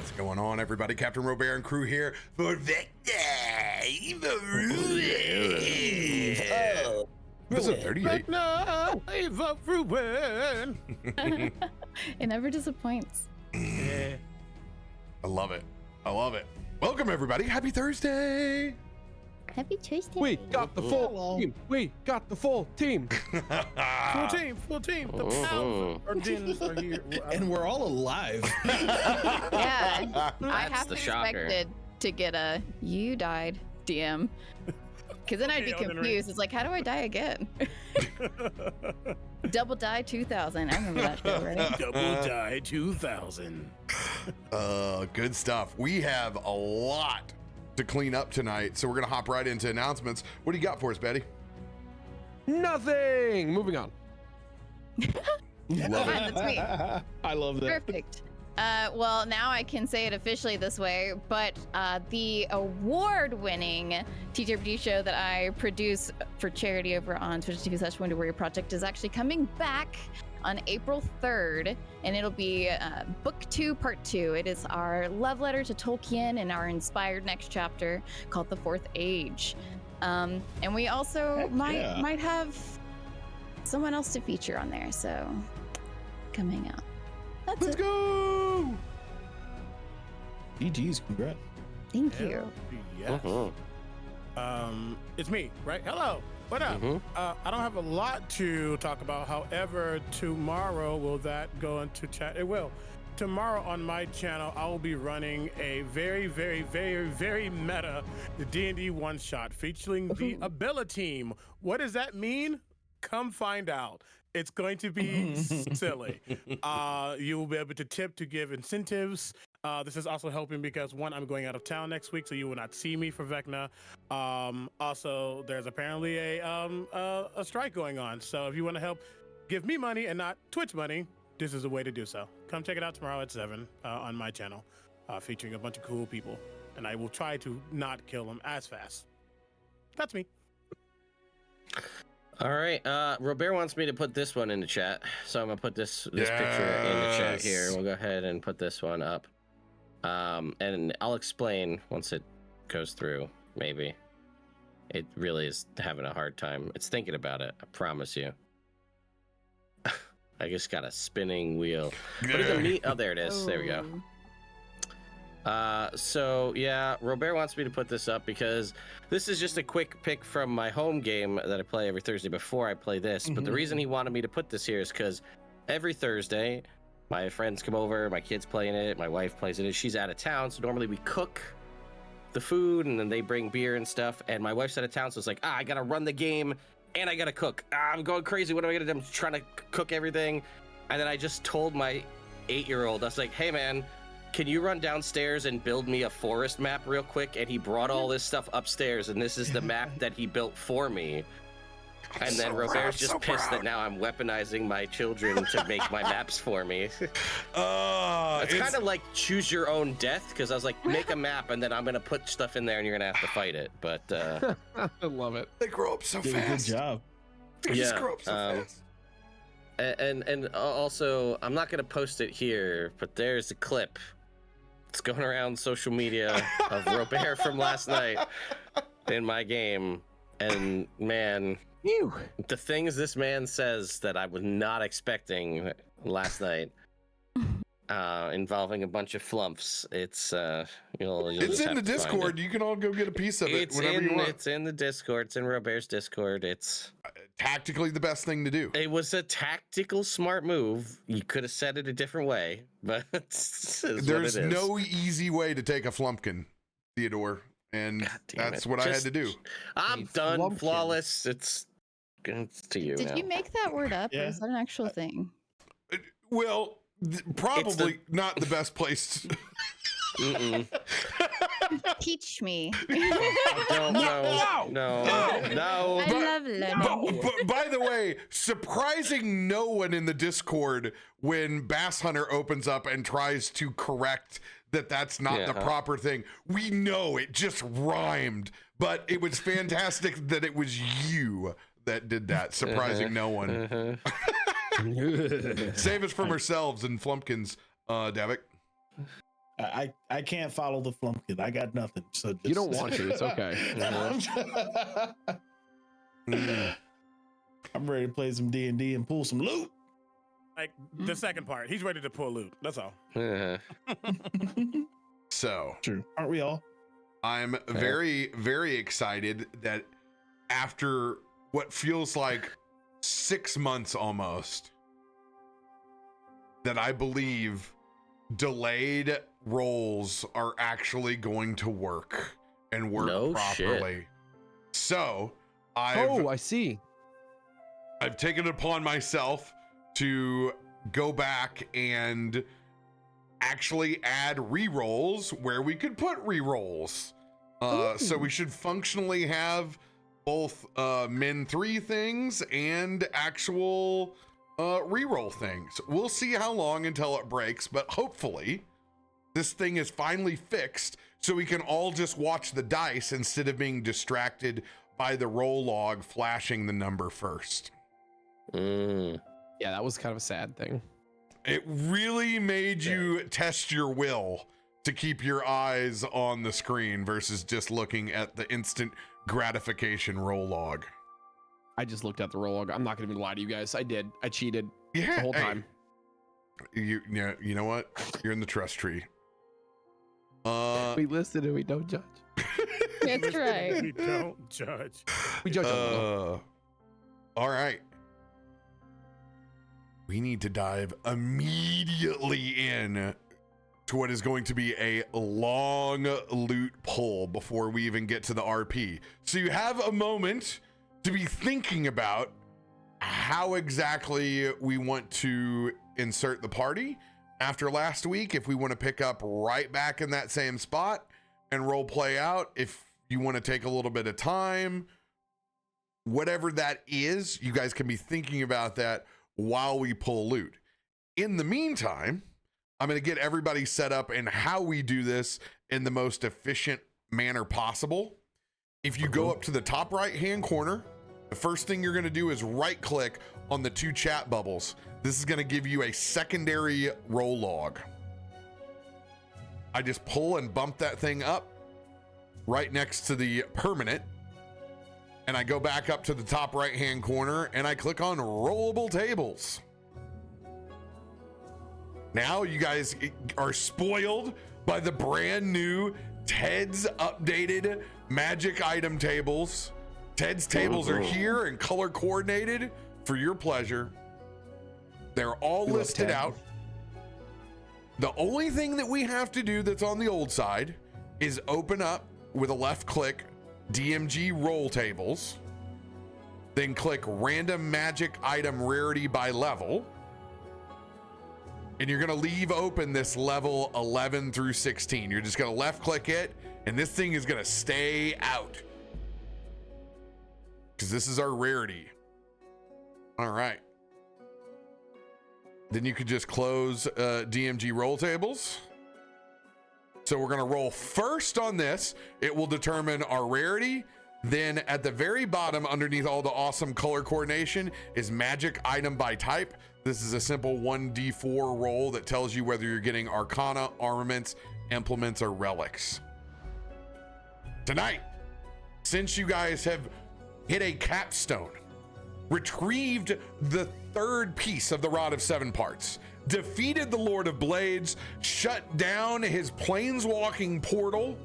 What's going on, everybody? CaptainRoBear and crew here for Vecna. This is 38. Vecna, I vote for win. It never disappoints. Yeah. I love it. I love it. Welcome, everybody. Happy Thursday. Happy Tuesday. We got the full team. We got the full team. Full team. Full team. The power our dins are here. And we're all alive. Yeah, I have the to shocker. expected to get a "you died" DM, because then I'd be confused. It's like, how do I die again? Double Die 2000. I remember that show, right? Double Die 2000. Good stuff. We have a lot to clean up tonight, so we're gonna hop right into announcements. What do you got for us, Baddie? Nothing. Moving on. Love it. That's me. I love that. Perfect. Well, now I can say it officially this way, but the award-winning TTRPG show that I produce for charity over on Twitch.tv/Wounded Warrior Project is actually coming back on April 3rd, and it'll be Book 2, Part 2. It is our love letter to Tolkien and our inspired next chapter called The Fourth Age. And we also might have someone else to feature on there, so coming out. Let's go. GG's, congrats. Thank you. Yes. It's me, right? Hello. What up? I don't have a lot to talk about. However, tomorrow, will that go into chat? It will. Tomorrow on my channel, I will be running a very, very, very, very meta D&D one-shot featuring the Ability Team. What does that mean? Come find out. It's going to be silly. You will be able to tip to give incentives. This is also helping because, one, I'm going out of town next week, so you will not see me for Vecna. Also, there's apparently a strike going on. So if you want to help give me money and not Twitch money, this is the way to do so. Come check it out tomorrow at 7 on my channel, featuring a bunch of cool people. And I will try to not kill them as fast. That's me. All right, RoBear wants me to put this one in the chat, so I'm gonna put this picture in the chat here. We'll go ahead and put this one up, and I'll explain once it goes through. Maybe it really is having a hard time. It's thinking about it. I promise you. I just got a spinning wheel. What is the meat? Oh, there it is. There we go. So yeah, RoBear wants me to put this up because this is just a quick pick from my home game that I play every Thursday before I play this. But the reason he wanted me to put this here is because every Thursday, my friends come over, my kids play in it, my wife plays in it. She's out of town, so normally we cook the food and then they bring beer and stuff. And my wife's out of town, so it's like, I gotta run the game and I gotta cook. I'm going crazy. What am I gonna do? I'm trying to cook everything. And then I just told my 8-year-old, I was like, hey man, can you run downstairs and build me a forest map real quick? And he brought all this stuff upstairs, and this is the map that he built for me. And then RoBear's just pissed that now I'm weaponizing my children to make my maps for me. It's kind of like choose your own death, because I was like, make a map, and then I'm gonna put stuff in there, and you're gonna have to fight it. But I love it. They grow up so fast. Good job. They just grow up so fast. And also, I'm not gonna post it here, but there's a clip. It's going around social media of RoBear from last night in my game, and man, the things this man says that I was not expecting last night, involving a bunch of flumps. It's you'll It's just in the have to find Discord. it. You can all go get a piece of it whenever you want. It's in the Discord. It's in RoBear's Discord. It's Tactically the best thing to do. It was a tactical, smart move. You could have said it a different way, but There's no easy way to take a flumpkin, Theodore, and that's what I had to do. I'm done. Flawless. It's to you. Did now. you make that word up, or is that an actual thing? Well, probably not the best place. Teach me. No. I love learning. But by the way, surprising no one in the Discord when Bass Hunter opens up and tries to correct that that's not the proper thing. We know it just rhymed, but it was fantastic that it was you that did that, surprising no one. Save us from ourselves and Flumpkins, Davik. I can't follow the flumpkin. I got nothing. So just... You don't want to. It's okay. I'm ready to play some D&D and pull some loot. Like the second part, he's ready to pull loot. That's all. So True, aren't we all? I'm very, very excited that after what feels like 6 months almost, that I believe delayed rolls are actually going to work and work properly. Shit. So I see. I've taken it upon myself to go back and actually add rerolls where we could put rerolls. So we should functionally have both min 3 things and actual reroll things. We'll see how long until it breaks, but hopefully this thing is finally fixed so we can all just watch the dice instead of being distracted by the roll log flashing the number first. Yeah, that was kind of a sad thing. It really made you test your will to keep your eyes on the screen versus just looking at the instant gratification roll log. I just looked at the roll log. I'm not gonna even lie to you guys. I did. I cheated the whole hey, time. You know what? You're in the trust tree. We listen and we don't judge. That's right. We don't judge. We judge. All right. We need to dive immediately in to what is going to be a long loot pull before we even get to the RP. So you have a moment to be thinking about how exactly we want to insert the party after last week. If we want to pick up right back in that same spot and role play out, if you want to take a little bit of time, whatever that is, you guys can be thinking about that while we pull loot. In the meantime, I'm going to get everybody set up in how we do this in the most efficient manner possible. If you go up to the top right hand corner, the first thing you're going to do is right click on the 2 chat bubbles. This is going to give you a secondary roll log. I just pull and bump that thing up right next to the permanent, and I go back up to the top right hand corner and I click on rollable tables. Now you guys are spoiled by the brand new Ted's updated magic item tables. Ted's tables are here and color coordinated for your pleasure. They're all listed out. The only thing that we have to do that's on the old side is open up with a left click DMG roll tables, then click random magic item rarity by level, and you're going to leave open this level 11 through 16. You're just going to left click it, and this thing is going to stay out because this is our rarity. All right. Then you could just close DMG roll tables. So we're going to roll first on this. It will determine our rarity. Then at the very bottom, underneath all the awesome color coordination, is magic item by type. This is a simple 1d4 roll that tells you whether you're getting arcana, armaments, implements, or relics. Tonight, since you guys have hit a capstone, retrieved the 3rd piece of the Rod of 7 Parts, defeated the Lord of Blades, shut down his planeswalking portal,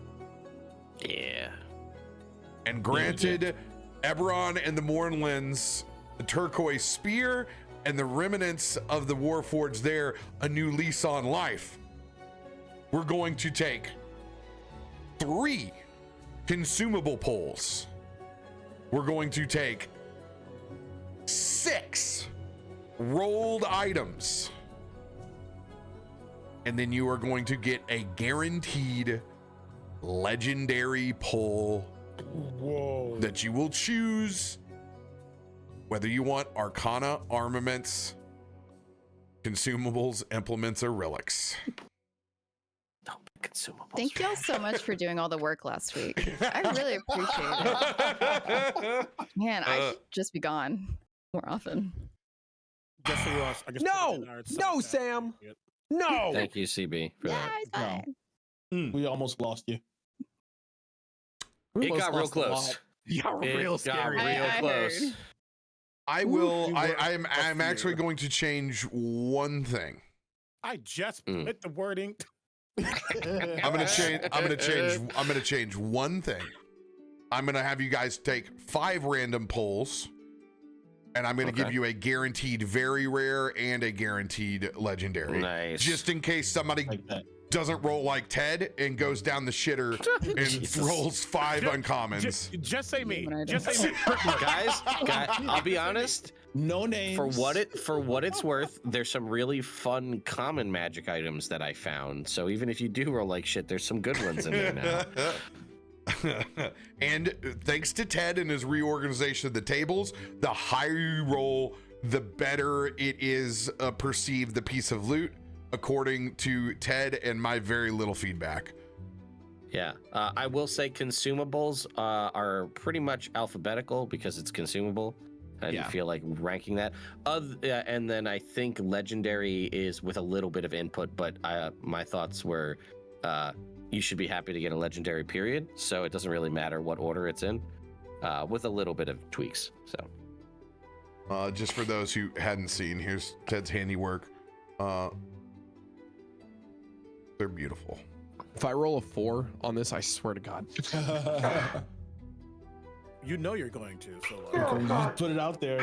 and granted Eberron and the Mournlands the turquoise spear and the remnants of the Warforged there a new lease on life. We're going to take 3 consumable pulls. We're going to take 6 rolled items. And then you are going to get a guaranteed legendary pull that you will choose whether you want arcana, armaments, consumables, implements, or relics. Consumables. Thank y'all so much for doing all the work last week. I really appreciate it. Man, I should just be gone more often. Just so you all, I guess No, Sam. No. Thank you, CB, for that. Yeah, it's fine. We almost lost you. We It almost got real lost a lot. close. Yeah, real It got scary. real I close. heard. I Oof, will. you were I'm a actually fear. going to change one thing. I just Mm. put the wording. I'm gonna change one thing. I'm gonna have you guys take 5 random pulls, and I'm gonna give Okay. you a guaranteed very rare and a guaranteed legendary. Nice. Just in case somebody Like that. doesn't roll like Ted and goes down the shitter and Jesus. rolls 5 Ju- uncommons. Just say me. When I Just don't- say me. guys, I'll be honest. No names. For what it's worth, there's some really fun common magic items that I found. So even if you do roll like shit, there's some good ones in there now. And thanks to Ted and his reorganization of the tables, the higher you roll, the better it is perceived the piece of loot, according to Ted and my very little feedback. Yeah, I will say consumables are pretty much alphabetical because it's consumable. I didn't feel like ranking that. And then I think legendary is with a little bit of input, but my thoughts were you should be happy to get a legendary period, so it doesn't really matter what order it's in, with a little bit of tweaks. So Just for those who hadn't seen, here's Ted's handiwork. They're beautiful. If I roll a 4 on this, I swear to God. You know you're going to. So You put it out there.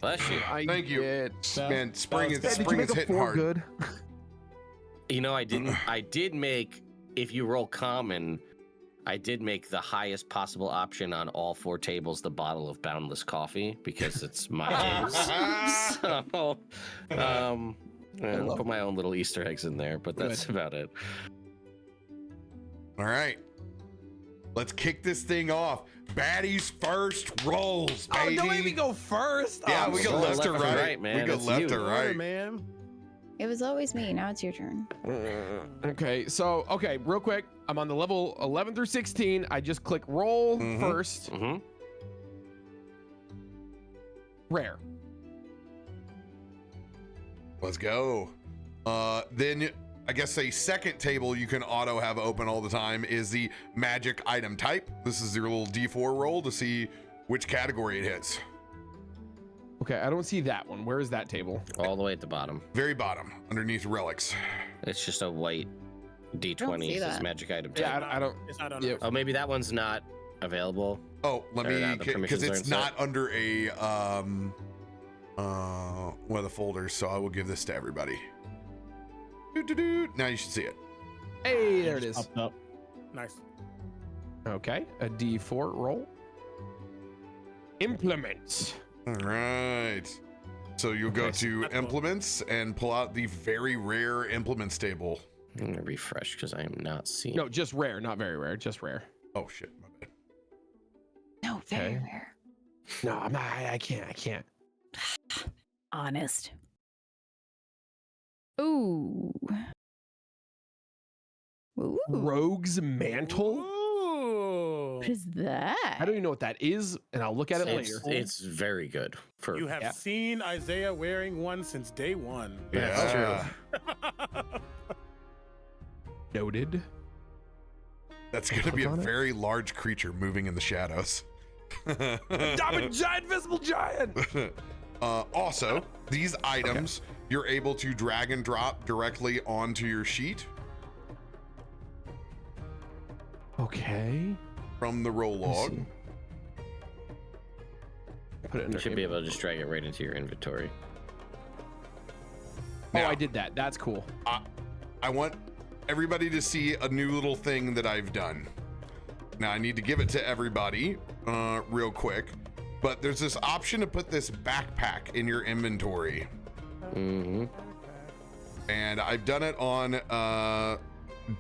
bless you. Thank you. Man, spring is hitting hard. Good. You know, I did make, if you roll common, I did make the highest possible option on all 4 tables the bottle of Boundless Coffee because it's my tables. So, I'll put my own little Easter eggs in there, but that's about it. All right. Let's kick this thing off. Baddie's first rolls, baby. Oh, don't make me go first. Yeah, Oh, we go so left to left to right. right, man. We go It's left you. to right. man. It was always me. Now it's your turn. Okay, so real quick. I'm on the level 11 through 16. I just click roll first. Mm-hmm. Rare. Let's go. Then I guess a second table you can auto have open all the time is the magic item type. This is your little D4 roll to see which category it hits. Okay, I don't see that one. Where is that table? All the way at the bottom. Very bottom, underneath relics. It's just a white see D20 says that. magic item type. Yeah, I don't. It's not on. Yeah. Oh, maybe that one's not available. Oh, let Or me, not, the because permissions it's aren't set. not under a one of the folders, so I will give this to everybody. Now you should see it. Hey, there it is. Popped up. Nice. Okay, a D4 roll. Implements. All right. So you'll go Okay, so to that's cool. implements and pull out the very rare implements table. I'm gonna refresh because I am not seeing. No, just rare, not very rare, just rare. Oh shit, my bad. No, very Okay. rare. No, I'm not. I can't. Honest. Ooh. Ooh. Rogue's Mantle. Ooh. What is that? I don't even know what that is, and I'll look at it It's, later. it's very good for. You have Yeah. seen Isaiah wearing one since day one. That's Yeah. Noted. That's going to be a Click on it. very large creature moving in the shadows. Diamond giant, visible giant. Also, these items you're able to drag and drop directly onto your sheet Okay. from the roll Let's log. see. Put it in You the should be able to just drag it right into your inventory. Oh, Now- I did that. That's cool. I want everybody to see a new little thing that I've done. Now I need to give it to everybody real quick, but there's this option to put this backpack in your inventory. Mm-hmm. And I've done it on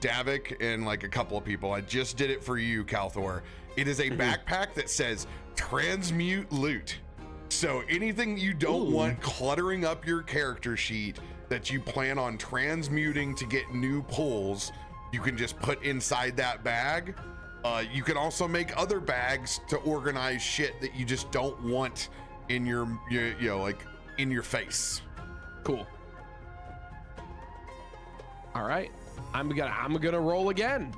Davik and like a couple of people. I just did it for you, Kalthorr. It is a backpack that says transmute loot. So anything you don't want cluttering up your character sheet that you plan on transmuting to get new pulls, you can just put inside that bag. You can also make other bags to organize shit that you just don't want in your like in your face. Cool. All right. I'm gonna roll again.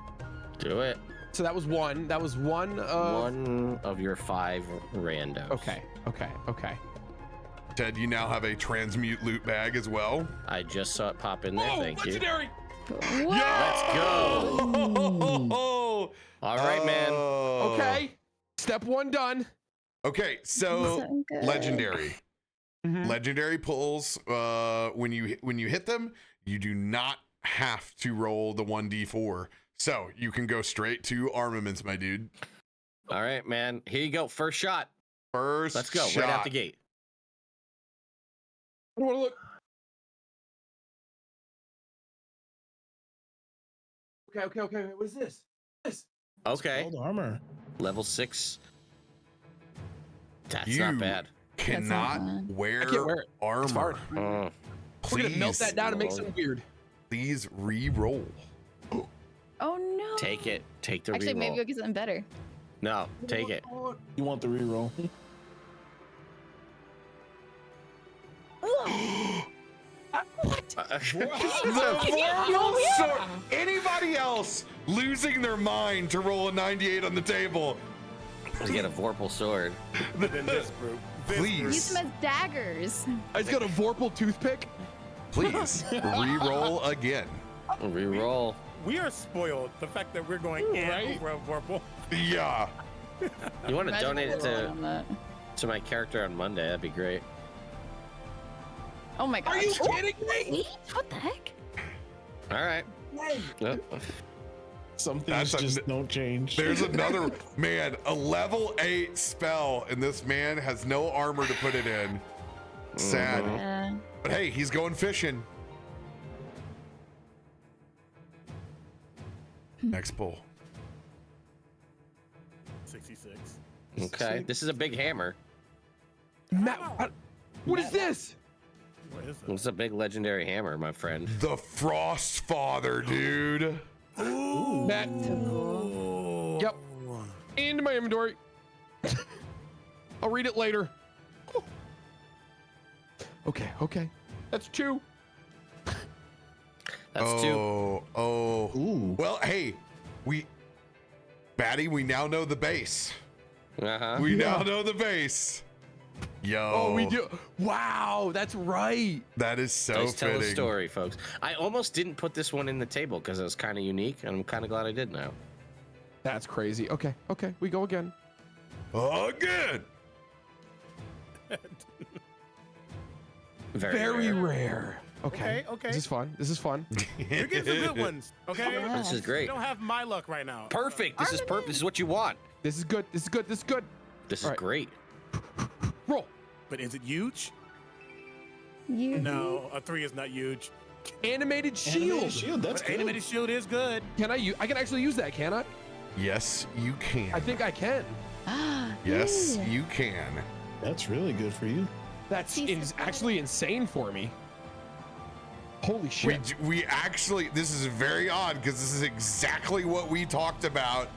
Do it. So that was one. That was one of... One of your 5 randos. Okay. Ted, you now have a transmute loot bag as well. I just saw it pop in there. Thank you. legendary. Let's go. All right, man. Okay. Step 1 done. Okay, so good. legendary. Mhm. Legendary pulls. When you hit them, you do not have to roll the 1d4. So you can go straight to armaments, my dude. All right, man. Here you go. First shot. Let's go. shot. Right out the gate. I don't want to look. Okay. What is this? Okay. Gold armor. Level 6. That's You not bad. Cannot bad. wear I can't wear it. armor. It's hard. Oh, We're gonna melt Please, that down and make something weird. please re-roll. Oh no. take it. Take the Actually, reroll. maybe we'll get something better. No, take it. You want the reroll? Anybody else losing their mind to roll a 98 on the table? To get a Vorpal sword. In this group. Please. Use them as daggers. I just got a Vorpal toothpick. Please re-roll again. Reroll. We are spoiled. The fact that we're going Right? over a Vorpal. Yeah. You want to Imagine donate it rolling on that. to my character on Monday? That'd be great. Oh my god. Are you kidding me? Wait, what the heck? All right. Yep. Some things That's just don't change. There's another man, a level 8 spell, and this man has no armor to put it in. Sad. Yeah. But hey, he's going fishing. Next pull. 66. Okay. This is a big hammer. Matt, what is this? What is it? It's a big legendary hammer, my friend. The Frost Father, dude. Matt. Yep. Into my inventory. I'll read it later. Okay. That's 2. That's 2. Oh. Ooh. Well, hey, Baddie, we now know the base. Uh-huh. We now know the base. Yo. Oh, we do. Wow, that's right. That is so Let's tell fitting. a story, folks. I almost didn't put this one in the table because it was kind of unique, and I'm kind of glad I did now. That's crazy. Okay. We go again. Again. Very rare. rare. Okay. Okay. This is fun. You're getting some good ones. Okay. Yeah. This is You great. don't have my luck right now. Perfect. This is perfect. This is what you want. This is good. This is good. This is All right. great. Roll. But is it huge? You. No, a 3 is not huge. Animated shield. Animated shield. That's But good. animated shield is good. I can actually use that, can I? Yes, you can. I think I can. Yes, Yeah. you can. That's really good for you. That's Piece of actually insane for me. Holy shit. We actually, this is very odd because this is exactly what we talked about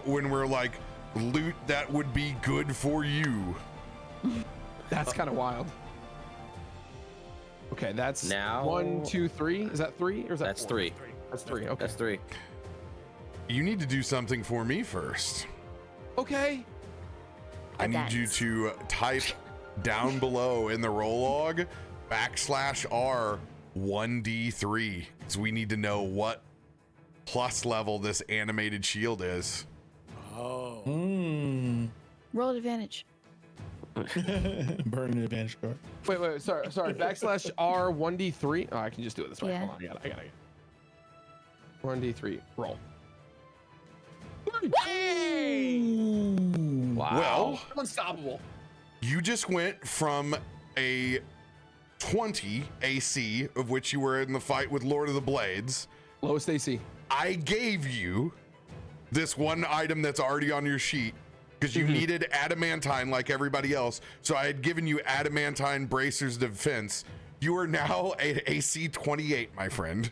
when we're like, loot that would be good for you. That's kind of wild. Okay, that's Now- 1, 2, 3. Is that 3 or is that That's 4? 3. That's 3. Okay. That's 3. You need to do something for me first. Okay. I need you to type down below in the roll log /R 1d3 because we need to know what plus level this animated shield is. Oh. Roll advantage. Burn an advantage card. Wait. Sorry. /R 1d3. Oh, I can just do it this way. Yeah. Hold on. I got it. 1d3. Roll. Wow. Well, Unstoppable. you just went from a 20 AC, of which you were in the fight with Lord of the Blades. Lowest AC. I gave you this one item that's already on your sheet because you needed adamantine like everybody else. So I had given you adamantine bracers defense. You are now at AC 28, my friend.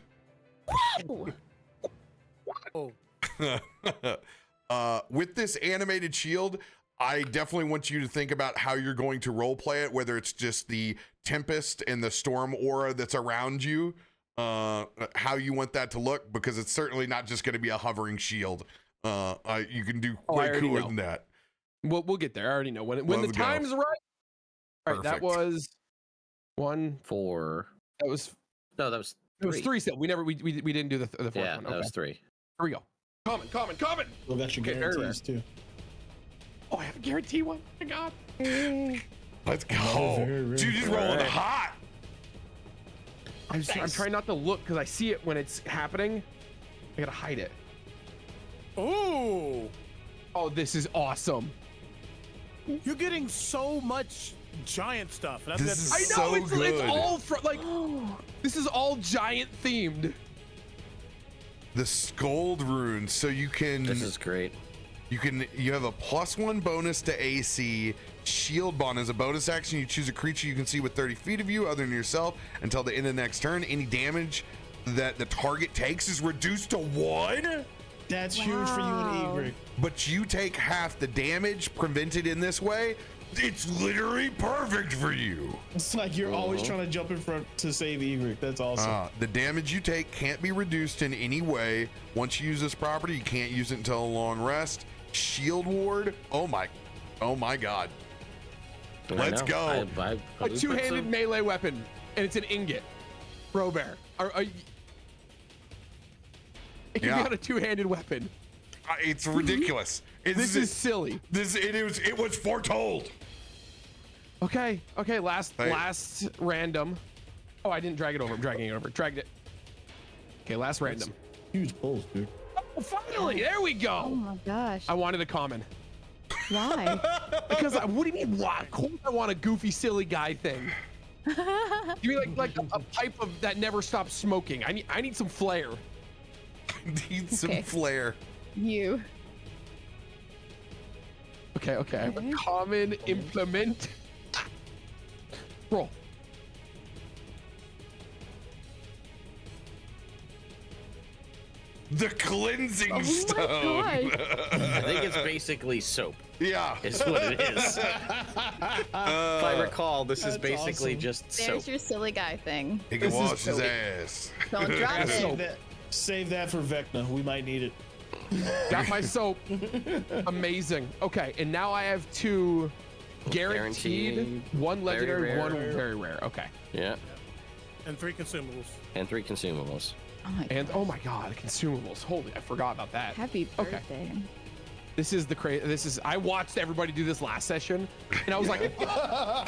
With this animated shield, I definitely want you to think about how you're going to role play it, whether it's just the Tempest and the Storm aura that's around you, how you want that to look, because it's certainly not just going to be a hovering shield. You can do way cooler than that. We'll get there. I already know when the time's right. All right, that was 1, 4. That was 3. It was 3 still. We didn't do the fourth one. Yeah, that was 3. Here we go. Common. Well, that's your guarantees too. Oh, I have a guarantee one. Oh my god. Let's go. Dude, just rolling hot. I'm trying not to look because I see it when it's happening. I gotta hide it. Ooh. Oh, this is awesome. You're getting so much giant stuff. This is I know, so good. It's all this is all giant themed. The Scold rune, so you can. This is great. You have a +1 bonus to AC. Shield bond as a bonus action. You choose a creature you can see with 30 feet of you, other than yourself, until the end of the next turn. Any damage that the target takes is reduced to 1. That's huge for you and Egrik. But you take half the damage. Prevented in this way, it's literally perfect for you. It's like you're always trying to jump in front to save Egrik. That's awesome. The damage you take can't be reduced in any way. Once you use this property, you can't use it until a long rest. Shield ward. Oh my god. Let's go. A two-handed melee weapon, and it's an ingot. RoBear. It can be on a two-handed weapon. It's ridiculous. This is silly. It was foretold. Okay. Last random. Oh, I didn't drag it over. I'm dragging it over. Dragged it. Okay, last random. Huge pulls, dude. Oh, finally, there we go. Oh my gosh. I wanted a common. Why? Because what do you mean why? Of course I want a goofy, silly guy thing. You mean like a pipe of that never stops smoking? I need some flair. I need some flair. You. Okay. I have a common implement. Roll. The cleansing stone. My God. I think it's basically soap. Yeah. Is what it is. If I recall, this is basically just soap. There's your silly guy thing. He can wash his ass. Don't drop it. Save that for Vecna. We might need it. Got my soap. Amazing. Okay, and now I have 2 guaranteed, 1 legendary, 1 very rare. Okay. Yeah. And 3 consumables. Oh my And oh my god, consumables. Holy, I forgot about that. Happy birthday. This is the crazy. I watched everybody do this last session, and I was like, I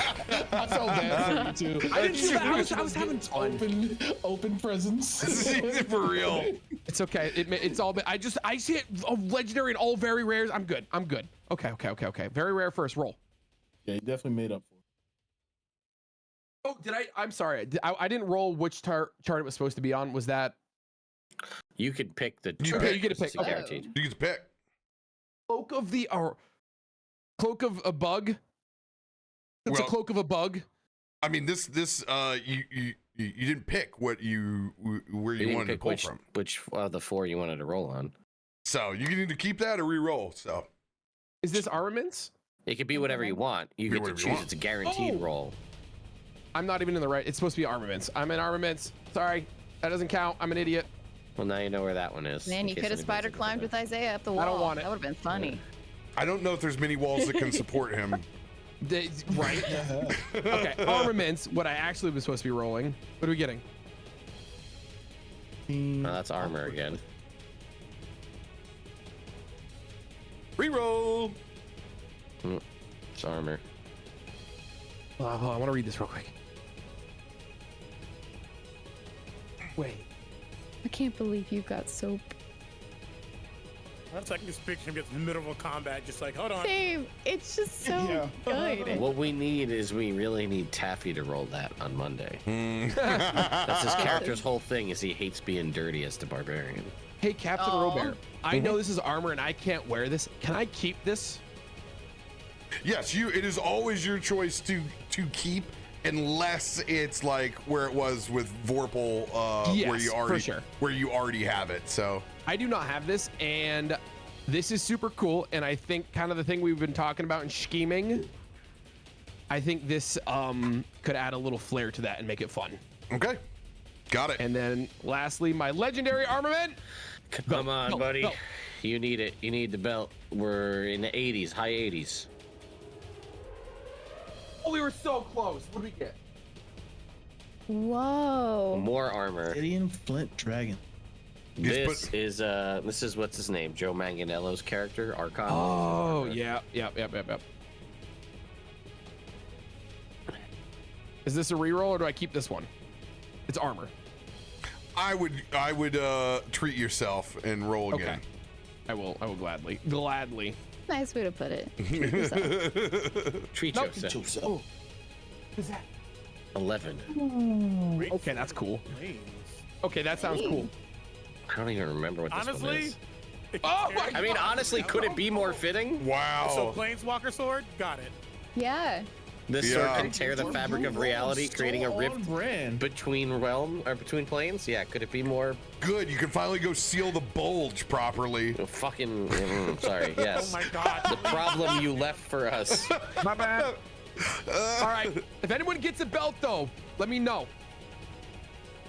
felt bad for you too. I didn't do that. I was having fun. Open presents. For real. It's okay. It's all. I see it legendary and all very rares. I'm good. Okay. Very rare first roll. Yeah, you definitely made up for it. Oh, did I? I'm sorry. I didn't roll which chart it was supposed to be on. Was that? You could pick the. You get to pick. Okay. Guaranteed. You get to pick. Cloak of a bug. It's a cloak of a bug. I mean, this you didn't pick where you wanted to pull from. Which of the 4 you wanted to roll on. So you can either keep that or re-roll. So is this armaments? It could be whatever you want. You get to choose. It's a guaranteed roll. I'm not even in the right. It's supposed to be armaments. I'm in armaments. Sorry, that doesn't count. I'm an idiot. Well, now you know where that one is. Man, you could have spider climbed with Isaiah up the wall. I don't want it. That would have been funny. I don't know if there's many walls that can support him. Right? Okay, armaments. What I actually was supposed to be rolling. What are we getting? Oh, that's armor again. Reroll. It's armor. Hold on, I want to read this real quick. Wait. I can't believe you got soap. That's like this picture gets in the middle of a combat, just like, hold on. Same. It's just so good. What we really need Taffy to roll that on Monday. That's his character's whole thing, is he hates being dirty as the barbarian. Hey, CaptainRoBear, I know this is armor and I can't wear this. Can I keep this? Yes, it is always your choice to keep, unless it's like where it was with Vorpal, where you already have it. So I do not have this, and this is super cool. And I think kind of the thing we've been talking about in scheming, I think this could add a little flair to that and make it fun. Okay. Got it. And then lastly, my legendary armament. Come on, buddy. Belt. You need it. You need the belt. We're in the 80s, high 80s. Oh, we were so close. What did we get? Whoa. More armor. Gideon Flint Dragon. This is what's his name? Joe Manganiello's character, Archon. Oh, yeah. Is this a reroll or do I keep this one? It's armor. I would treat yourself and roll again. Okay. I will gladly. Nice way to put it. Treat yourself. Oh. What is that? 11. Okay, that's cool. Okay, that sounds cool. I don't even remember what this one is. Oh my I mean, honestly, could it be more fitting? Wow. So Planeswalker sword, got it. Yeah. This sword can tear the fabric of reality, creating a rift between planes. Yeah, could it be more? Good. You can finally go seal the bulge properly. Sorry. Yes. Oh my God. The problem you left for us. My bad. All right. If anyone gets a belt, though, let me know.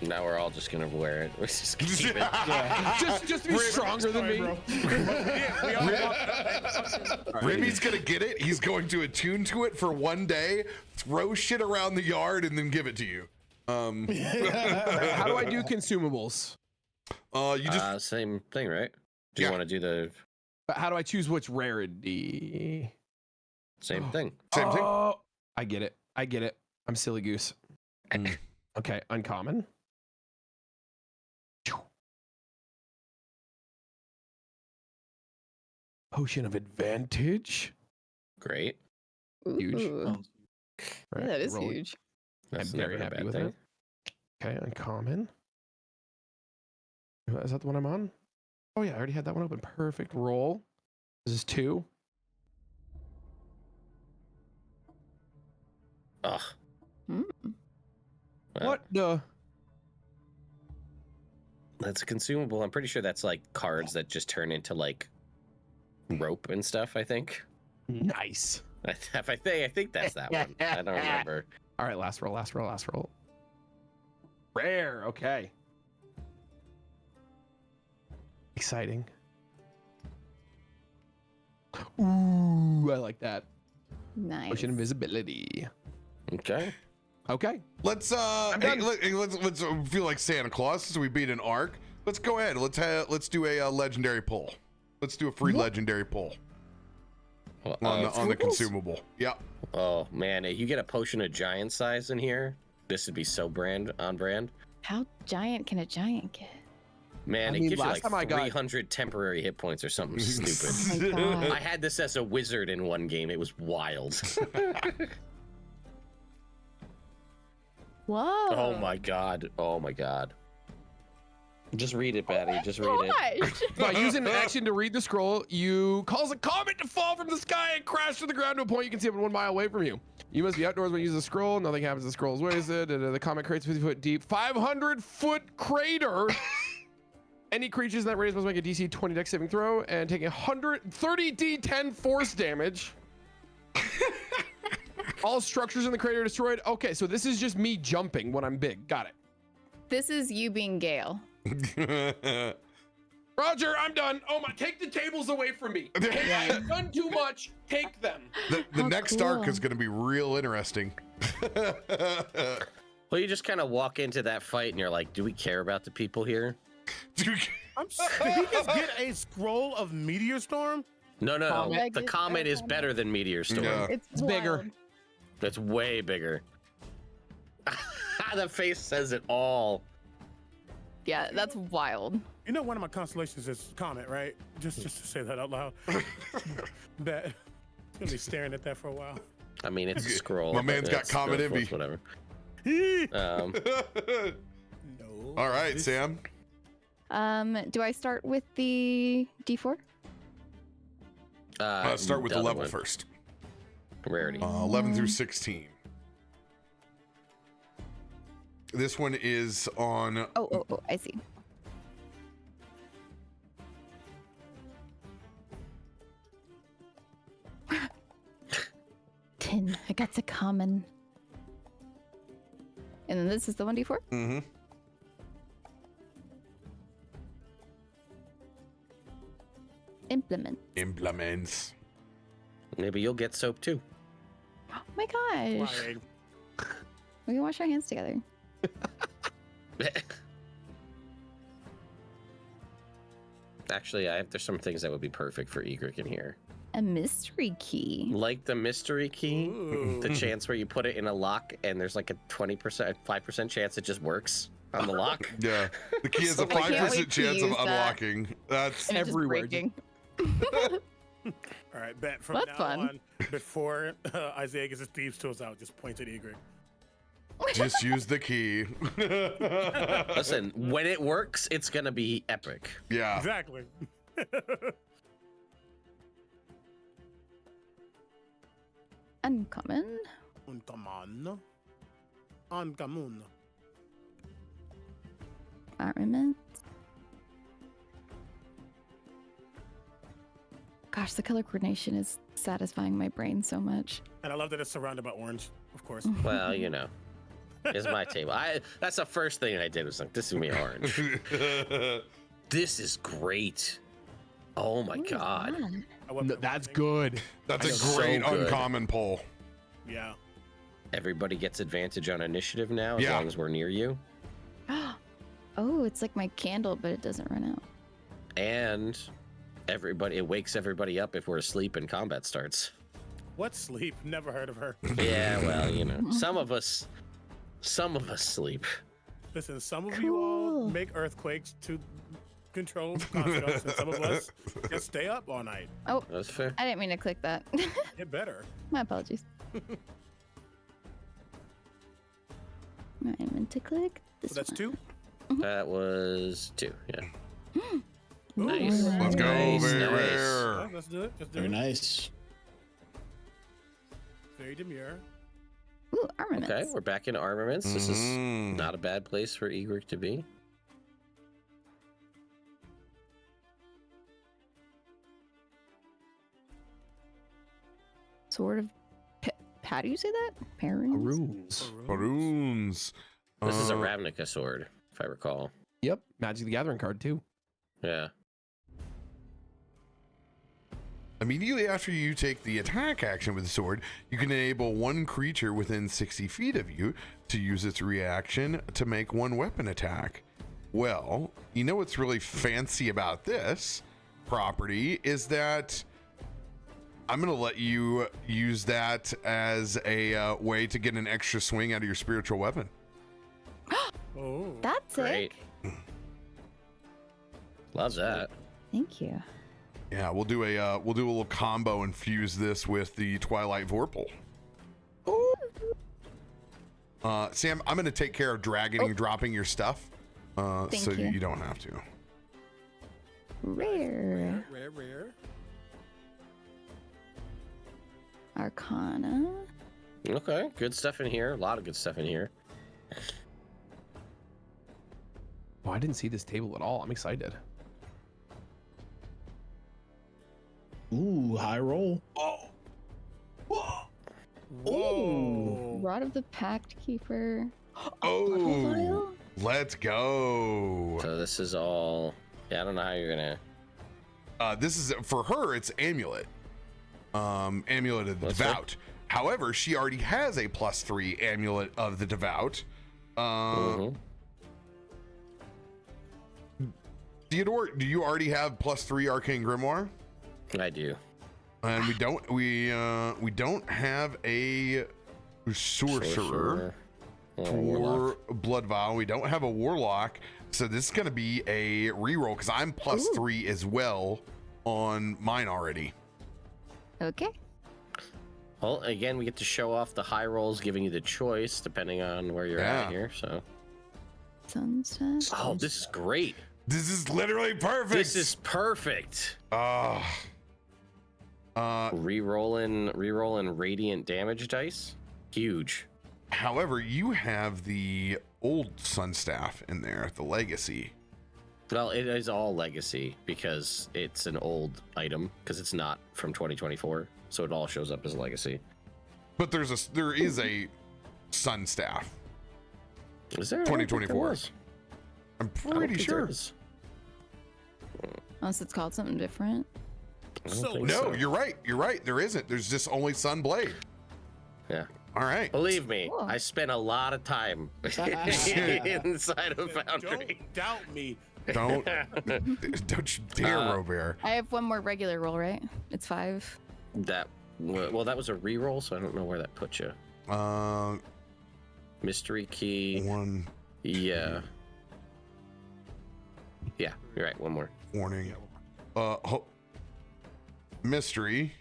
Now we're all just gonna wear it. We're just gonna keep it. Just to be stronger than me. Remy's gonna get it. He's going to attune to it for one day, throw shit around the yard, and then give it to you. How do I do consumables? You just same thing, right? Do you want to do the? How do I choose which rarity? Same thing. Same thing. I get it. I'm silly goose. Okay, uncommon. Potion of advantage. Great. Huge. Ooh. Right, That is rolling. huge. That's I'm very never a happy bad with thing. it. Okay, uncommon. Is that the one I'm on? Oh yeah, I already had that one open. Perfect roll. This is 2. Ugh. Hmm. What the? That's a consumable. I'm pretty sure that's like cards that just turn into like rope and stuff. I think. Nice. I think that's that one. I don't remember. All right, last roll. Rare. Okay. Exciting. Ooh, I like that. Nice. Potion invisibility. Okay. let's feel like Santa Claus since we beat an arc. Let's go ahead. Let's do a legendary pull. Let's do a free legendary pull on the consumable. Yep. Oh man, if you get a potion of giant size in here, this would be so on brand. How giant can a giant get? Man, it gives you like 300 temporary hit points or something stupid. Oh my God. I had this as a wizard in one game. It was wild. Whoa. Oh my god. Just read it, Baddie. Just read it. By using an action to read the scroll, you cause a comet to fall from the sky and crash to the ground to a point you can see up 1 mile away from you. You must be outdoors when you use the scroll. Nothing happens. The scroll is wasted. The comet creates 50 foot deep, 500-foot crater. Any creatures in that radius must make a DC 20 dex saving throw and take 130 D10 force damage. All structures in the crater are destroyed. Okay, so this is just me jumping when I'm big. Got it. This is you being Gale. Roger, I'm done. Oh my, take the tables away from me. I've done too much. Take them. The next arc is going to be real interesting. Well, you just kind of walk into that fight and you're like, do we care about the people here? Did he just get a scroll of Meteor Storm? No. The comet is better than Meteor Storm. Yeah. It's bigger. That's way bigger. The face says it all. Yeah, that's wild. You know, one of my constellations is Comet, right? Just to say that out loud. Bet. I'm gonna be staring at that for a while. I mean, it's a scroll. My man's got comet envy. Whatever. No. All right, Sam. Do I start with the D4? Start with the level one. first. Rarity. 11 through 16. This one is on. Oh, I see. Ten. I got the common. And then this is the 1d4? Mm-hmm. Implements. Maybe you'll get soap too. Oh my gosh. Lying. We can wash our hands together. Actually, there's some things that would be perfect for Egrik in here. A mystery key. Like the mystery key, Ooh. the chance where you put it in a lock and there's like a 20%, 5% chance it just works on the lock. Yeah, the key has So a I can't 5% wait to chance of use that. unlocking. That's And it's just everywhere. breaking. All right, bet from That's now fun. on, before Isaiah gets his thieves' tools out, just point at Egrik. just use the key. Listen, when it works, it's gonna be epic. Yeah. Exactly. Uncommon. Uncommon. Armament. Gosh, the color coordination is satisfying my brain so much. And I love that it's surrounded by orange, of course. Well, you know, it's my table. That's the first thing I did was like, this is gonna be orange. This is great. Oh my What is god. that? I wasn't That's thinking. good. That's I a know, great so good. uncommon pull. Yeah. Everybody gets advantage on initiative now as Yeah. long as we're near you. Oh, it's like my candle, but it doesn't run out. And it wakes everybody up if we're asleep and combat starts. What sleep? Never heard of her. Yeah, well, you know, some of us sleep. Listen, some of you all Cool. make earthquakes to control constructs, and some of us just stay up all night. Oh, That's fair. I didn't mean to click that. Get better. My apologies. I meant to click this So that's one. 2. That was 2, yeah. Ooh, Nice. Let's go Nice, over nice. there. Let's do it. Let's do Very it. nice. Very demure. Ooh, armaments. Okay, we're back in armaments. This is Mhm. not a bad place for Egrik to be. Sword of... How do you say that? Parents? Runes. Balloons. This is a Ravnica sword, if I recall. Yep. Magic the Gathering card too. Yeah. Immediately after you take the attack action with the sword, you can enable one creature within 60 feet of you to use its reaction to make one weapon attack. Well, you know what's really fancy about this property is that I'm going to let you use that as a way to get an extra swing out of your spiritual weapon. Oh. That's Great. it. Love that. Thank you. Yeah, we'll do a little combo and fuse this with the Twilight Vorpal. Sam, I'm going to take care of dragging and dropping your stuff, Thank so you. you don't have to. Rare. Rare. Arcana. Okay, good stuff in here. A lot of good stuff in here. Oh, I didn't see this table at all. I'm excited. Ooh, high roll. Whoa. Rod of the Pact Keeper. Oh, Vial? let's go. So this is all. Yeah, I don't know how you're gonna. This is for her. It's amulet. Amulet of the What's Devout. However, she already has a +3 amulet of the Devout. Mhm. Theodore, do you already have +3 Arcane Grimoire? I do. And we don't have a sorcerer Or for warlock. Blood Vial. We don't have a warlock, so this is gonna be a reroll because I'm +3 as well on mine already. Okay. Well, again, we get to show off the high rolls, giving you the choice depending on where you're Yeah. at here. So, Sunset. oh, this is great. This is literally perfect. This is perfect. Rerolling radiant damage dice. Huge. However, you have the old Sunstaff in there, the Legacy. Well, it is all legacy because it's an old item because it's not from 2024, so it all shows up as legacy. But there is a Sunstaff. Is there? I don't think there 2024. was. I'm I don't pretty think there sure. is. Unless it's called something different. So No, you're right. You're right. There isn't. There's just only Sunblade. Yeah. All right. Believe me, Cool. I spent a lot of time inside of Foundry. don't doubt me. Don't you dare, RoBear. I have one more regular roll, right? It's 5. That that was a reroll, so I don't know where that put you. Mystery key. 1 Yeah. Yeah, you're right. One more. warning. Mystery,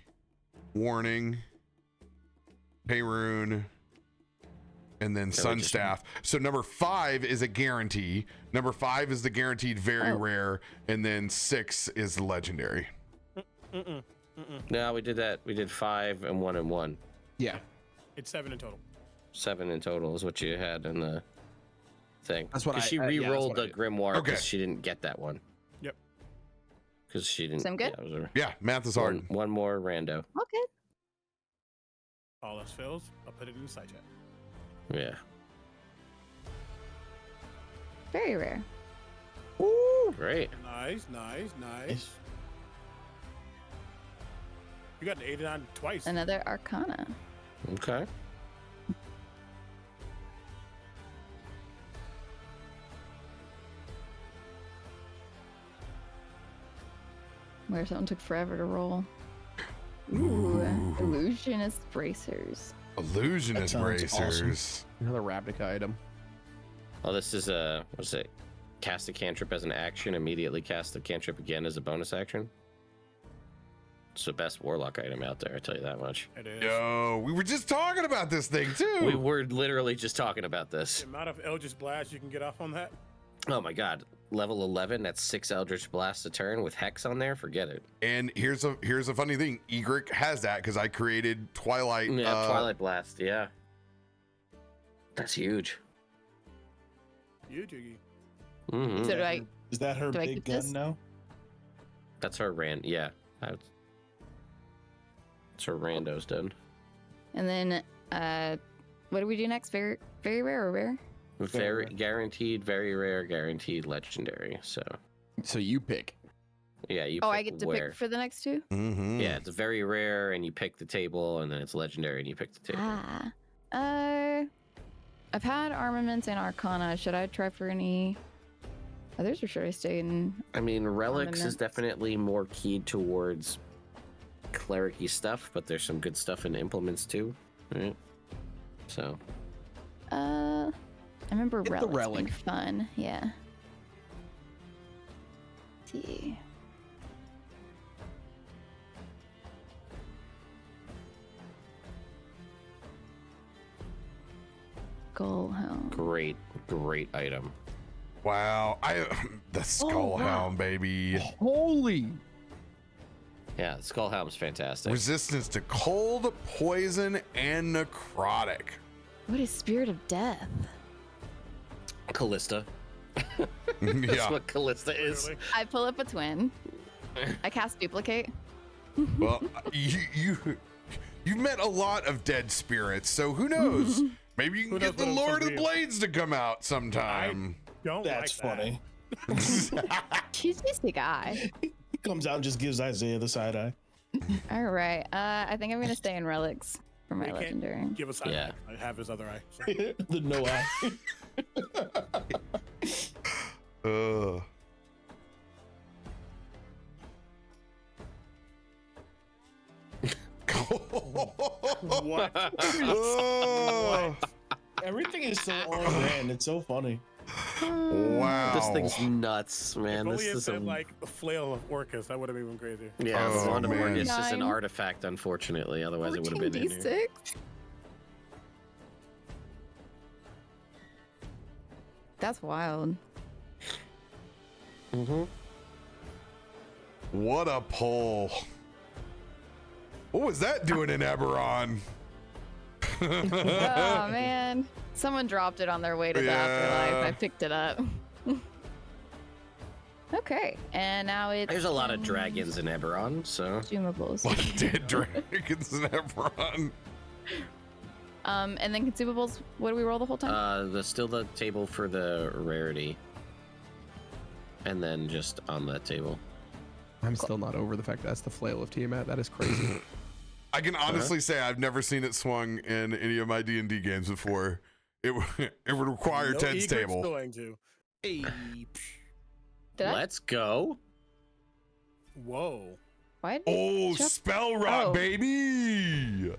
warning, Payroon, and then Sunstaff. So number 5 is a guarantee. Number 5 is the guaranteed very rare, and then 6 is the legendary. No, we did that. We did 5 and 1 and 1. Yeah. It's 7 in total. 7 in total is what you had in the thing. That's what 'Cause she yeah, that's re-rolled what I the did. grimoire Okay. because she didn't get that one. Yep. Because she didn't. So I'm good? Yeah, it was Yeah, math is hard. one more rando. Okay. All else fails, I'll put it in the side chat. Yeah. Very rare. Woo! Great. Nice. You got an 89 twice. Another Arcana. Okay. Where something took forever to roll. Ooh, illusionist bracers. Illusionist That sounds bracers. Another Ravnica item. Oh, this is a what's it? Cast a cantrip as an action. Immediately cast the cantrip again as a bonus action. It's the best warlock item out there. I tell you that much. It is. Yo, we were just talking about this thing too. We were literally just talking about this. The amount of Eldritch Blast you can get off on that. Oh my god. Level 11, that's 6 Eldritch Blasts a turn with Hex on there. Forget it. And here's a funny thing. Egrik has that because I created Twilight. Yeah, Twilight Blast. Yeah. That's huge. You, Jiggy. Mhm. So do I? Is that her Do I big keep gun this? now? That's her yeah. That's her randos done. And then, what do we do next? Very rare or rare? Very guaranteed, very rare, guaranteed, legendary. So So you pick. yeah, you. Oh, pick I get to where. pick for the next 2. Mm-hmm. Yeah, it's very rare, and you pick the table, and then it's legendary, and you pick the table. I've had armaments and Arcana. Should I try for any others, or should I stay in? I mean, relics is Armaments. definitely more keyed towards cleric-y stuff, but there's some good stuff in implements too. Right? So I remember Get the relics relic. being fun. Yeah. Let's see. Skullhound. great item. Wow. The Skullhound, baby. Holy. Yeah, the Skullhound's fantastic. Resistance to cold, poison, and necrotic. What is Spirit of Death? Callista. That's Yeah. what Callista is. Really? I pull up a twin. I cast Duplicate. Well, you've met a lot of dead spirits, so who knows? Maybe you can Who get knows the what Lord of it'll the be. All to come out sometime. Don't That's like that. funny. She's just a guy. He comes out and just gives Isaiah the side eye. All right. I think I'm gonna stay in relics for my He can't legendary. Give us eye. Yeah. I have his other eye. So. The no eye. Ugh. What? Oh, Everything is so on brand. It's so funny. wow. This thing's nuts, man. If This only it is said a like the flail of Orcus, that would have been even crazier. yeah. Oh, Fond of man. Orcus is an 9. artifact, unfortunately. Otherwise, it would have been in here. 14d6. That's wild. Mm-hmm. What a pull. What was that doing in Eberron? Oh man. Someone dropped it on their way to the Yeah. afterlife. I picked it up. Okay. And now it's There's a lot of dragons in Eberron, so consumables. What dead dragons in Eberron? And then consumables, what do we roll the whole time? still the table for the rarity, and then just on that table. I'm still not over the fact that's the flail of Tiamat. That is crazy. I can honestly say I've never seen it swung in any of my D&D games before. It would require Ted's table. Going to. Hey. Did I? Let's go. Whoa. Why did Oh, spell rock, Oh. baby!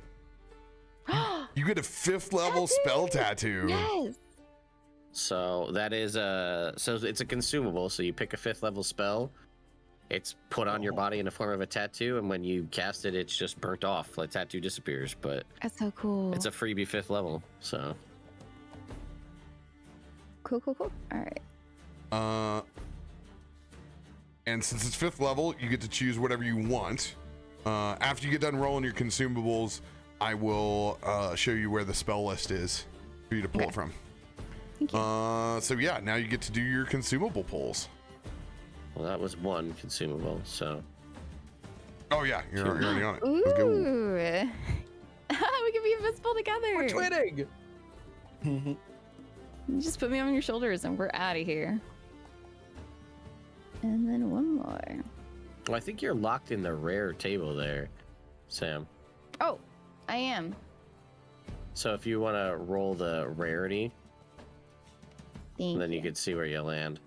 You get a 5th level spell tattoo. Yes. So that is so it's a consumable. So you pick a 5th level spell. It's put on your body in the form of a tattoo, and when you cast it, it's just burnt off. The tattoo disappears, but That's so cool. it's a freebie 5th level. So Cool. All right. And since it's 5th level, you get to choose whatever you want. After you get done rolling your consumables, I will show you where the spell list is for you to pull it from. Thank you. So yeah, now you get to do your consumable pulls. well, that was one consumable. So Oh yeah, you're already on it. Let's go. Ooh. We can be invisible together. We're twinning. You just put me on your shoulders and we're out of here. And then one more. well, I think you're locked in the rare table there, Sam. Oh, I am. So if you want to roll the rarity, Thank then you could see where you land.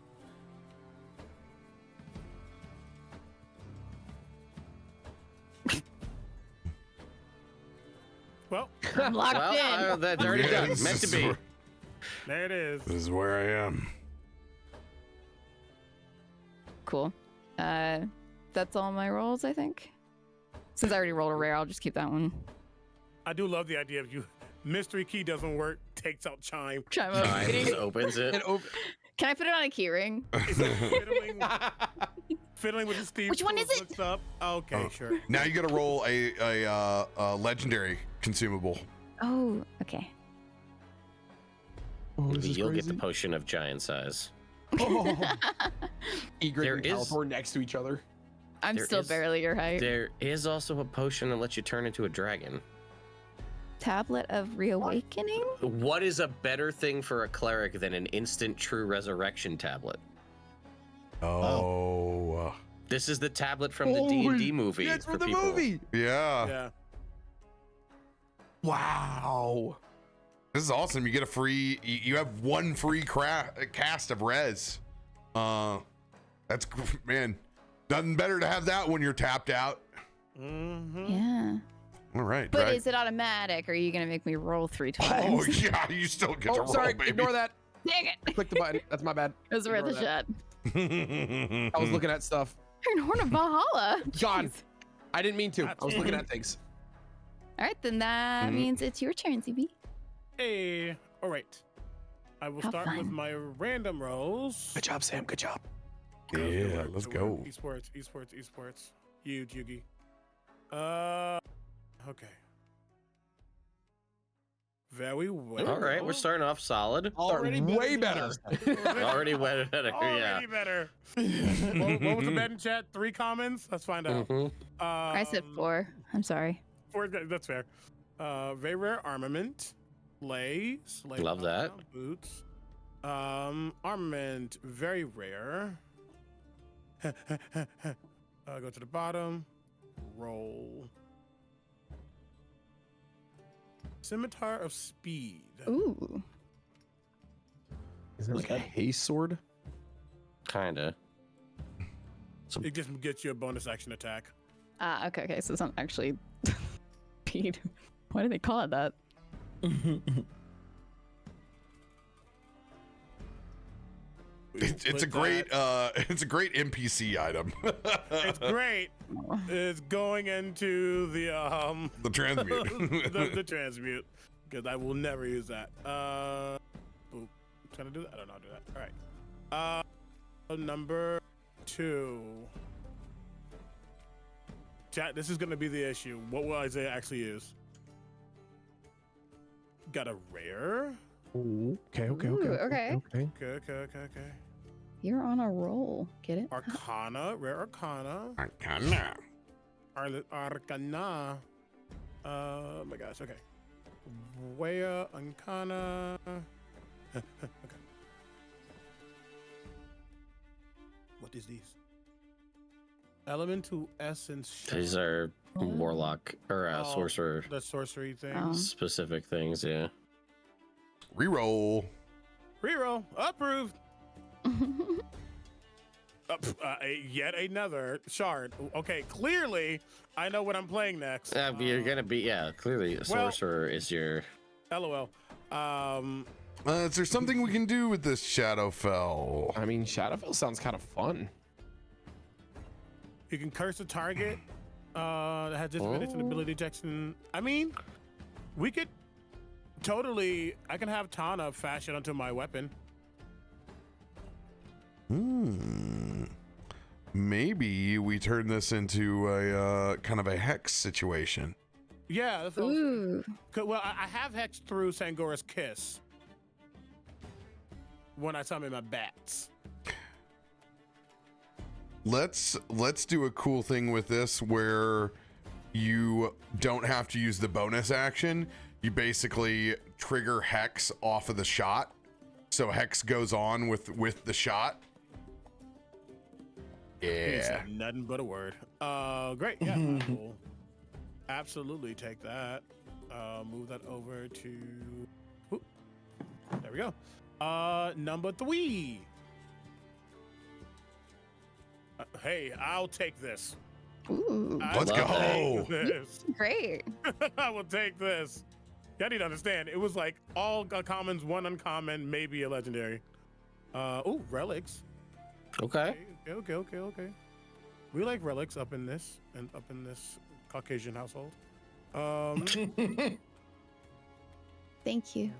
Well, I'm locked Well, in. that's already done. Yes, Meant to this is be. where- there it is. This is where I am. Cool. That's all my rolls, I think. Since I already rolled a rare, I'll just keep that one. I do love the idea of you. Mystery key doesn't work. Takes out chime. Chime Time opening. just opens it. Can I put it on a key ring? Fiddling with the Steve. Which one is it? Looks up. Okay, sure. Now you got to roll a legendary consumable. Oh, okay. Oh, this is You'll get crazy. the potion of giant size. Oh. Egrik There and is- Kalthorr next to each other. I'm There still is- barely your height. There is also a potion that lets you turn into a dragon. Tablet of Reawakening? What is a better thing for a cleric than an instant true resurrection tablet? Oh. This is the tablet from the Holy- D&D movie. Yeah, it's for from the people. movie. Yeah. Yeah. Wow. This is awesome. You get a free. You have one free cast of res. That's man. Nothing better to have that when you're tapped out. Mm-hmm. Yeah. All right. But right. is it automatic, or are you going to make me roll 3 Oh times? yeah, you still get to Oh, roll, sorry. baby. Ignore that. Dang it. Click the button. That's my bad. It was worth a Ignore shot. I was looking at stuff. Iron Horn of Valhalla. Gone. Jeez. I didn't mean to. I was looking at things. All right, then that means it's your turn, CB. Hey. All right. I will Have start with fun. my random rolls. Good job, Sam. Good job. Yeah, let's go. Esports. Huge, Yugi. Okay. Very well. All right, we're starting off solid. Already way better better. than last Already better. Yeah. Already better. what was the bet in chat? 3 commons? Let's find out. Mhm. I said 4. I'm sorry. 4, that's fair. Very rare armament. Slay Love that. boots. Armament, very rare. Go to the bottom. Roll. Scimitar of Speed. Ooh. Is it like a haste sword? Kinda. It just gets you a bonus action attack. Okay. So it's not actually speed. Why do they call it that? It's a great NPC item. It's great. It's going into the The transmute. the transmute, because I will never use that. Oop, trying to do that. I don't know how to do that. All right. Number 2. Chat. This is gonna be the issue. What will Isaiah actually use? Got a rare. Ooh, okay. okay. Okay. You're on a roll. Get it? Arcana, rare Arcana. Arcana. Arcana. Oh my gosh. Okay. Where Arcana. Okay. What is this? Elemental essence. These are warlock or sorcerer The sorcery thing. Oh. specific things. Yeah. Reroll. Reroll. Approved. Yet another shard. Okay, clearly I know what I'm playing next. You're gonna be clearly sorcerer is your. LOL. Is there something we can do with this Shadowfell? I mean, Shadowfell sounds kind of fun. You can curse a target that has disadvantage and ability detection. I mean, we could totally. I can have Tana fashion onto my weapon. Maybe we turn this into a kind of a hex situation. Yeah. That's Ooh. well, I have hex through Sangora's Kiss when I summon my bats. Let's do a cool thing with this where you don't have to use the bonus action. You basically trigger hex off of the shot, so hex goes on with the shot. He Yeah. said nothing but a word. Great. Yeah. I will absolutely take that. Move that over to. Oop. There we go. Number 3. Hey, I'll take this. Ooh. Let's I will go. take this. Great. I will take this. Y'all need to understand. It was like all commons, 1 uncommon, maybe a legendary. Relics. Okay. Okay. We like relics up in this Caucasian household. Thank you.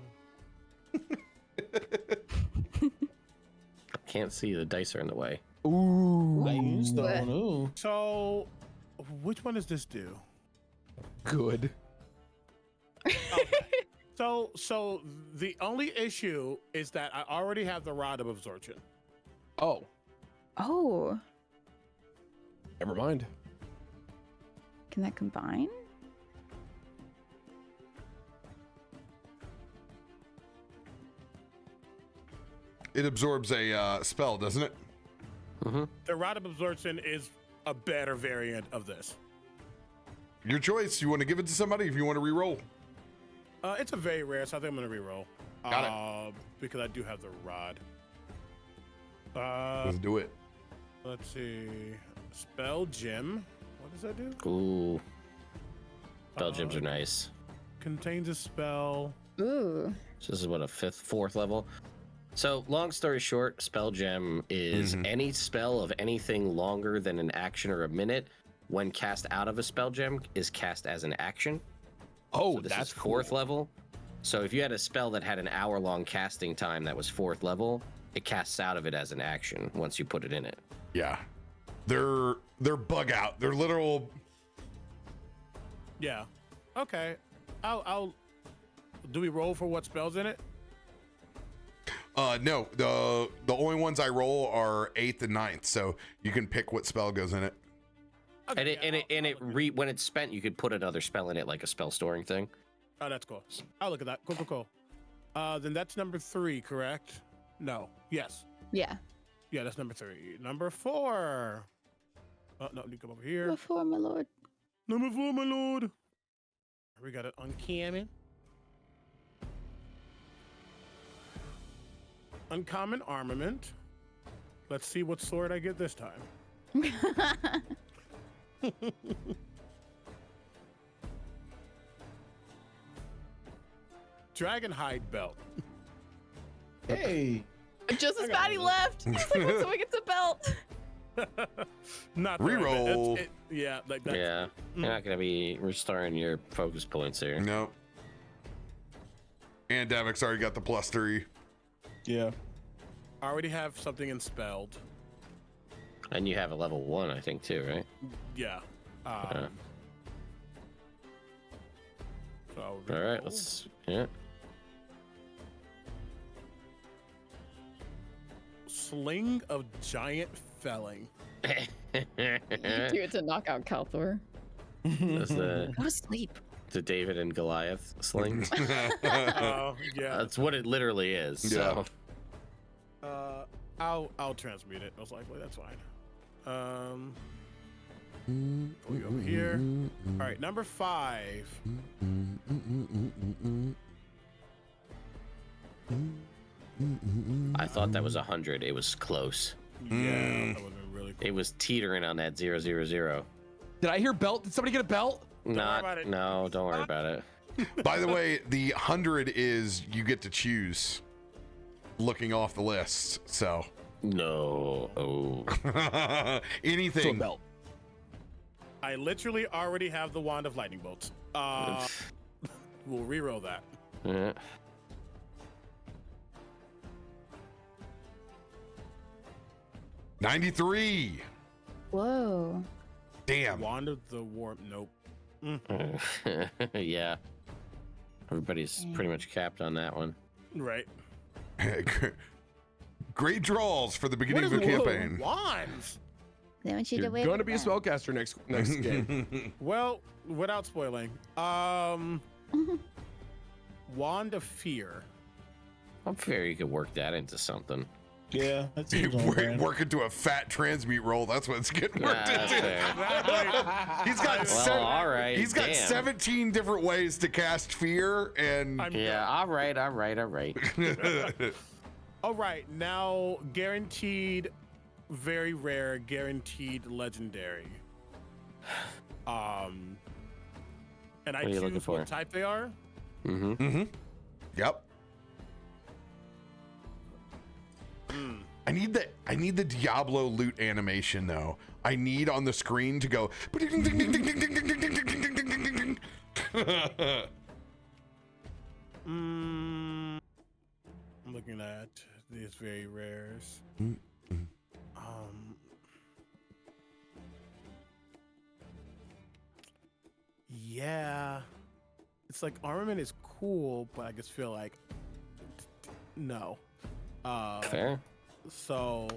Can't see, the dice are in the way. Ooh. Limestone. Ooh. So, which one does this do? Good. So the only issue is that I already have the Rod of Absorption. Oh, Oh. never mind. Can that combine? It absorbs a spell, doesn't it? The Rod of Absorption is a better variant of this. Your choice. You want to give it to somebody if you want to re-roll. It's a very rare, so I think I'm gonna reroll. Got it. Because I do have the Rod. Let's do it. Let's see. Spell Gem. What does that do? Ooh. Spell gems are nice. Contains a spell. Ooh. So this is what, a 4th level? So long story short, spell gem is any spell of anything longer than an action or a minute when cast out of a spell gem is cast as an action. Oh, So this that's is 4th level. So if you had a spell that had an hour-long casting time that was 4th level, it casts out of it as an action once you put it in it. Yeah. They're bug out. They're literal. Yeah. Okay. I'll. Do we roll for what spells in it? No. The only ones I roll are 8th and 9th, so you can pick what spell goes in it. Okay, When it's spent, you could put another spell in it, like a spell storing thing. Oh, that's cool. I'll look at that. Cool. Then that's number 3, correct? No. Yes. Yeah. Yeah, that's number 3. Number 4. Oh, no, you come over here. Before my lord. Number 4, my lord. We got it uncommon. Uncommon armament. Let's see what sword I get this time. Dragonhide belt. Hey. Just as I got Baddie it. left. He's like, when someone gets a belt. Not the Reroll. right bit. Yeah, like that. Yeah, you're not gonna be restoring your focus points here. No. And Davik's already got the +3. Yeah. I already have something in spelled. And you have a level 1, I think, too, right? Yeah. Yeah. So I'll All right, reroll. let's. Yeah. Sling of Giant Felling. Do it to knock out Kalthorr. That's the Go to sleep. David and Goliath sling. Yeah. That's what it literally is. So. I'll transmute it most likely. That's fine. We over here. All right, number 5. I thought that was 100. It was close. Yeah, that would have been really cool. It was teetering on that 000. Did I hear belt? Did somebody get a belt? about No, don't worry about it. By the way, the 100 is you get to choose looking off the list. So No. Oh. anything. So a belt. I literally already have the Wand of Lightning Bolts. We'll reroll that. Yeah. $93. Whoa. Damn. Wand of the Warp. Nope. Yeah. Everybody's pretty much capped on that one. Right. Great draws for the beginning of the What is campaign. Wands? They want you You're to wait. going to be a spellcaster next game. Well, without spoiling, Wand of Fear. I'm fair you could work that into something. Yeah, that seems on brand. Work into a fat transmute roll. That's what's getting worked That's into. fair. He's got Well, all right. He's got damn. 17 different ways to cast fear, and Yeah, all right. All right, now guaranteed, very rare, guaranteed legendary. And I What are you looking choose for? what type they are. Yep. I need the Diablo loot animation though. I need on the screen to go. I'm looking at these very rares. Yeah, it's like armament is cool, but I just feel like no. Fair. So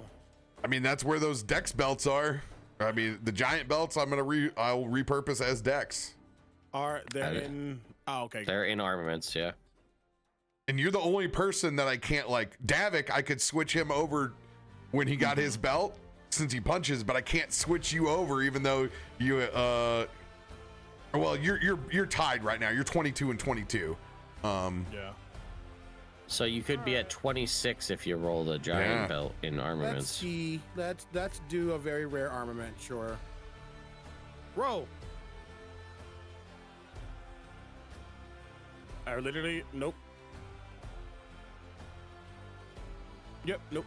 I mean, that's where those dex belts are. I mean, the giant belts I'll repurpose as dex. are they're in? Oh, okay. They're in armaments, yeah. And you're the only person that I can't like. Davik, I could switch him over when he got his belt since he punches, but I can't switch you over even though you well, you're tied right now. You're 22 and 22. Yeah. So you could be at 26 if you roll the giant belt in Let's armaments. see. Let's do a very rare armament. Sure. Roll. I literally nope. Yep. Nope.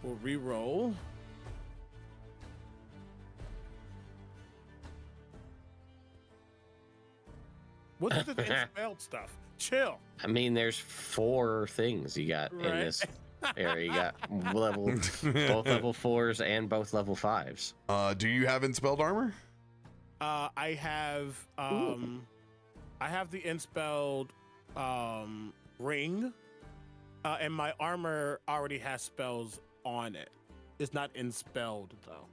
We'll re-roll. What's this spelled stuff? Chill. I mean, there's 4 things you got in Right. this area. You got both level 4s and both level 5s. Do you have Inspelled Armor? I have the Inspelled ring, and my armor already has spells on it. It's not Inspelled though.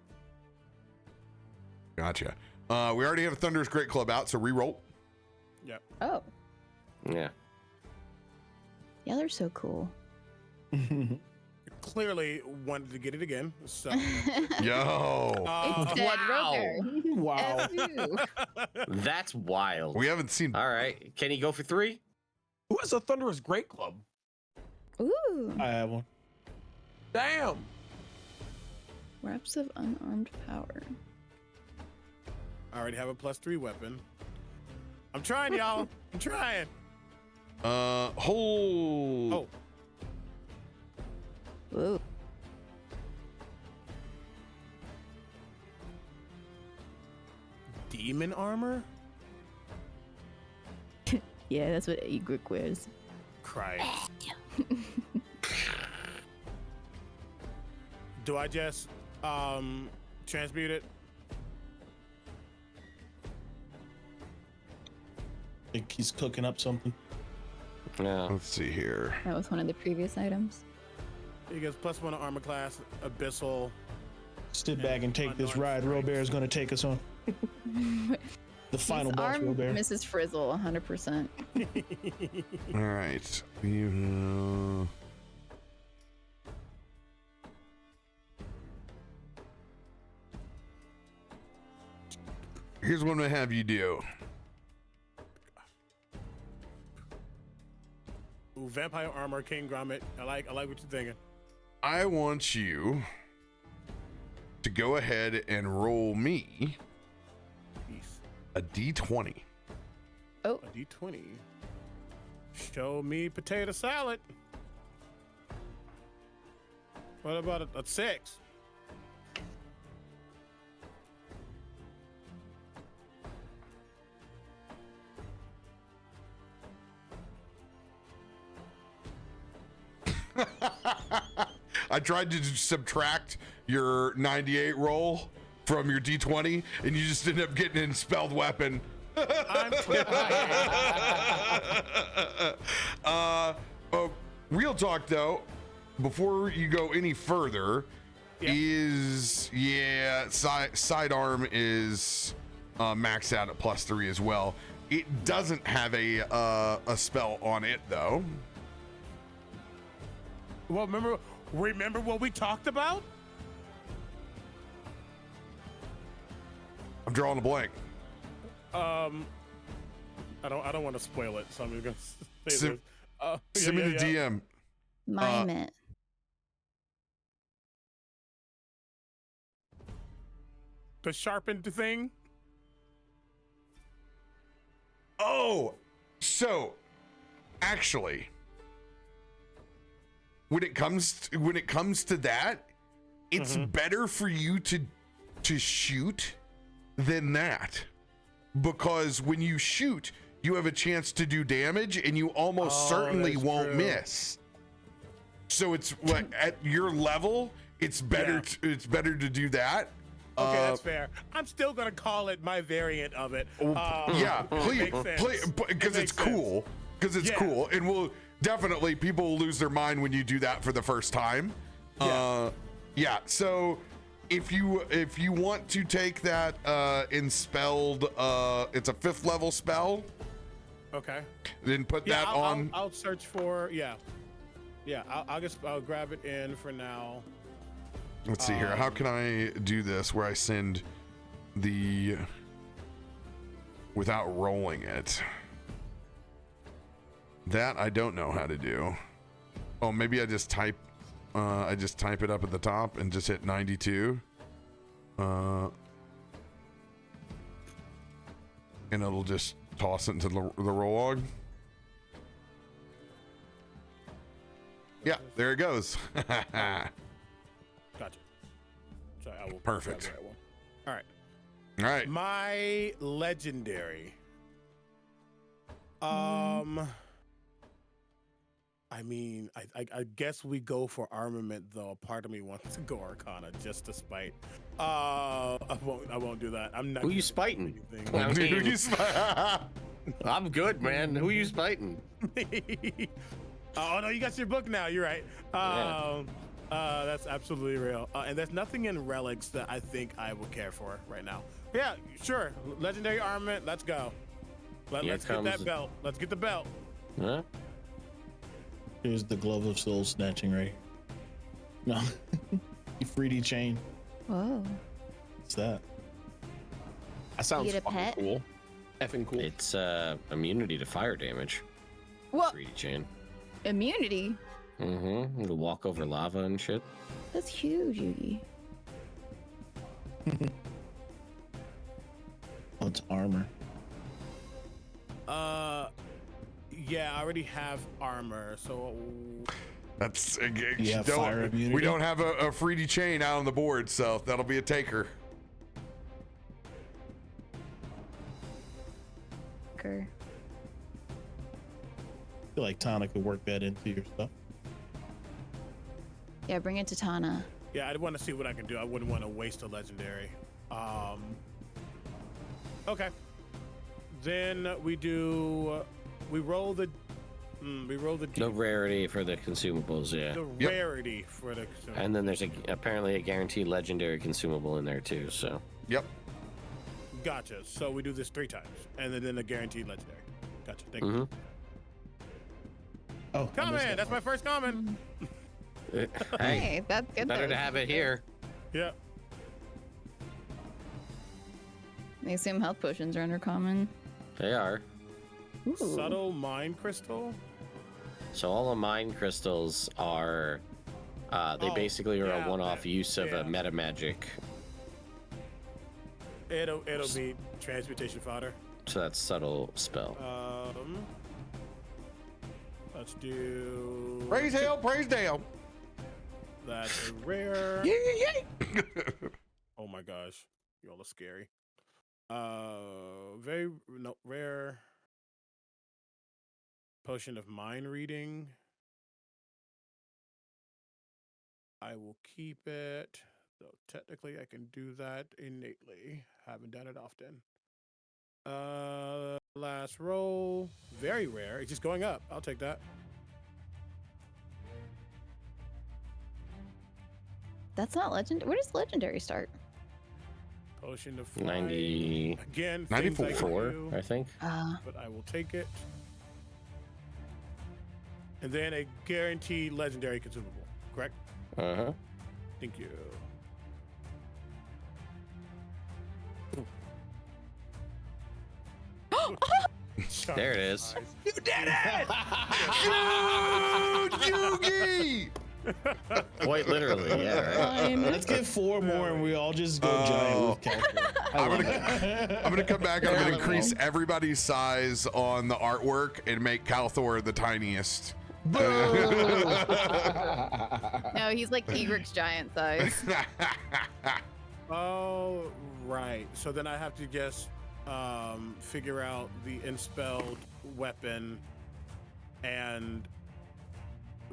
Gotcha. We already have a Thunderous Great Club out, so re-roll. Yep. Oh, Yeah. yeah, they're so cool. Clearly wanted to get it again. So Yo. It's dead RoBear. Wow. That's wild. We haven't seen. All right. Can he go for 3? Who has a Thunderous Great Club? Ooh, I have one. Damn. reps of unarmed power. I already have a +3 weapon. I'm trying, y'all. I'm trying. Hold. Oh, Whoa. demon armor? Yeah, that's what Egrik wears. Christ. Do I just transmute it? Think he's cooking up something. Yeah. Let's see here. That was one of the previous items. He gets +1 to armor class, abyssal. Sit back and take this ride RoBear is going to take us on. The final His boss arm RoBear. Mrs. Frizzle, 100%. All right. You. Here's what I'm gonna have you do. Ooh, vampire armor, king grommet. I like what you're thinking. I want you to go ahead and roll me Peace. a d20. Oh, A D20. Show me potato salad. What about a 6? I tried to subtract your 98 roll from your d20, and you just ended up getting an spelled weapon. Real talk though, before you go any further, sidearm is maxed out at +3 as well. It doesn't have a spell on it though. Well, remember what we talked about? I'm drawing a blank. I don't want to spoil it, so I'm just gonna say Send this. me the DM. mime it. The sharpened thing. Oh, so actually, when it comes to that, it's better for you to shoot than that, because when you shoot, you have a chance to do damage, and you almost certainly won't miss. So it's like at your level, it's better. It's better to do that. Okay, that's fair. I'm still gonna call it my variant of it. Please, because it's cool. Because it's cool, and we'll definitely, people will lose their mind when you do that for the first time. So if you want to take that in spelled, it's a 5th level spell. Okay. Then put that on. I'll search for I'll grab it in for now. Let's see here. How can I do this where I send the without rolling it? That I don't know how to do. Oh, maybe I just type it up at the top and just hit 92. And it'll just toss it into the roll log. Yeah, there it goes. Gotcha. Sorry, I will. Perfect. grab the right one. All right. All right. My legendary. I mean, I guess we go for armament, though. Part of me wants to go Arcana just to spite. I won't do that. I'm not. Who you spiting? Anything. I'm good, man. Who you spiting? Oh no, you got your book now. You're right. That's absolutely real. And there's nothing in relics that I think I will care for right now. Yeah, sure. Legendary armament. Let's go. Let's get that belt. Let's get the belt. Huh? Here's the glove of soul snatching right here. No. 3D chain. Whoa. What's that? That sounds You get a fucking pet? cool. Effing cool. It's immunity to fire damage. What? 3D chain. Immunity? Mm-hmm. To walk over lava and shit. That's huge, Yugi. Oh, it's armor. Yeah, I already have armor, so That's fire immunity? we don't have a 3D chain out on the board, so that'll be a taker. Okay. I feel like Tana could work that into your stuff. Yeah, bring it to Tana. yeah, I want to see what I can do. I wouldn't want to waste a legendary. Okay. Then we roll the No rarity for the consumables, yeah. the rarity for the And then there's apparently a guaranteed legendary consumable in there too, so. Yep. Gotcha. So we do this 3 times, and then a guaranteed legendary. Gotcha. Thank you. Oh, I missed Comment. That's my first comment. Hey, Hey, that's good. better though. to have it here. Yeah. I assume health potions are uncommon. They are. Ooh. Subtle mind crystal. So all the mind crystals are, they basically are a one-off use of a meta magic. It'll be transmutation fodder. So that's subtle spell. Let's do. Praise hail, praise Dale. That's a rare. Yeah. Oh my gosh, y'all are scary. Rare. Potion of mind reading. I will keep it. Though technically I can do that innately. Haven't done it often. Last roll. Very rare. It's just going up. I'll take that. That's not legendary. Where does legendary start? Potion of flight. 90. Again, 94, I think. But I will take it. And then a guaranteed legendary consumable. Correct? Uh-huh. Thank you. There it is. You did it! Yugi! Quite literally, yeah. Right? Let's get 4 more and we all just go giant with Kalthorr. I'm gonna come back and I'm gonna increase everybody's size on the artwork and make Kalthorr the tiniest. No, he's like Egrik's giant size. Oh, right. So then I have to just figure out the enspelled weapon and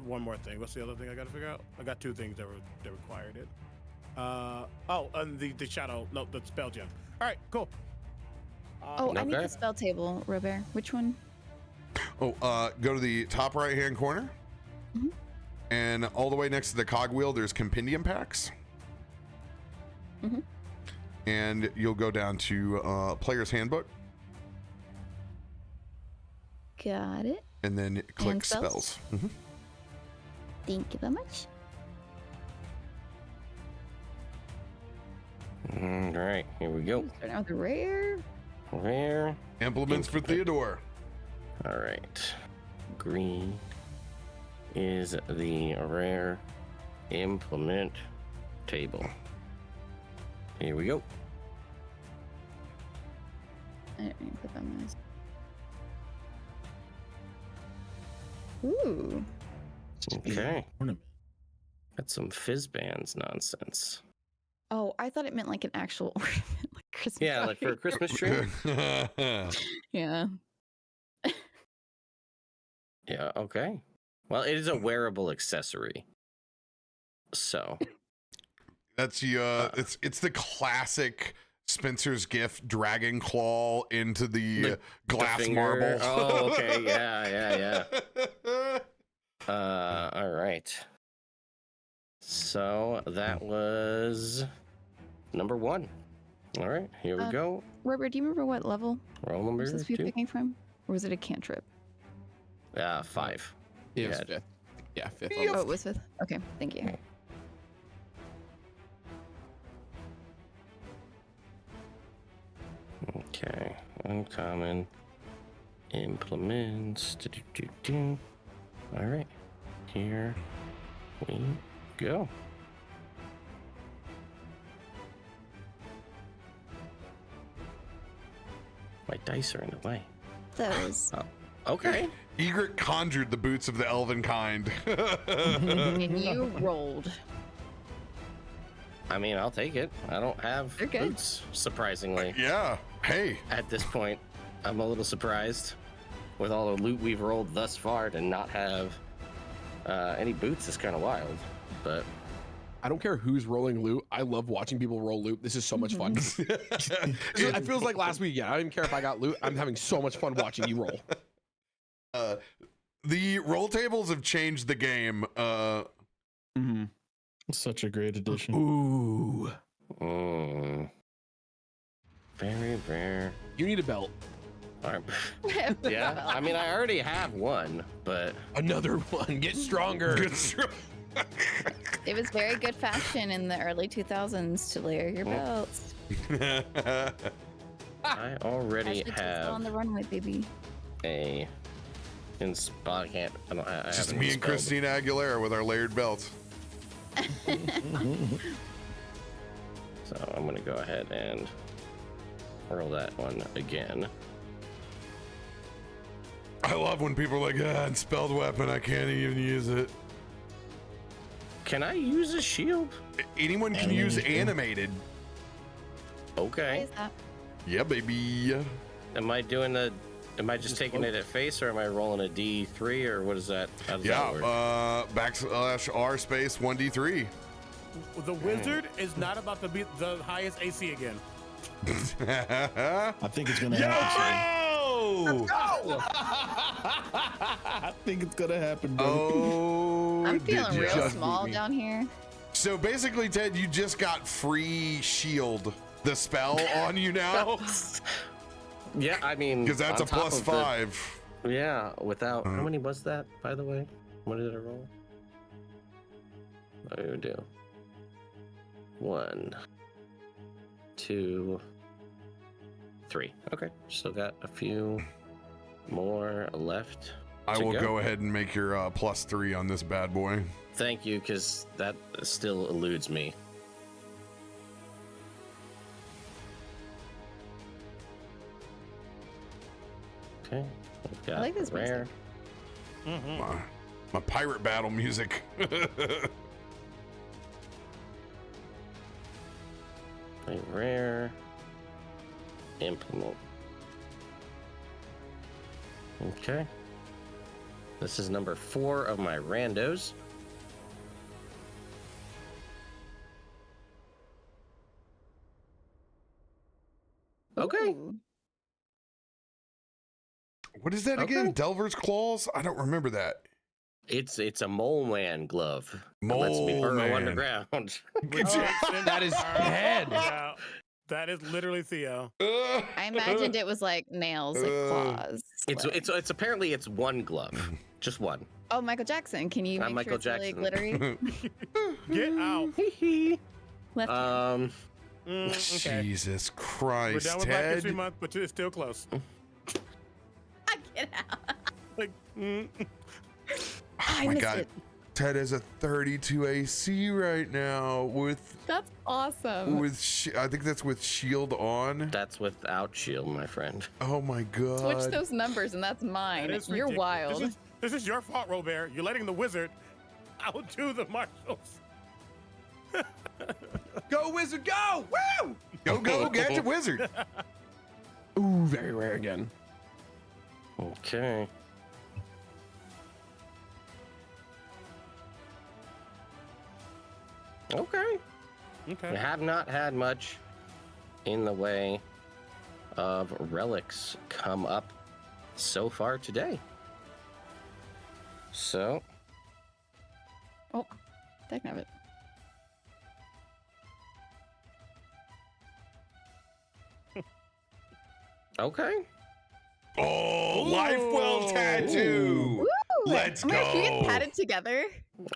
one more thing. What's the other thing I got to figure out? I got 2 things that required it. And the shadow, no, the spell gem. All right, cool. I need the spell table, RoBear. Which one? Oh, go to the top right-hand corner, and all the way next to the cogwheel, there's compendium packs. And you'll go down to player's handbook. Got it. And then click And spells? spells. Thank you very much. All right, here we go. Starting out with the rare. Rare. Implements for Theodore. All right. Green is the rare implement table. Here we go. I didn't even put that on this. Ooh. Okay. Ornament. Got some fizz bands nonsense. Oh, I thought it meant like an actual ornament, like Christmas. Yeah, like for a Christmas tree. Yeah. Yeah, okay. Well, it is a wearable accessory. So That's the it's the classic Spencer's gift dragon claw into the glass marble. Oh, okay. Yeah. All right. So that was number 1. All right, here we go. RoBear, do you remember what level Roll number was this 2. picking from? Or was it a cantrip? 5. It was Yeah. 5th. Yeah, 5th. Oh, it was 5th. Okay, thank you. Okay, uncommon implements. All right, here we go. My dice are in the way. Those. Okay. Egrik conjured the boots of the elven kind. And you rolled. I mean, I'll take it. I don't have They're good. boots, surprisingly. Yeah. Hey. At this point, I'm a little surprised with all the loot we've rolled thus far to not have any boots is kind of wild, but I don't care who's rolling loot. I love watching people roll loot. This is so much fun. It feels like last week. Yeah, I don't even care if I got loot. I'm having so much fun watching you roll. The roll tables have changed the game. Such a great addition. Ooh. Very rare. You need a belt. All right. Yeah, I mean, I already have one, but Another one. Get stronger. It was very good fashion in the early 2000s to layer your belts. I already Ashley have on the runway, baby. a I can't. I don't. I Just haven't me and spelled. Christina Aguilera with our layered belts. So I'm gonna go ahead and roll that one again. I love when people are like, unspelled weapon, I can't even use it. Can I use a shield? Anyone can use animated. What Okay. is that? Yeah, baby. Am I doing the? Am I just taking it at face, or am I rolling a D3, or what is that? How does that work? Yeah, /R space 1d3. The wizard is not about to be the highest AC again. I think it's gonna happen. I think it's gonna happen, bro. Oh, I'm did feeling you real just small beat me? down here. So basically, Ted, you just got free shield, the spell on you now, Yeah, I mean, because that's on a top plus of the- 5. Yeah, without how many was that, by the way? What did I roll? What do we do? 1, 2, 3. Okay, still got a few more left. I to will go ahead and make your +3 on this bad boy. Thank you, because that still eludes me. Okay, we've got I like this rare. music. My pirate battle music. A rare implement. Okay. This is number 4 of my randos. Okay. Ooh. What is that again? Okay. Delver's Claws? I don't remember that. It's a mole man glove. That Mole lets me burrow man. underground. That is dead. Yeah, that is literally Theo. I imagined it was like nails, like claws. It's apparently it's one glove. Just one. Oh, Michael Jackson. Can you I'm make sure Michael it's really Jackson. glittery? Get out. Left hand. Okay. Jesus We're Christ, done with Black Ted. History Month, but it's still close. Get out. Like, I Oh my missed God. it. Ted has a 32 AC right now with That's awesome. I think that's with shield on. That's without shield, my friend. Oh my God. Switch those numbers, and that's mine. that is You're ridiculous. wild. This is your fault, RoBear. You're letting the wizard outdo the marshals. Go wizard, go! Woo! Go, Gadget Wizard. Ooh, very rare again. Okay. Okay. We Okay. have not had much in the way of relics come up so far today. So, Oh, that can have it. okay. Oh, Lifewell tattoo. Woo! Let's Oh my gosh, can we go. get patted together?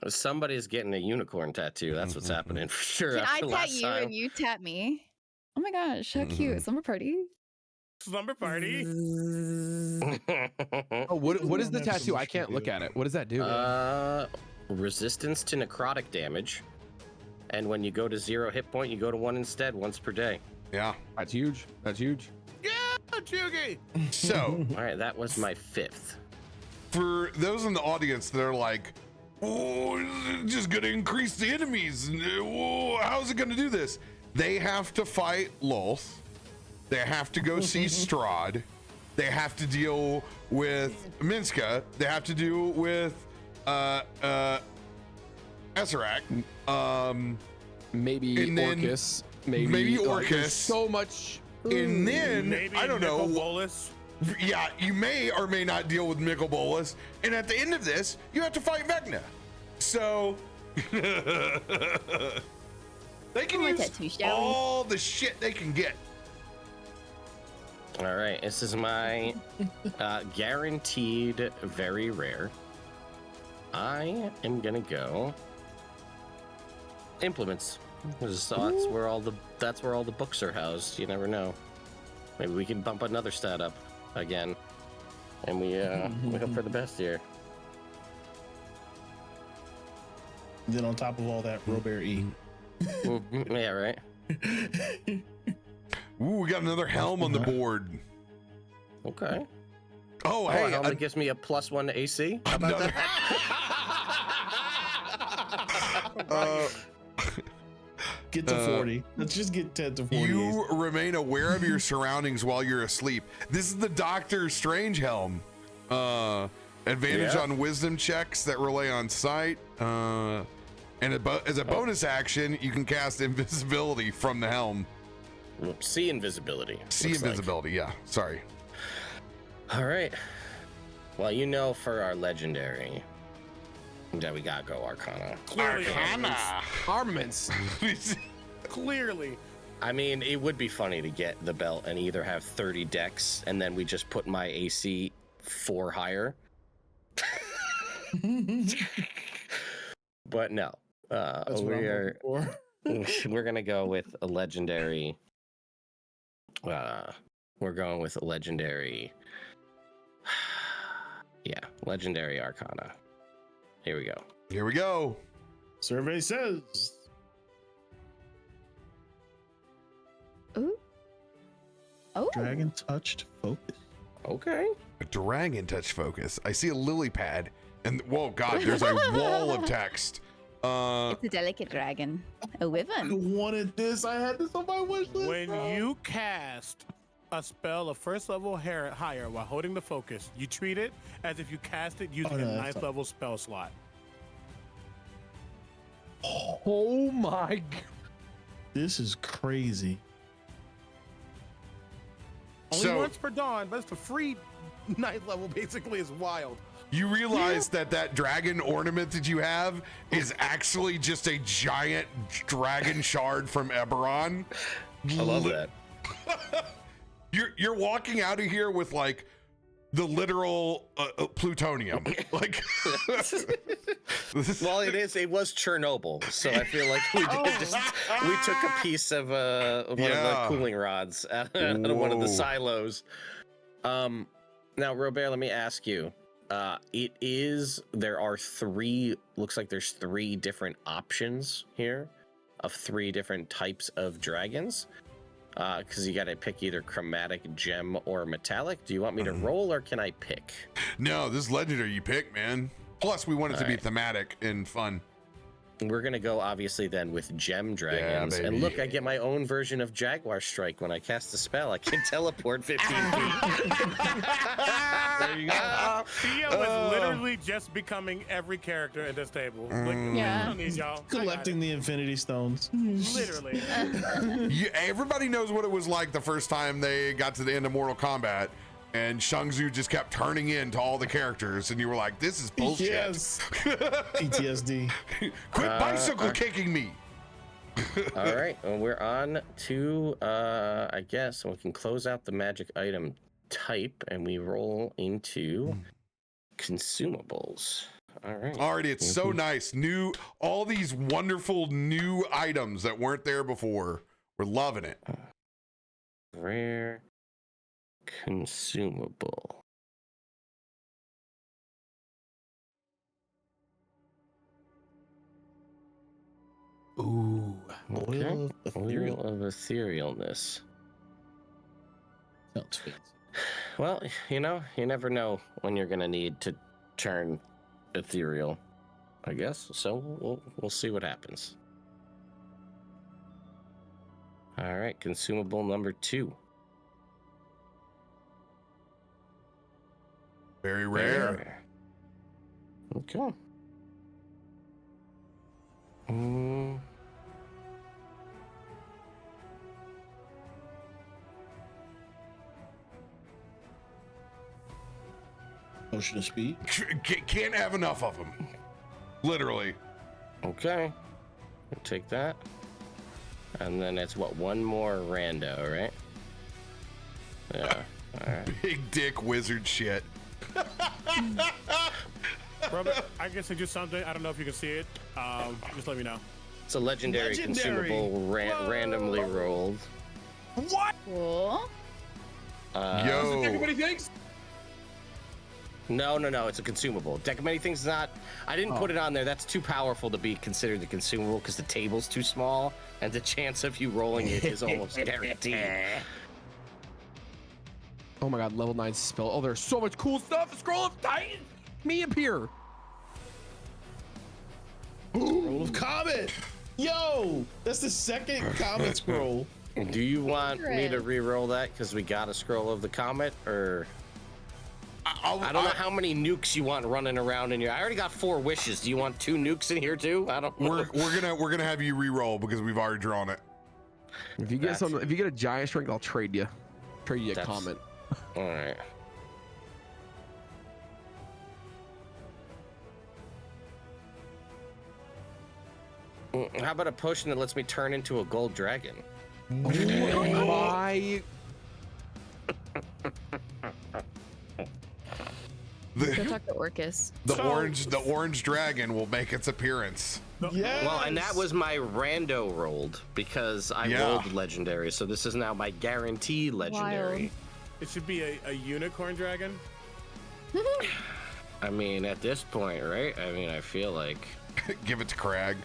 Somebody's getting a unicorn tattoo. That's what's happening for sure. Can I after tat last you time. and you tat me? Oh my gosh, how cute. Slumber party. Slumber party. Oh, what is the tattoo? I can't look at it. What does that do? Resistance to necrotic damage. And when you go to 0 hit point, you go to 1 instead, once per day. Yeah. That's huge. That's huge. Yeah, Chugi. So, All right, that was my 5th. for those in the audience that are like, oh, it's just going to increase the enemies. Oh, how's it going to do this? They have to fight Lolth. They have to go see Strahd. They have to deal with Minska. They have to deal with Ezrak. Maybe And then- Orcus. Maybe maybe like, there's Orcus. so much. And then, Maybe I don't know. Bolus. Yeah, you may or may not deal with Mikkel Bolus. And at the end of this, you have to fight Vecna. So they can Oh, my use tattoo, shall we? all the shit they can get. All right, this is my guaranteed very rare. I am gonna go implements. So that's where all the books are housed. You never know. Maybe we can bump another stat up again, and we hope for the best here. Then on top of all that, RoBear E. Yeah, right. Ooh, we got another helm on the board. Okay. Oh, A hey, helmet that gives me a +1 to AC. How about another- that? Get to 40. Let's just get 10 to 40. You remain aware of your surroundings while you're asleep. This is the Doctor Strange helm. Advantage on wisdom checks that rely on sight. And as a bonus action, you can cast invisibility from the helm. See invisibility. See invisibility, yeah. Sorry. All right. Well, you know, for our legendary, that we gotta go Arcana. Clearly, Armaments. Clearly. I mean, it would be funny to get the belt and either have 30 decks and then we just put my AC 4 higher. But no. That's what I'm looking for. We're gonna go with a legendary. We're going with a legendary. Yeah, legendary Arcana. Here we go. Here we go. Survey says. Ooh. Oh. Dragon touched focus. Okay. A dragon touch focus. I see a lily pad, and whoa, God, there's a wall of text. It's a delicate dragon. A I wyvern. wanted this. I had this on my wish list. When you cast a spell of first level higher while holding the focus, you treat it as if you cast it using a ninth level spell slot. Oh my god. This is crazy. Only once per dawn, but it's the free ninth level basically is wild. You realize that dragon ornament that you have is actually just a giant dragon shard from Eberron. I love that. You're walking out of here with like the literal plutonium. Like, well, it was Chernobyl, so I feel like we took a piece of one of the cooling rods out of one of the silos. Now, RoBear, let me ask you. There are looks like there's 3 different options here of 3 different types of dragons. Because you got to pick either chromatic, gem, or metallic. Do you want me to roll, or can I pick? No, this is legendary. You pick, man. Plus, we want it to be thematic and fun. We're gonna go obviously then with gem dragons. Yeah, and look, I get my own version of Jaguar Strike when I cast a spell. I can teleport 15 feet. There you go. Theo is literally just becoming every character at this table. Like, Yeah. I don't need y'all. Collecting the Infinity Stones. Literally. Everybody knows what it was like the first time they got to the end of Mortal Kombat, and Shang Tsung just kept turning into all the characters, and you were like, "This is bullshit." Yes. PTSD. Quit bicycle kicking me. All right, well, we're on to I guess we can close out the magic item type, and we roll into consumables. All right. Already, it's so nice. All these wonderful new items that weren't there before. We're loving it. Rare consumable. Ooh. Okay. Oil of ethereal. Oil of etherealness. Sounds fancy. Well, you never know when you're gonna need to turn ethereal, I guess. So we'll see what happens. All right, consumable number 2. Very rare. Okay. Motion of speed. Can't have enough of them. Literally. Okay. We'll take that. And then it's one more rando, right? Yeah. All right. Big dick wizard shit. Robert, I can suggest something. I don't know if you can see it. Just let me know. It's a legendary consumable randomly rolled. What? Cool. Yo. Deck of Many Things? No, it's a consumable. Deck of Many Things is not. I didn't put it on there. That's too powerful to be considered a consumable because the table's too small and the chance of you rolling it is almost guaranteed. Oh my god, level 9 spell. Oh, there's so much cool stuff. Scroll of Titan. Me appear. Scroll of Comet. Yo, that's the second Comet scroll. Do you want me to re-roll that because we got a scroll of the comet, or I don't know how many nukes you want running around in here. I already got 4 wishes. Do you want 2 nukes in here too? I don't know. We're gonna have you re-roll because we've already drawn it. If you get if you get a giant strength, I'll trade you. Trade you a comment. All right. How about a potion that lets me turn into a gold dragon? Oh my. Go talk to Orcus. The orange dragon will make its appearance. Yes. Well, and that was my rando rolled because I rolled legendary, so this is now my guarantee legendary. Wild. It should be a unicorn dragon. I mean, at this point, right? I mean, I feel like. Give it to Crag.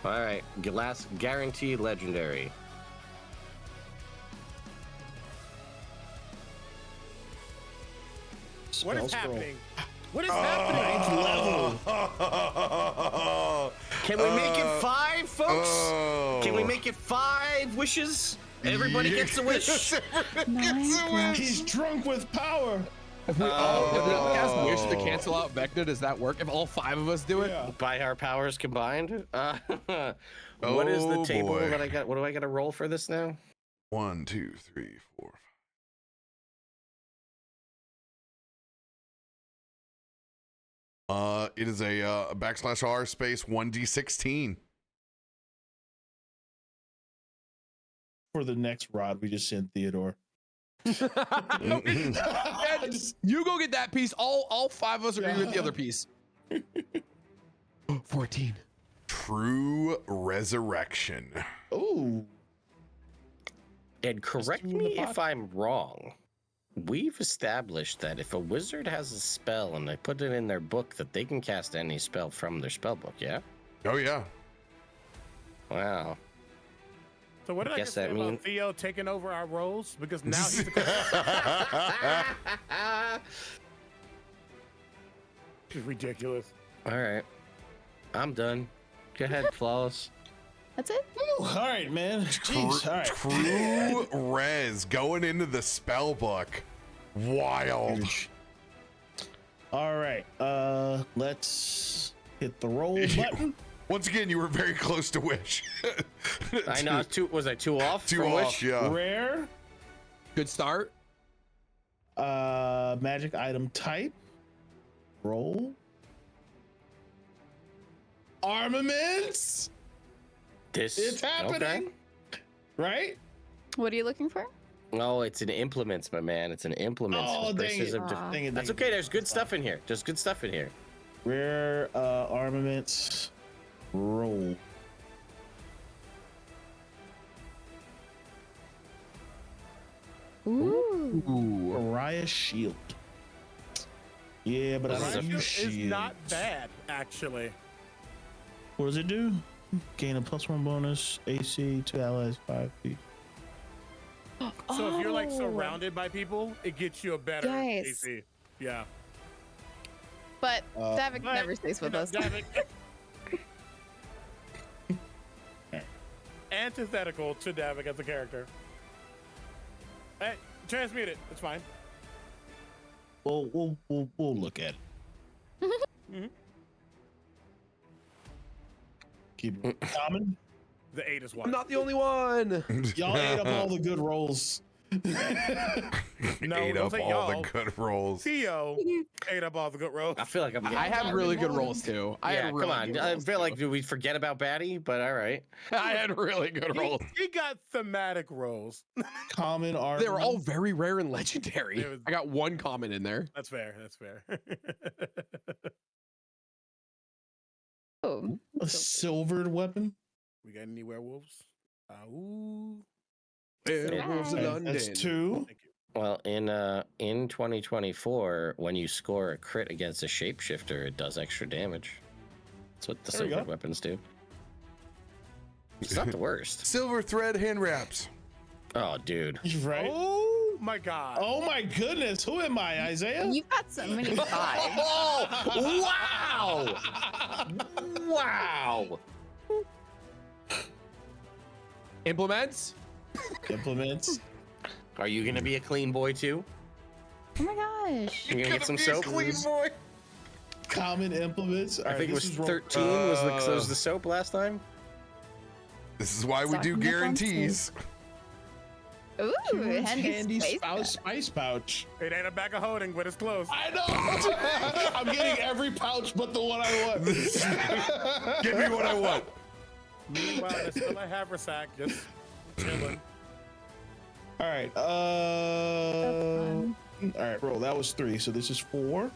All right, last guarantee legendary. What is scroll. happening? What is happening? Level. Can we make it 5, folks? Can we make it 5 wishes? Everybody gets a wish. He's drunk with power. If we all cast wish to cancel out Vecna, does that work? If all 5 of us do it? Yeah. By our powers combined. What is the table boy. that I got? What do I got to roll for this now? 1, 2, 3, 4. It is a /R space 1d16. For the next rod, we just send Theodore. And you go get that piece. All 5 of us agree with the other piece. 14. True Resurrection. Oh. And correct me if I'm wrong. We've established that if a wizard has a spell and they put it in their book, that they can cast any spell from their spell book. Yeah. Oh yeah. Wow. So what did I Guess just say that about mean- Theo taking over our roles? Because now he's the It's ridiculous. All right. I'm done. Go ahead, Flawless. That's it? All right, man. Jeez. All right. True Res going into the spell book. Wild. All right. Let's hit the roll button. Once again, you were very close to wish. I know. Was I 2 off? 2 from off, Wish? yeah. Rare. Good start. Magic item type. Roll. Armaments. It's happening. Okay. Right? What are you looking for? Oh, it's an implements, my man. It's an implements. Oh, dang Versus it. a diff- Dang it, That's dang okay. it. There's good stuff in here. There's good stuff in here. Rare armaments. Roll. Ooh. Pariah shield. Yeah, but I This don't is use It's shield. not bad, actually. What does it do? Gain a +1 bonus. AC to allies 5 feet. So if you're like Oh. surrounded by people, it gets you a better Yes. AC. Yeah. But Davik But, never stays with you know, us. Davik- Antithetical to Davik as a character. Hey, transmute it. It's fine. We'll look at it. Keep it common. The 8 is I'm one. not the only one. Y'all ate up all the good rolls. No, Ate don't up say all y'all. the good rolls. Theo ate up all the good rolls. I feel like I'm. I had really good rolls too. I Yeah, had really come on. good I rolls, feel like too. do we forget about Baddie? But all right. I had really good rolls. He got thematic rolls. Common armor. They were all very rare and legendary. It was- I got 1 comment in there. That's fair. That's fair. Oh. a silvered weapon. We got any werewolves? Ooh. Werewolves of Right. London. That's 2. Thank you. Well, in 2024, when you score a crit against a shapeshifter, it does extra damage. That's what the There we silver go. weapons do. It's not the worst. Silver thread hand wraps. Oh, dude. Right? Oh my God. Oh my goodness. Who am I, Isaiah? You've got so many fives. Oh, wow! Wow! Implements. Implements. Are you gonna be a clean boy too? Oh my gosh. You're gonna get some soap? boy. Common implements. I think it was 13 was the soap last time. This is why we Sorry, do no guarantees. Ooh, Handy space spice pouch. It ain't a bag of holding, but it's close. I know. I'm getting every pouch but the one I want. Give me what I want. Meanwhile, there's still a haversack just chilling. All right. fun. All right, roll. That was 3. So this is 4.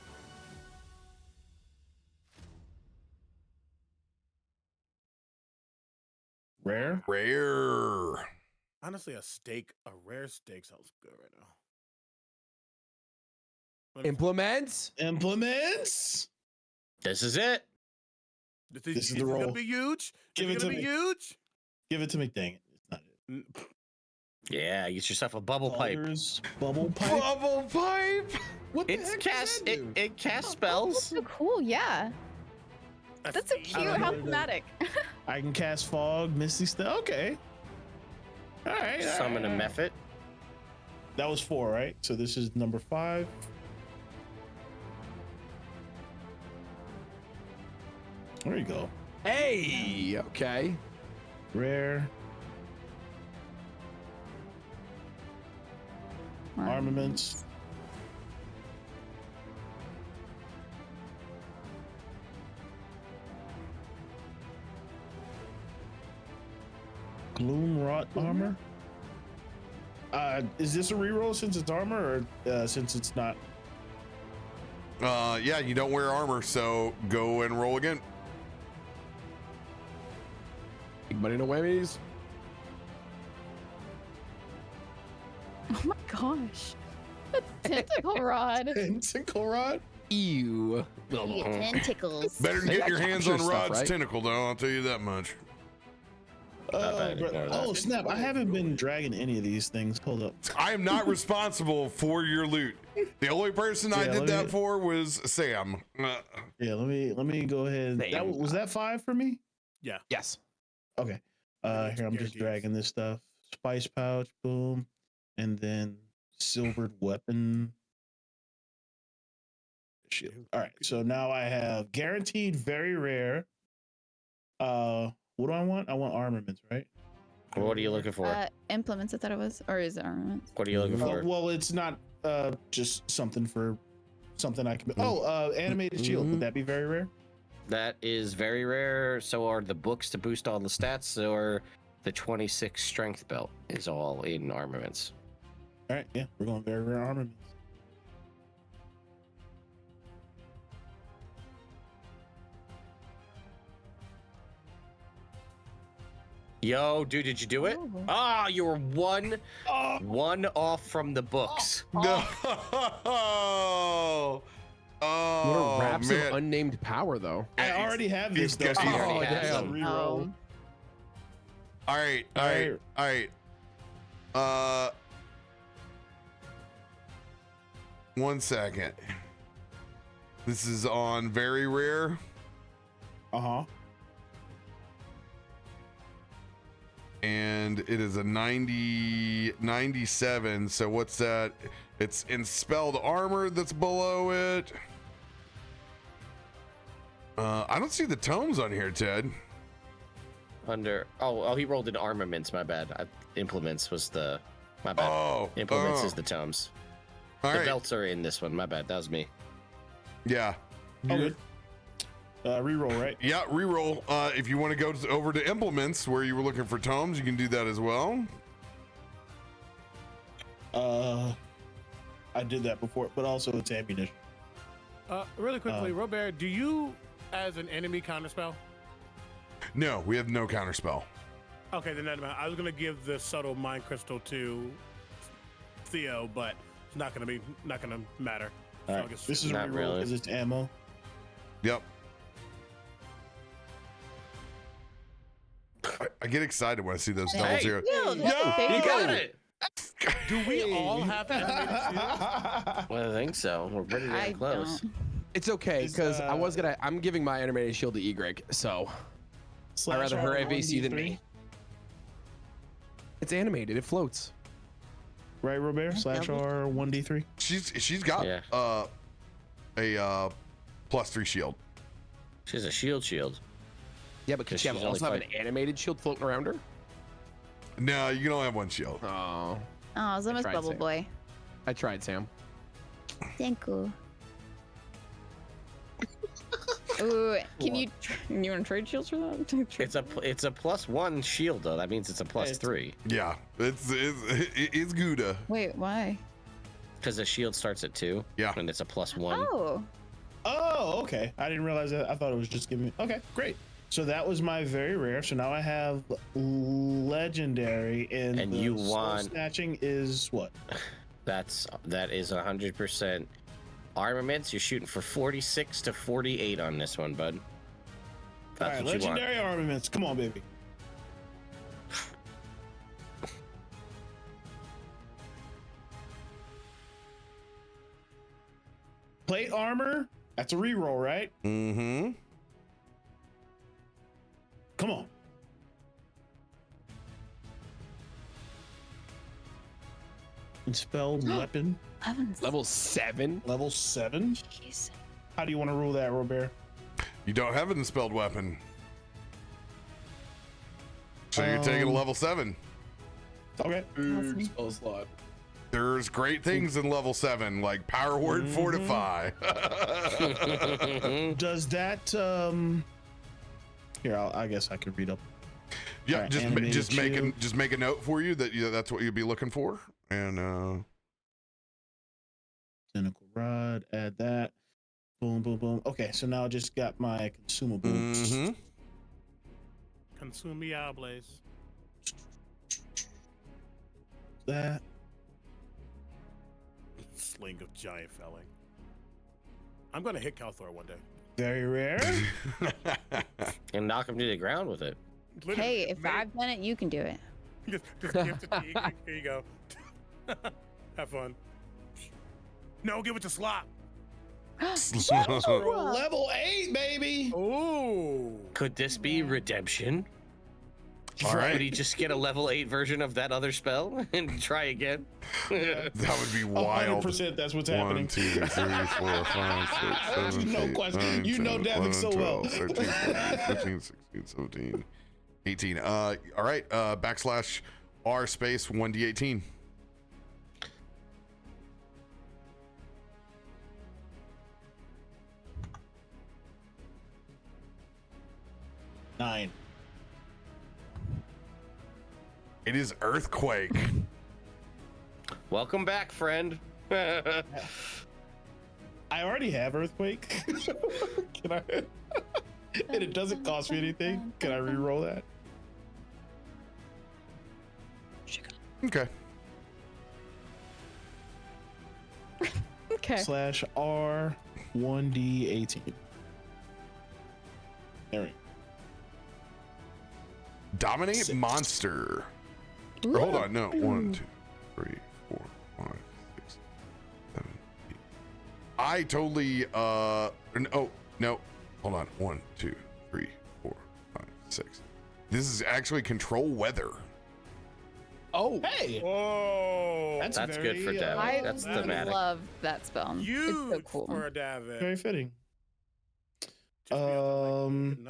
Rare. Rare. Honestly, a rare steak sounds good right now. Implements. Implements. This is it. This is the it roll. gonna be huge? Give is it it to gonna be me. huge? Give it to me. Dang it. It's not it. Yeah, get yourself a bubble pipe. Augers, Bubble pipe. Bubble pipe. What the It's heck cast. does that do? It casts That's spells. so cool, yeah. That's so cute. don't How know. thematic. I can cast fog, misty stuff. Okay. All right. all Summon a right. Mephit. That was 4, right? So this is number 5. There you go. Hey. Okay. Rare armaments. Gloom wrought armor. Is this a reroll since it's armor, or since it's not? Yeah, you don't wear armor, so go and roll again. Big money, no whammies. Oh my gosh. A tentacle rod. Tentacle rod. Ew. Tentacles. Better Hey, get your that hands on captures stuff, Rod's right? tentacle, though. I'll tell you that much. bad, ignore that. Oh snap! I haven't been dragging any of these things. Hold up. I am not responsible for your loot. The only person I Yeah, did let that me- for was Sam. Yeah, let me go ahead. Damn. Was that 5 for me? Yes. Okay. Here I'm just Guarantees. dragging this stuff. Spice pouch, boom, and then silvered weapon. Shield. All right. So now I have guaranteed very rare. What do I want? I want armaments, right? What are you looking for? Implements, I thought it was. Or is it armaments? What are you looking for? Well, it's not just something for something I can. Oh, animated shield. Would that be very rare? That is very rare. So are the books to boost all the stats, or the 26 strength belt is all in armaments. All right. Yeah, we're going very rare armaments. Yo, dude, did you do it? Oh. Ah, you were one off from the books. No. Oh, What a wraps man. of unnamed power, though. I already have this. he's got- though, so he I already have has some them. reroll. All right. One second. This is on very rare. Uh-huh. And it is a 97. So what's that? It's Enspelled Armor that's below it. I don't see the tomes on here, Ted. Under he rolled in armaments. My bad. Implements was the my bad. Oh, Implements is the tomes. All The right. belts are in this one. My bad. That was me. Yeah. Oh, good. Reroll, right? Yeah, reroll. If you want to go over to implements where you were looking for tomes, you can do that as well. I did that before, but also it's ammunition. Really quickly, RoBear, do you, as an enemy, counterspell? No, we have no counterspell. Okay, then never mind. I was gonna give the subtle mind crystal to Theo, but it's not gonna matter. All So I right. guess This is a Not reroll really. because it's ammo. Yep. I get excited when I see those double Hey. zeros. Shield, Yo! You got it. do we all have animated shields? Well, I think so. We're pretty I damn close. don't. It's okay Is, because I'm giving my animated shield to Egrik, so I'd rather her have AC than me. It's animated. It floats. Right, RoBear? /R 1d3. She's got Yeah. a +3 shield. She's a shield. Yeah, but could she She's also have only an animated shield floating around her? No, you can only have one shield. Oh, Oh, so much tried, Bubble Sam. Boy. I tried, Sam. Thank you. Ooh, can you want to trade shields for that? It's a +1 shield though. That means it's a +3 Yeah, it's Gouda. Wait, why? because the shield starts at 2. Yeah. and it's a +1. Oh, Oh, okay. I didn't realize that. I thought it was just giving me. Okay, great. So that was my very rare. So now I have legendary, and And the you soul want- snatching is what? That is 100% armaments. You're shooting for 46 to 48 on this one, bud. All That's right, what you want. legendary armaments. Come on, baby. Plate armor. That's a reroll, right? Mm-hmm. Come on. Expelled weapon, heavens. Level 7. level 7. Jeez. How do you want to rule that, RoBear? You don't have an unspelled weapon. So you're taking a level 7. Okay. Awesome. Spell slot. There's great things in level 7, like Power Word Fortify. Does that here, I guess I could read up. Yeah, Alright, just animated just make a note for you that that's what you'd be looking for. And Cynical rod, add that. Boom, boom, boom. Okay, so now I just got my consumables. mhm. Consumiables. That. Sling of giant felling. I'm gonna hit Kalthorr one day. Very rare. And knock him to the ground with it. Literally, Hey, if man, I've done it, you can do it. just give it to Egrik. Here you go. Have fun. No, give it to Slop. Level 8, baby. Ooh. Could this be redemption? All Would right, he just get a level 8 version of that other spell and try again? that would be wild. 100% that's what's 1, happening. 2, 3, 4, 5, 6, 7, No 8, question. 9, You know 10, Davik so 11, well. 12, 13, 14, 15, 16, 17, 18. All right, /R space 1d18. Nine. It is Earthquake. Welcome back, friend. I already have earthquake. Can I? And it doesn't cost me anything. Can I re-roll that? Okay. Okay. /R 1d18. There we go. Dominate 6. monster. Or hold on, no. 1, 2, 3, 4, 5, 6, 7, 8. I totally oh no. Hold on. 1, 2, 3, 4, 5, 6. This is actually control weather. Oh, Hey, Whoa. That's good very, for Davik. I That's that is thematic. love that spell. Huge It's so cool. for a Davik. very fitting. Just be able to,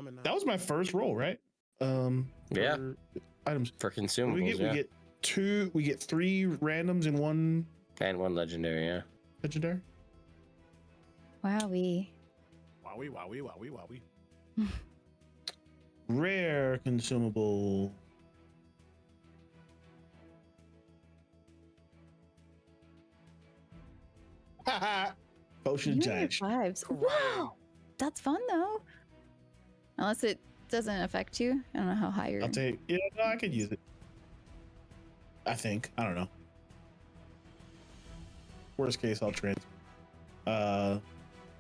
like, That was my first roll, right? Yeah. for Items. For What do consumables, we get? yeah. We get 2. We get 3 randoms and 1 And 1 legendary, yeah. legendary. Wowie. Wowie. Rare consumable. Potion You of and your giant. vibes. Wow. That's fun though. Unless it doesn't affect you. I don't know how high you're. I'll take. Yeah, no, I could use it. I think. I don't know. Worst case, I'll transfer.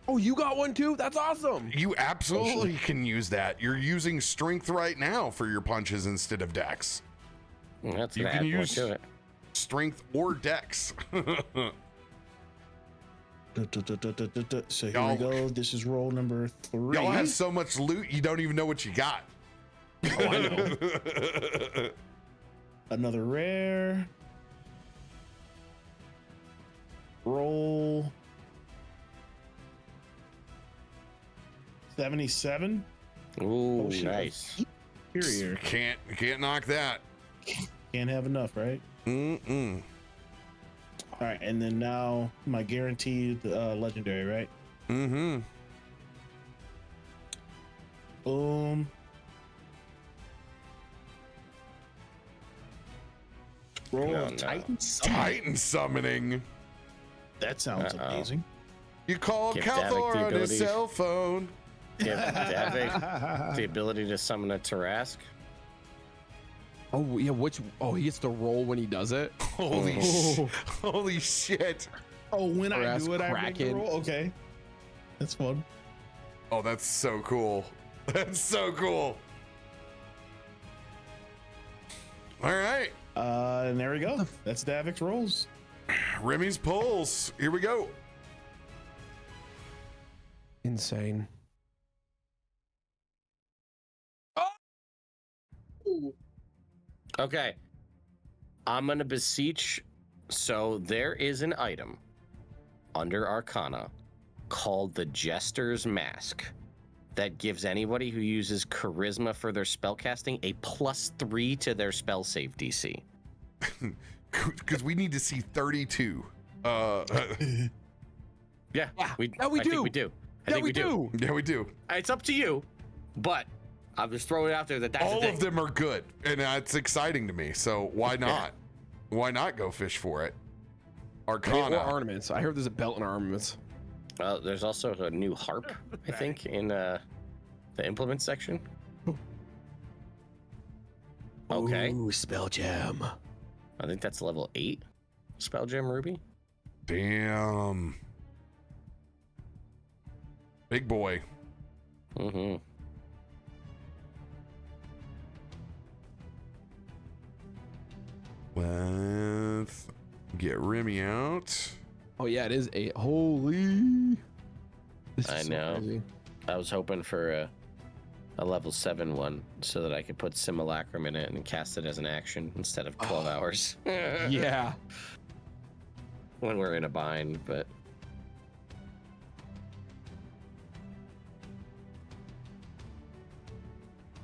Oh, you got one too? That's awesome. You absolutely can use that. You're using strength right now for your punches instead of dex. That's You gonna can add more use to it. strength or dex. So here we go. This is roll number 3. Y'all have so much loot, you don't even know what you got. Oh, I know. Another rare. Roll 77. Ooh, shit. nice. Superior. Can't knock that. Can't have enough, right? Mm-mm. All right, and then now my guaranteed legendary, right? Mm-hmm. Boom. Roll No, of no. Titan Summon. Titan summoning. That sounds Uh-oh. amazing. You call Give Kalthorr Davik the on his ability. cell phone. Give Davik the ability to summon a Tarask. Oh yeah, he gets to roll when he does it. Holy Oh. holy shit. Oh, when I Ass do it, I make the Kraken. roll. Okay, that's fun. Oh, that's so cool. That's so cool. All right. And there we go. That's Davik's rolls. Remy's pulls. Here we go. Insane. Okay. I'm going to beseech. So there is an item under Arcana called the Jester's Mask that gives anybody who uses Charisma for their spellcasting a +3 to their spell save DC. Because we need to see 32. Yeah, Yeah, I yeah, we think do. we do. I Yeah, think we do. Yeah, we do. It's up to you, but I'm just throwing it out there that's All the thing. of them are good, and that's exciting to me. So why not? Why not go fish for it? Or Arcana. ornaments. I heard there's a belt and armaments. There's also a new harp, I think, in the implement section. Okay. Ooh, spell gem. I think that's level 8 spell gem ruby. Damn. Big boy. Mm-hmm. Let's get Remy out. Oh yeah, it is 8. Holy. This is I so know. crazy. I was hoping for a level 7 one so that I could put Simulacrum in it and cast it as an action instead of 12 hours. Yeah. When we're in a bind, but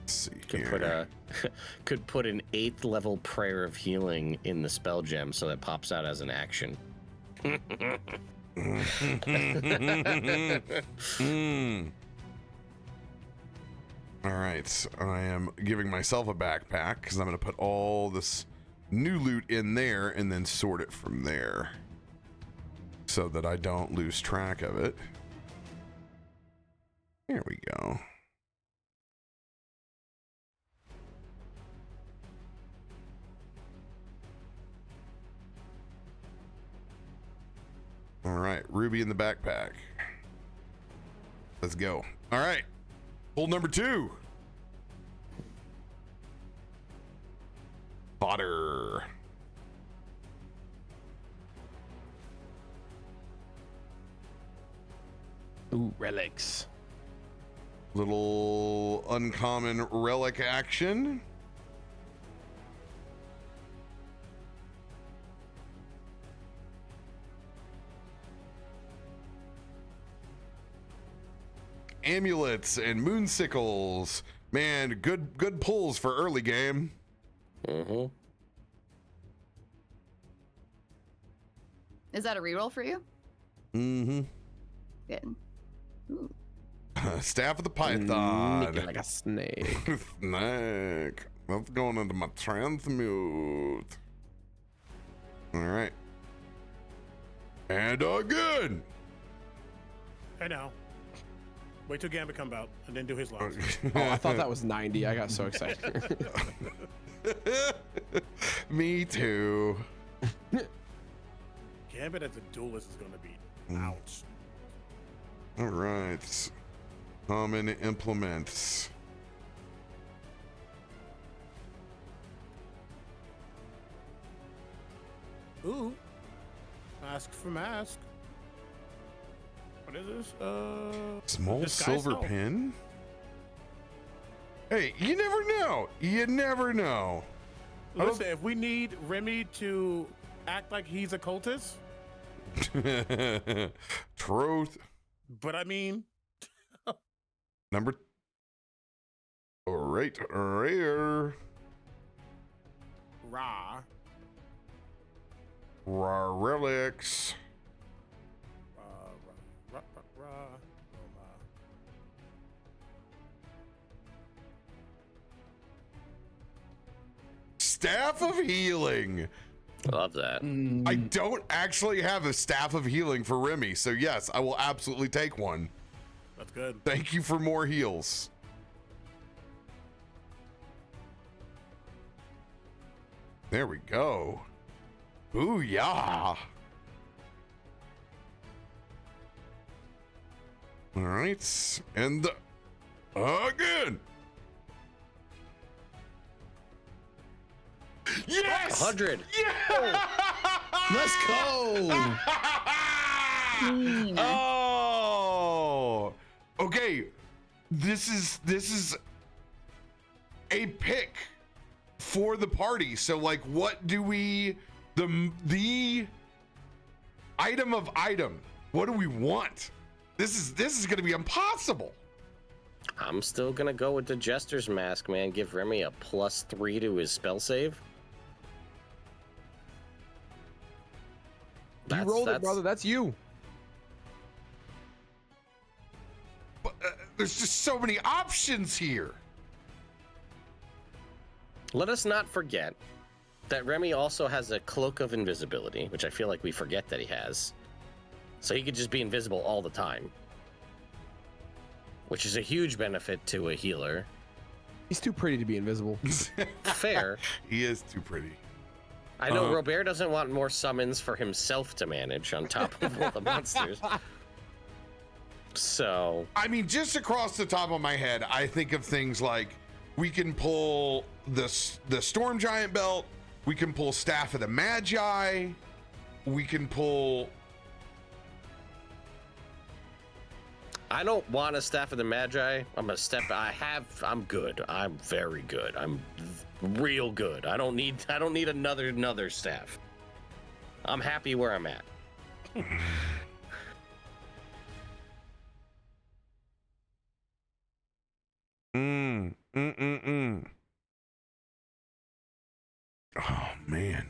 Let's see could here. put an 8th level Prayer of Healing in the spell gem so that pops out as an action. All right, I am giving myself a backpack because I'm going to put all this new loot in there and then sort it from there so that I don't lose track of it. There we go. All right, Ruby in the backpack. Let's go. All right, pull number 2. Fodder. Ooh, relics. Little uncommon relic action. Amulets and moonsicles. Man, good pulls for early game. Mm-hmm. Is that a reroll for you? Mm-hmm. Good. Ooh. Staff of the Python. Nicking like a snake. Snake. That's going into my transmute. All right. And again. Hey now. Wait till Gambit come out and then do his lines. Oh, I thought that was 90. I got so excited. Me too. Gambit as a duelist is going to be ouch. All right. Common implements. Ooh. Mask for mask. What is this? Small Disguise silver self. pin? Hey, you never know. You never know. Listen, if we need Remy to act like he's a cultist, Truth. but I mean, Number. Right, rare. rah. Relics. Staff of Healing. Love that. I don't actually have a Staff of Healing for Remy, so yes, I will absolutely take one. That's good. Thank you for more heals. There we go. Booyah. All right, and again. Yes! 100. Yeah! Let's go. Oh, okay. This is a pick for the party. So, like, what do we the item of item? What do we want? This is going to be impossible. I'm still gonna go with the Jester's Mask, man. Give Remy a +3 to his spell save. You rolled it, brother. That's you. But, there's just so many options here. Let us not forget that Remy also has a Cloak of Invisibility, which I feel like we forget that he has. So he could just be invisible all the time, which is a huge benefit to a healer. He's too pretty to be invisible. Fair. He is too pretty. I know RoBear doesn't want more summons for himself to manage on top of all the monsters. So, I mean, just across the top of my head, I think of things like we can pull the Storm Giant belt, we can pull Staff of the Magi, we can pull. I don't want a Staff of the Magi. I'm good. I'm very good. I'm real good. I don't need another staff. I'm happy where I'm at. Oh man.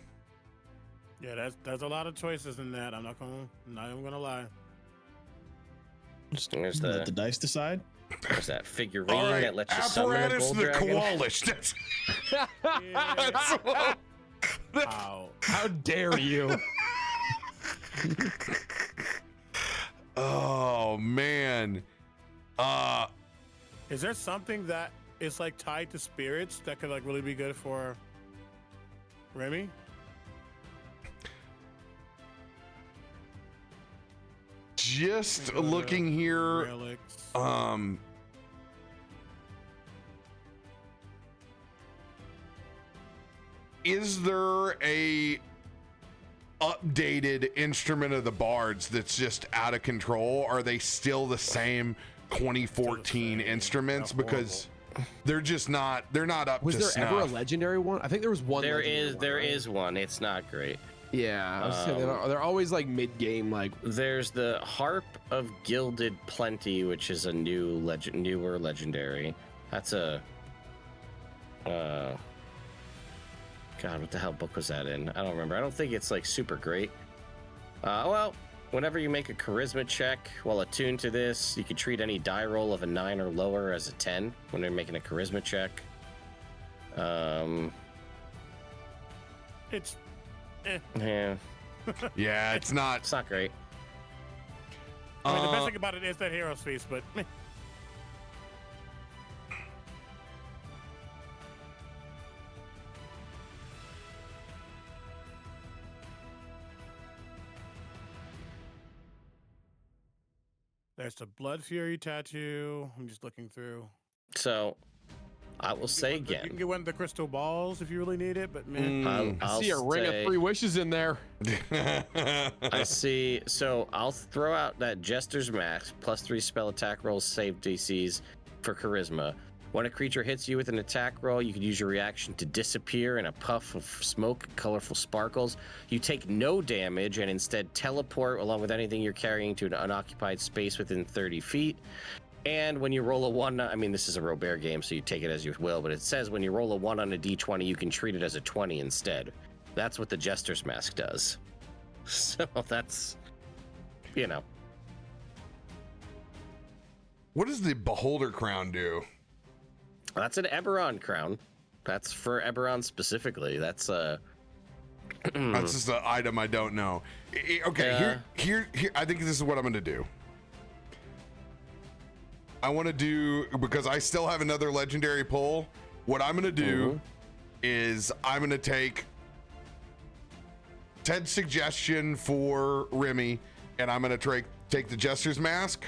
Yeah, there's a lot of choices in that. I'm not even gonna lie. There's Let the dice decide. There's that figurine All right, that lets you summon a Apparatus gold the dragon. Koalish. That's what- Wow. How dare you? Oh man. Is there something that is like tied to spirits that could like really be good for Remy? Just looking here. Relics. Is there a updated Instrument of the Bards that's just out of control? Are they still the same 2014 instruments? They're Because they're just not. They're not up Was to there snuff. ever a legendary one? I think there was one. There legendary is one. It's not great. Yeah, I was saying they're always like mid-game. Like There's the Harp of Gilded Plenty, which is a newer legendary. That's a God, what the hell book was that in? I don't remember. I don't think it's like super great. Well, whenever you make a charisma check while attuned to this, you can treat any die roll of a 9 or lower as a 10 when you're making a charisma check. It's Yeah, Yeah, it's not. it's not great. I mean, the best thing about it is that Hero's Feast, but There's the Blood Fury tattoo. I'm just looking through. So, I will say You again. can get one of the crystal balls if you really need it, but man, I'll I see a ring of say- 3 wishes in there. I see. So I'll throw out that Jester's Max +3 spell attack rolls save DCs for charisma. When a creature hits you with an attack roll, you can use your reaction to disappear in a puff of smoke and colorful sparkles. You take no damage and instead teleport along with anything you're carrying to an unoccupied space within 30 feet. And when you roll a 1, I mean, this is a RoBear game, so you take it as you will, but it says when you roll a 1 on a d20, you can treat it as a 20 instead. That's what the Jester's Mask does. So that's, you know. What does the Beholder Crown do? That's an Eberron crown. That's for Eberron specifically. That's That's just an item I don't know. Okay, Yeah. here. I think this is what I'm going to do. I want to do, because I still have another legendary pull. What I'm going to do is I'm going to take Ted's suggestion for Remy, and I'm going to take the Jester's Mask,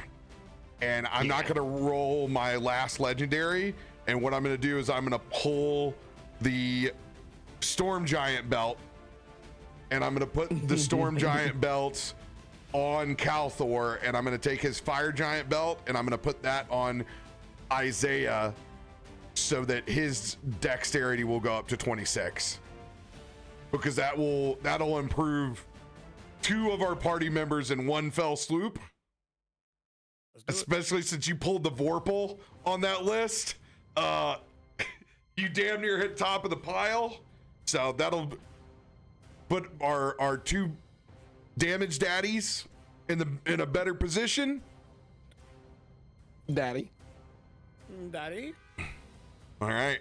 and I'm not going to roll my last legendary. And what I'm going to do is I'm going to pull the Storm Giant belt, and I'm going to put the Storm Giant belts on Kalthorr, and I'm going to take his Fire Giant belt, and I'm going to put that on Isaiah so that his dexterity will go up to 26, because that'll improve 2 of our party members in one fell swoop, especially since you pulled the Vorpal on that list. You damn near hit top of the pile, so that'll put our 2 damage daddies in a better position. Daddy. All right.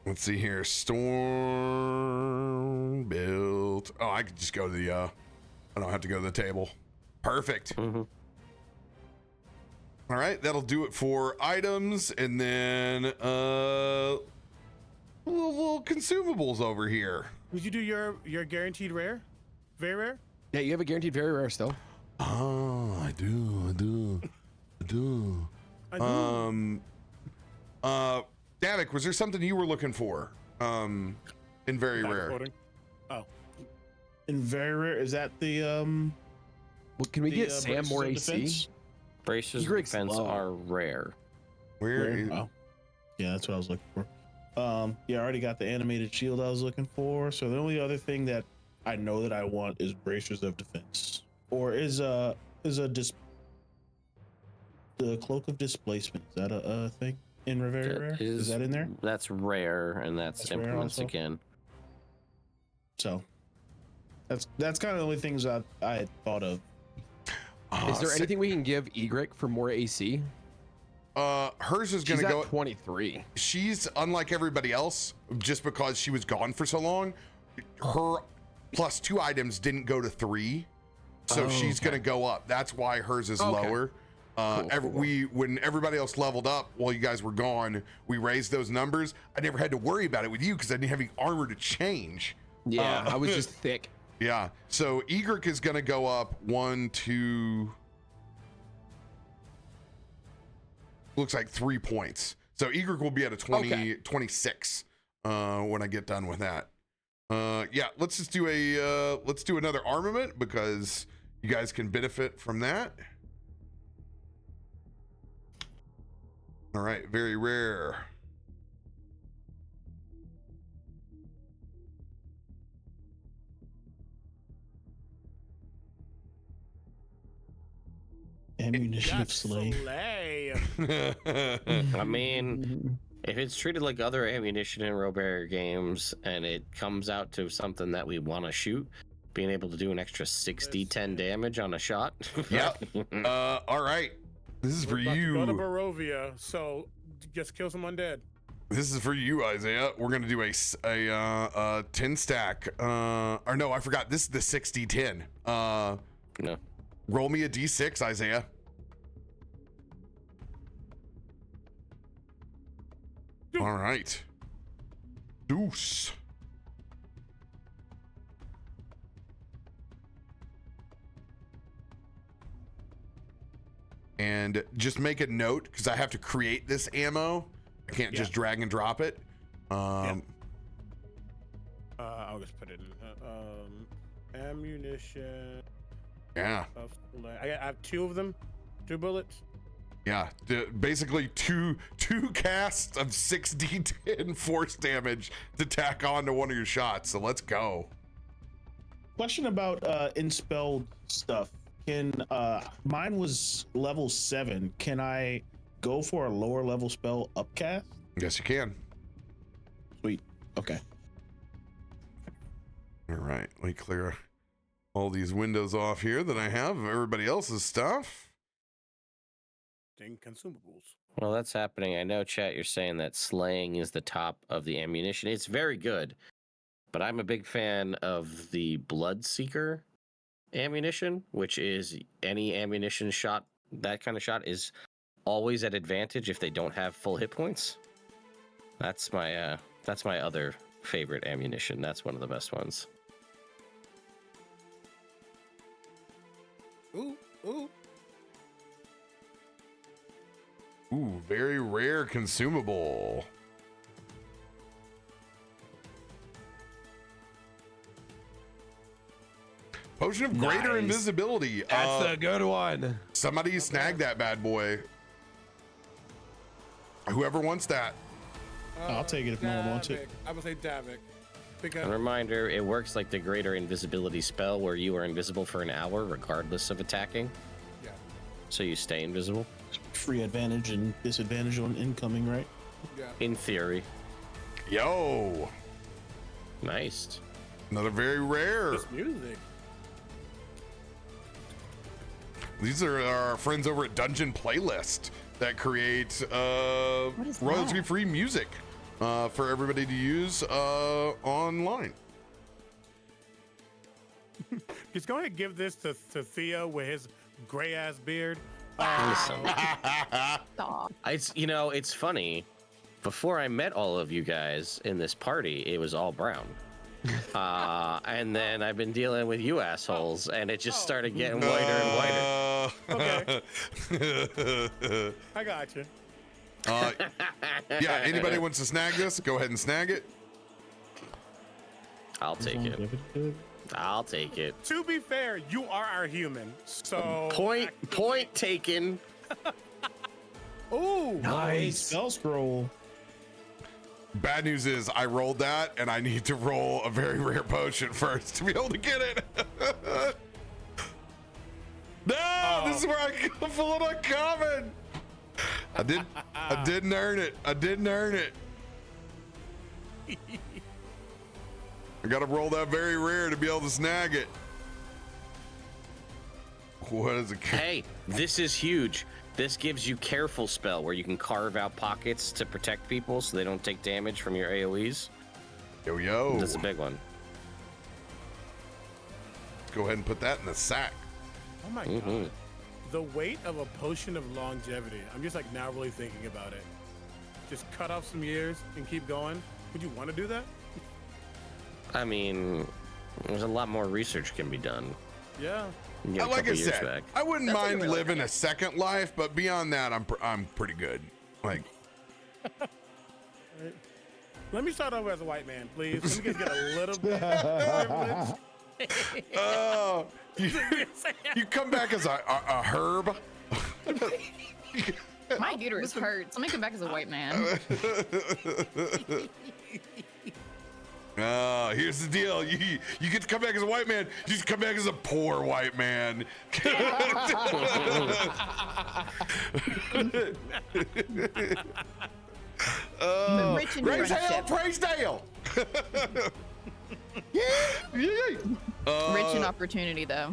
Let's see here. Storm built. Oh, I could just go to the I don't have to go to the table. Perfect. All right, that'll do it for items, and then little consumables over here. Did you do your guaranteed rare? Very rare? Yeah, you have a guaranteed very rare still. Oh, I do. Davik, was there something you were looking for? In very rare. Recording. Oh, In very rare, is that the Well, can we get Sam braces more of AC? defense? braces of Egrik's defense low. are rare. Where is Oh. Yeah, that's what I was looking for. Yeah, I already got the animated shield I was looking for. So the only other thing that I know that I want is bracers of defense, or is the cloak of displacement. Is that a thing in very rare? Is that in there? That's rare, and that's rare implements also? again. So that's kind of the only things I had thought of. Is there anything we can give Egrik for more AC? Hers is She's gonna at go. 23. She's unlike everybody else, just because she was gone for so long. Her +2 items didn't go to 3, so she's gonna go up. That's why hers is lower. Cool. When everybody else leveled up while you guys were gone, we raised those numbers. I never had to worry about it with you because I didn't have any armor to change. Yeah, I was just thick. Yeah. So Egrik is gonna go up 1, 2. Looks like 3 points. So Egrik will be at a 26 when I get done with that. Yeah, let's just do let's do another armament because you guys can benefit from that. All right, very rare. Ammunition of that's slay. slay. I mean, if it's treated like other ammunition in RoBear games and it comes out to something that we want to shoot, being able to do an extra 10 damage on a shot. Yep. All right. This is for We're about to go to you. Barovia, so just kill some undead. This is for you, Isaiah. We're gonna do a 10 stack. Or no, I forgot. This is the 60-10. No. Roll me a d6, Isaiah. All right. Deuce. and just make a note because I have to create this ammo. I can't just drag and drop it. I'll just put it in ammunition. Yeah. I have 2 of them, 2 bullets. Yeah, basically two casts of 6d10 force damage to tack on to one of your shots. So let's go. Question about inspelled stuff. Can mine was level 7. Can I go for a lower level spell upcast? Yes, you can. Sweet. Okay. All right, let me clear all these windows off here that I have of everybody else's stuff. Consumables. Well, that's happening. I know, chat, you're saying that slaying is the top of the ammunition. It's very good, but I'm a big fan of the Bloodseeker ammunition, which is any ammunition shot, that kind of shot is always at advantage if they don't have full hit points. That's my other favorite ammunition. That's one of the best ones. Ooh. Ooh, very rare consumable. Potion of greater Nice. invisibility. That's a good one. Somebody snag that bad boy. Whoever wants that. I'll take it if no one wants it. I would say Davik. A Because reminder, it works like the greater invisibility spell where you are invisible for an hour regardless of attacking. Yeah. So you stay invisible. Free advantage and disadvantage on incoming, right? Yeah. In theory. Yo, Nice. another very rare. This music. These are our friends over at Dungeon Playlist that create is royalty-free music for everybody to use online. He's going to give this to Theo with his gray ass beard. Listen, Aw. it's funny. Before I met all of you guys in this party, it was all brown. And then I've been dealing with you assholes, and it just started getting whiter and whiter. Okay. I got you. Yeah, anybody wants to snag this, go ahead and snag it. I'll take it. I'll take it. To be fair, you are our human. So Point taken. Ooh. Nice. Spell scroll. Bad news is I rolled that, and I need to roll a very rare potion first to be able to get it. No, this is where I go full of uncommon. I didn't earn it. I gotta roll that very rare to be able to snag it. What is it? Hey, this is huge. This gives you careful spell where you can carve out pockets to protect people so they don't take damage from your AoEs. Yo. That's a big one. Let's go ahead and put that in the sack. Oh my god. The weight of a potion of longevity. I'm just like now really thinking about it. Just cut off some years and keep going. Would you want to do that? I mean, there's a lot more research can be done. Yeah. You get a Like couple I years said, back. I wouldn't mind living a second life, but beyond that, I'm pretty good. Like, Let me start over as a white man, please. Let me just get a little bit of privilege. oh, you come back as a herb. My uterus hurts. Let me come back as a white man. Here's the deal. You get to come back as a white man. You just come back as a poor white man. Rich in Praise Dale, friendship. praise Dale. Rich in opportunity, though.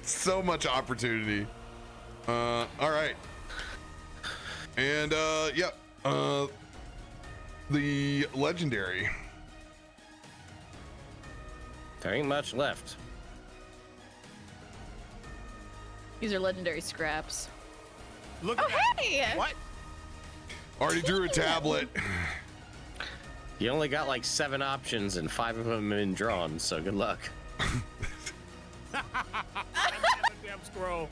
So much opportunity. All right. And the legendary. There ain't much left. These are legendary scraps. Look Oh, at that. hey! What? Already drew a tablet. You only got like 7 options and 5 of them have been drawn, so good luck. Damn scroll.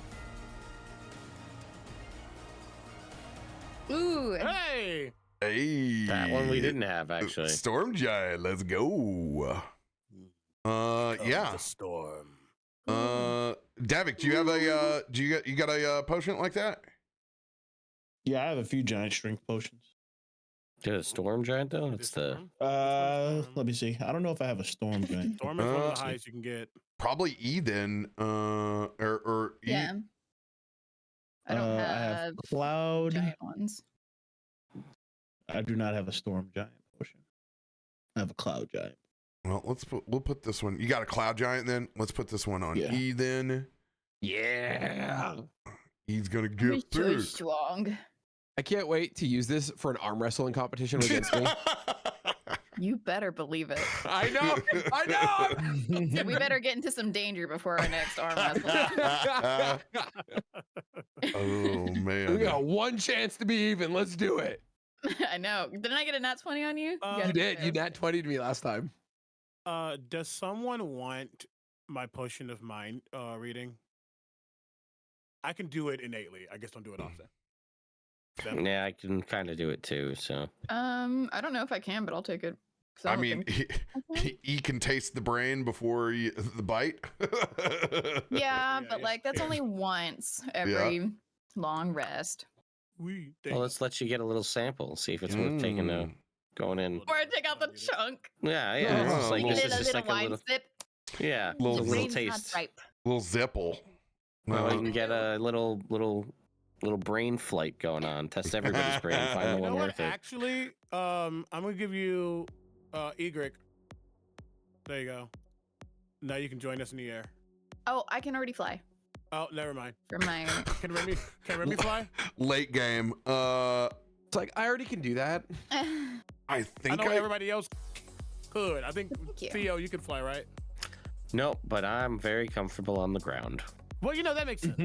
Ooh. Hey. Hey. That one we didn't have actually. Storm Giant, let's go. Yeah. The storm. Davik, do you have a you got a potion like that? Yeah, I have a few giant strength potions. Did a storm giant though? It's the Let me see. I don't know if I have a storm giant. Storm is one of the highest you can get. Probably E then. Or E. Yeah. I don't I have cloud. giant ones. I do not have a storm giant potion. I have a cloud giant. Well, we'll put this one. You got a cloud giant then? Let's put this one on E then. Yeah. He's gonna You're get so big. strong. I can't wait to use this for an arm wrestling competition against me. You better believe it. I know. So we better get into some danger before our next arm wrestle. Oh man. We got one chance to be even. Let's do it. I know. Didn't I get a nat 20 on you? You did. You nat 20 to me last time. Does someone want my potion of mind reading? I can do it innately. I just don't do it often. Yeah, I can kind of do it too. So I don't know if I can, but I'll take it. I mean, he can taste the brain before the bite. Yeah, but like that's only once every long rest. Well, let's let you get a little sample, see if it's worth taking a going in. Or take out the chunk. Yeah, yeah. It's just like Give this it is a just little like a wine little, sip. yeah, Little- a The little brain's not taste. ripe. Little zipple. Well, you can get a little brain flight going on. Test everybody's brain. Find the You one know what? worth it. Actually, I'm gonna give you Egrik. There you go. Now you can join us in the air. Oh, I can already fly Oh, never mind. for my. Can Remy fly? Late game. It's like I already can do that. I I think know everybody else could. I think Thank you. Theo, you can fly, right? Nope, but I'm very comfortable on the ground. Well, you know that makes sense.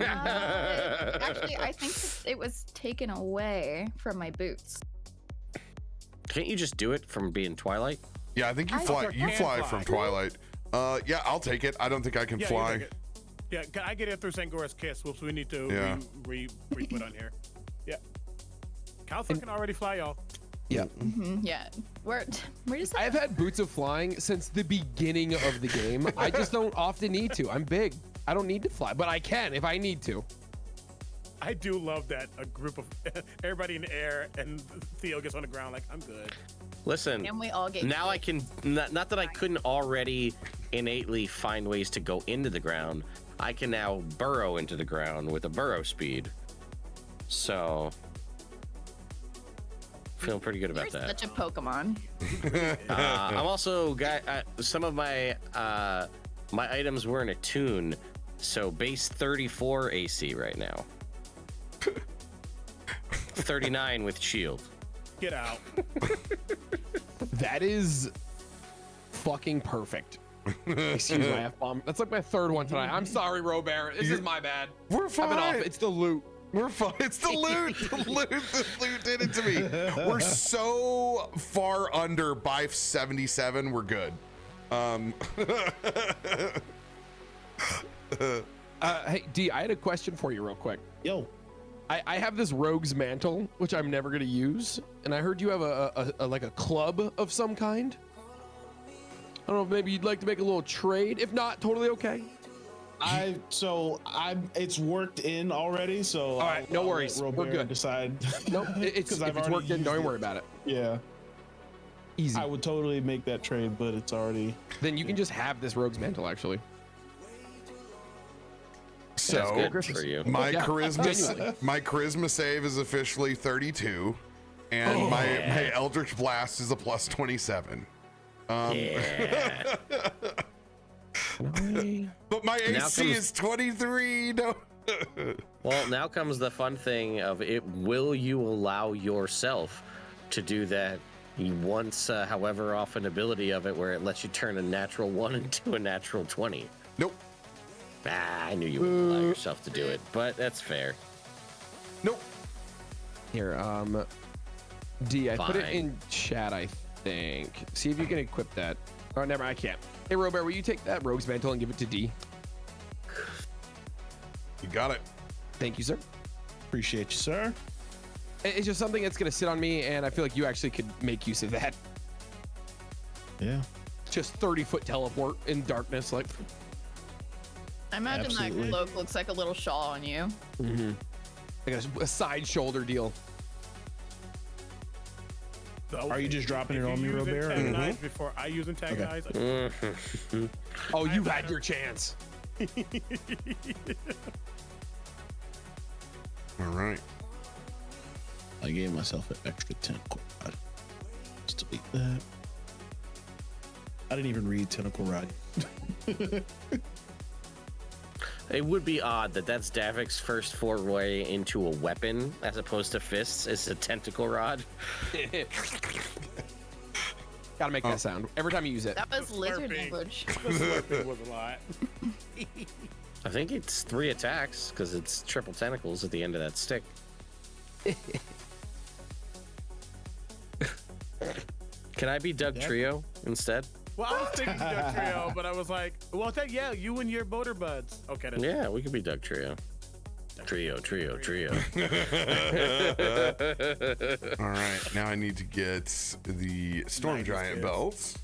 Actually, I think it was taken away from my boots. Can't you just do it from being Twilight? Yeah, I think you I fly. can You fly fly. from Twilight. Yeah, I'll take it. I don't think I can Yeah, you fly. take it. Yeah, I get it through Sangora's kiss, which we need to re-put on here. Yeah. Kalthorr can already fly, y'all. Yeah. Yeah, we're just. I've had boots of flying since the beginning of the game. I just don't often need to. I'm big. I don't need to fly, but I can if I need to. I do love that a group of everybody in the air and Theo gets on the ground like, I'm good. Listen, And we all get. now I can, not that I couldn't already innately find ways to go into the ground, I can now burrow into the ground with a burrow speed. So, feeling pretty good about You're that. such a Pokemon. I'm also got some of my my items weren't attuned, so base 34 AC right now. 39 with shield. Get out. That is fucking perfect. Excuse my F-bomb. That's like my third one tonight. I'm sorry, RoBear. This is my bad. We're I've been off. fine. It's the loot. We're fine. It's the loot. The loot did it to me. We're so far under by 77. We're good. Hey, D, I had a question for you real quick. Yo, I have this rogue's mantle, which I'm never gonna use, and I heard you have a like a club of some kind. I don't know if maybe you'd like to make a little trade. If not, totally okay. it's worked in already, so All right, no worries. Let We're RoBear good. decide. Nope, it's I've if it's already worked in, used don't it. worry about it. Yeah, Easy. I would totally make that trade, but it's already. Then you can just have this rogue's mantle, actually. That's So good for you. my Yeah, genuinely. charisma save is officially 32, and my Eldritch Blast is a plus 27. Yeah. But my Now AC comes- is 23. No. Well, now comes the fun thing of it. Will you allow yourself to do that once, however often ability of it, where it lets you turn a natural 1 into a natural 20? Nope. I knew you wouldn't allow yourself to do it, but that's fair. Nope. Here, D, I put it Fine. in chat, I think. See if you can equip that. Oh, never, I can't. Hey, RoBear, will you take that rogue's mantle and give it to D? You got it. Thank you, sir. Appreciate you, sir. It's just something that's gonna sit on me, and I feel like you actually could make use of that. Yeah. Just 30-foot teleport in darkness, like. I imagine Absolutely. that cloak looks like a little shawl on you. Mm-hmm. Like a side shoulder deal. So Are you just dropping if it on you me, use RoBear? antagonize before I use antagonize? Oh, you had your chance. All right. I gave myself an extra 10 rod. Just delete that. I didn't even read tentacle rod. It would be odd that that's Davik's first foray into a weapon as opposed to fists. It's a tentacle rod. Gotta make that sound every time you use it. That was lizard Slurping. language. The slurping was a lot. I think it's 3 attacks because it's triple tentacles at the end of that stick. Can I be Doug Trio instead? Well, I was thinking Doug Trio, but I was like, well, yeah, you and your boater buds. Okay, that's Yeah, we could be Doug Trio. Trio. All right. Now I need to get the Storm 90s Giant kids. belts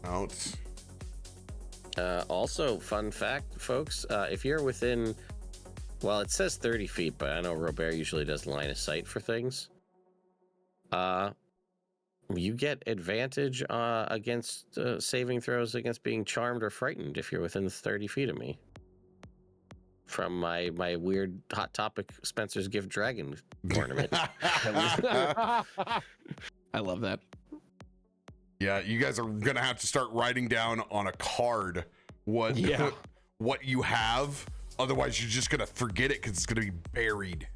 out. Also, fun fact, folks, if you're within, well, it says 30 feet, but I know RoBear usually does line of sight for things. You get advantage against saving throws against being charmed or frightened if you're within 30 feet of me. From my weird Hot Topic Spencer's Gift Dragon tournament. I love that. Yeah, you guys are gonna have to start writing down on a card what you have. Otherwise, you're just gonna forget it because it's gonna be buried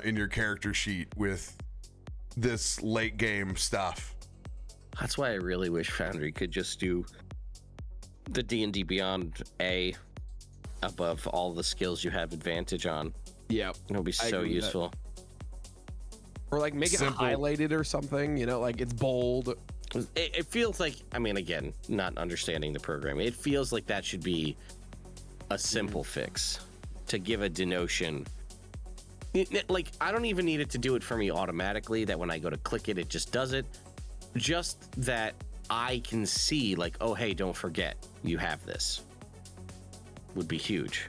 in your character sheet with this late game stuff. That's why I really wish Foundry could just do the D&D Beyond A above all the skills you have advantage on. Yeah. It would be I so agree with that. useful. Or like make it Simple. highlighted or something, you know, like it's bold. It feels like, I mean, again, not understanding the programming, it feels like that should be a simple fix to give a denotion. Like, I don't even need it to do it for me automatically, that when I go to click it, it just does it. Just that I can see, like, oh, hey, don't forget, you have this. Would be huge.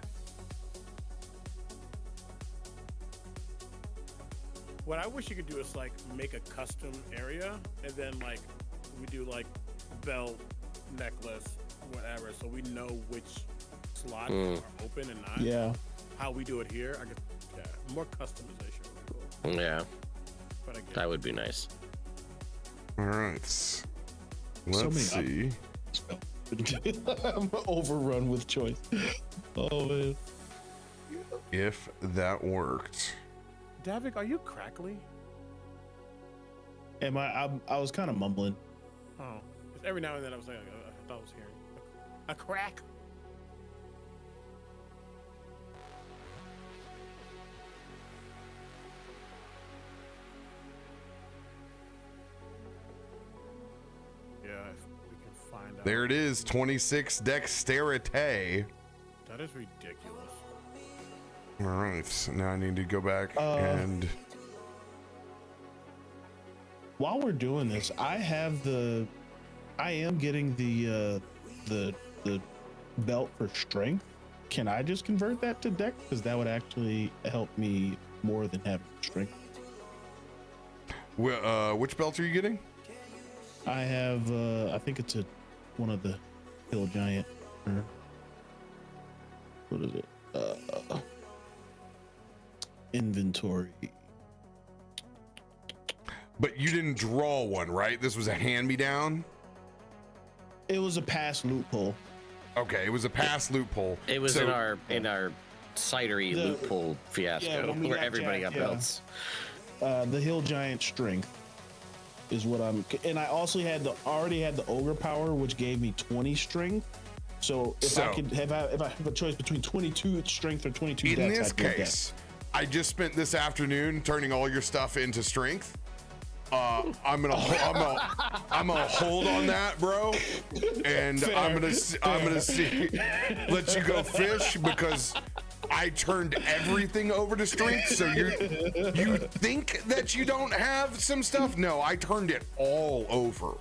What I wish you could do is like make a custom area and then like we do like belt, necklace, whatever, so we know which slots are open and not. Yeah. How we do it here, I guess, more customization would be cool. Yeah, But again, that would be nice. All right. So Let's many see I'm overrun with choice. Oh man. if that worked. Davik, are you crackly? Am I was kind of mumbling. Oh, 'cause every now and then I was like, I thought I was hearing a crack. Yeah, if we can find out. There it is, 26 dexterity. That is ridiculous. All right, so now I need to go back and While we're doing this, I am getting the belt for strength. Can I just convert that to dex? Because that would actually help me more than having strength. which belt are you getting? I have I think it's one of the hill giant. Or, what is it? Inventory. But you didn't draw one, right? This was a hand-me-down? It was a pass loophole. Okay, it was a pass loophole. It was So- in our cidery The- loophole fiasco when we where got everybody got jacked, yeah. belts. The hill giant strength is what I'm, and I also already had the ogre power, which gave me 20 strength. So if I have a choice between 22 strength or 22 In dex, this I'd go dex. case, I just spent this afternoon turning all your stuff into strength. I'm gonna hold on that, bro, and I'm gonna see, let you go fish because I turned everything over to strength. So you think that you don't have some stuff? No, I turned it all over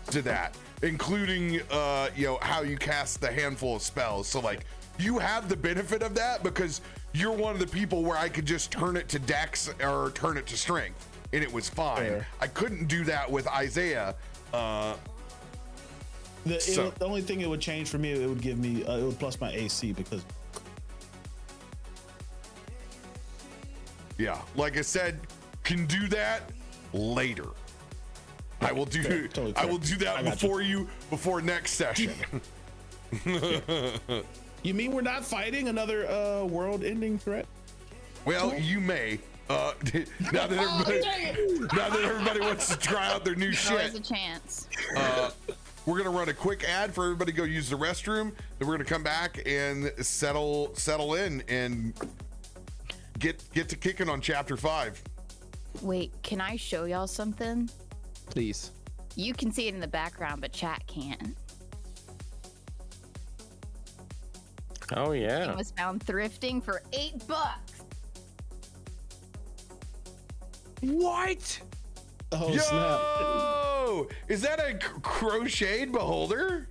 to that, including how you cast the handful of spells. So like you have the benefit of that because you're one of the people where I could just turn it to Dex or turn it to strength and it was fine. Fair. I couldn't do that with Isaiah. The only thing it would change for me, it would give me it would plus my AC because yeah, like I said, can do that later. I will do Totally I will do that before next session. You mean we're not fighting another world-ending threat? Well, you may. Now that everybody wants to try out their new shit. Always a chance. We're gonna run a quick ad for everybody to go use the restroom. Then we're gonna come back and settle in and get to kicking on chapter 5. Wait, can I show y'all something? Please. You can see it in the background, but chat can't. Oh yeah. It was found thrifting for $8. What? Oh, Yo! Is that a crocheted beholder?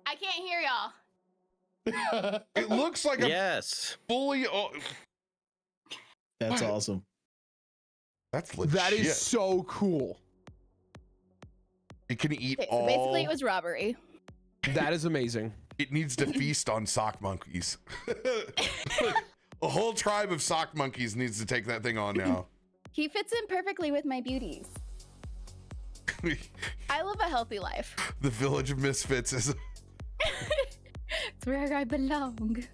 I can't hear y'all. It looks like a Yes. fully. That's awesome. That's legit. That is so cool. It can eat Okay, so basically it was robbery. That is amazing. It needs to feast on sock monkeys. A whole tribe of sock monkeys needs to take that thing on now. He fits in perfectly with my beauties. I live a healthy life. The village of misfits is. It's where I belong.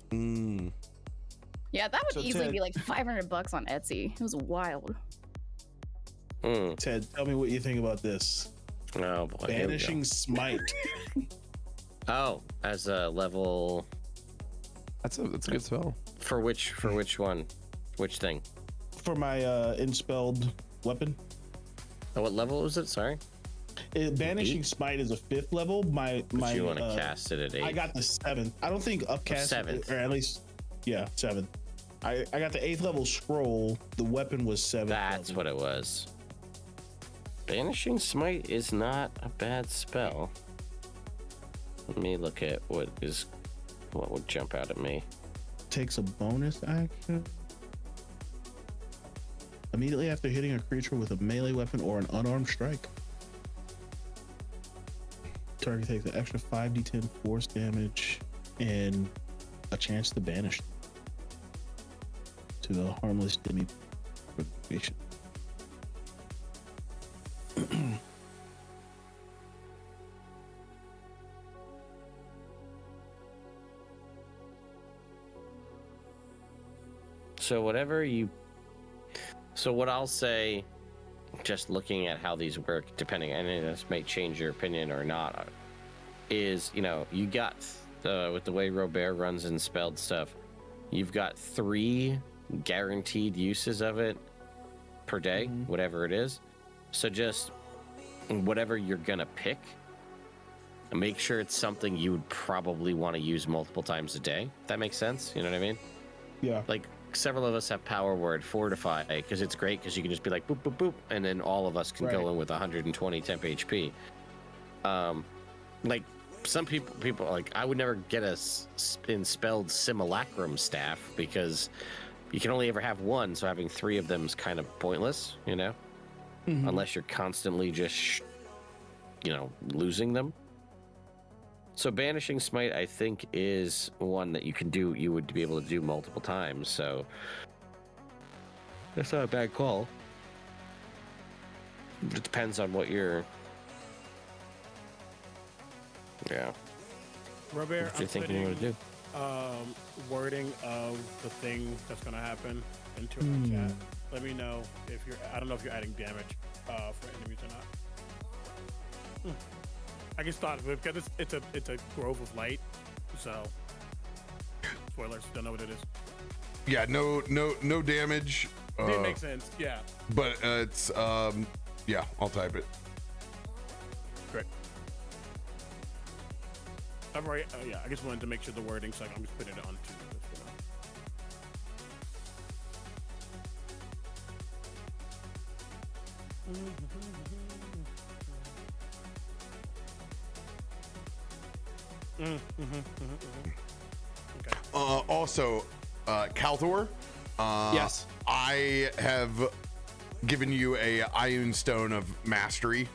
Yeah, that would So easily Ted- be like $500 on Etsy. It was wild. Ted, tell me what you think about this. Oh boy. here we go. Banishing Smite. Oh, as a level That's a good spell. for which one? Which thing? For my Inspelled weapon. Oh, what level was it? Sorry. Banishing Smite is a 5th level. My You want to cast it at 8. I got the 7th. I don't think upcast 7th. or at least 7th. I got the 8th level scroll. The weapon was 7th. That's what it was. Banishing Smite is not a bad spell. Let me look at what would jump out at me. Takes a bonus action immediately after hitting a creature with a melee weapon or an unarmed strike. Target takes an extra 5d10 force damage and a chance to banish to the harmless demi provocation. So what I'll say, just looking at how these work, depending, and this may change your opinion or not, is, you got, with the way RoBear runs and spelled stuff, you've got 3 guaranteed uses of it per day, whatever it is. So just whatever you're gonna pick, make sure it's something you would probably want to use multiple times a day. If that makes sense? You know what I mean? Yeah. Like, several of us have Power Word, Fortify, because it's great because you can just be like boop boop boop, and then all of us can go in with 120 temp HP. Like some people like, I would never get a spelled Simulacrum staff because you can only ever have one, so having 3 of them is kind of pointless, unless you're constantly just losing them. So Banishing Smite, I think, is one that you would be able to do multiple times, so that's not a bad call. It depends on what you're... Yeah. RoBear, What do you think you want to do? Wording of the thing that's going to happen into our chat. Let me know if I don't know if you're adding damage for enemies or not. I just thought of it because it's a grove of light, so spoilers, don't know what it is. Yeah, no damage. It makes sense, yeah. But it's yeah, I'll type it. Great. I've already, I just wanted to make sure the wording, so I'm just putting it on too. Okay. Also, Kalthorr. Yes. I have given you a Ioun Stone of Mastery.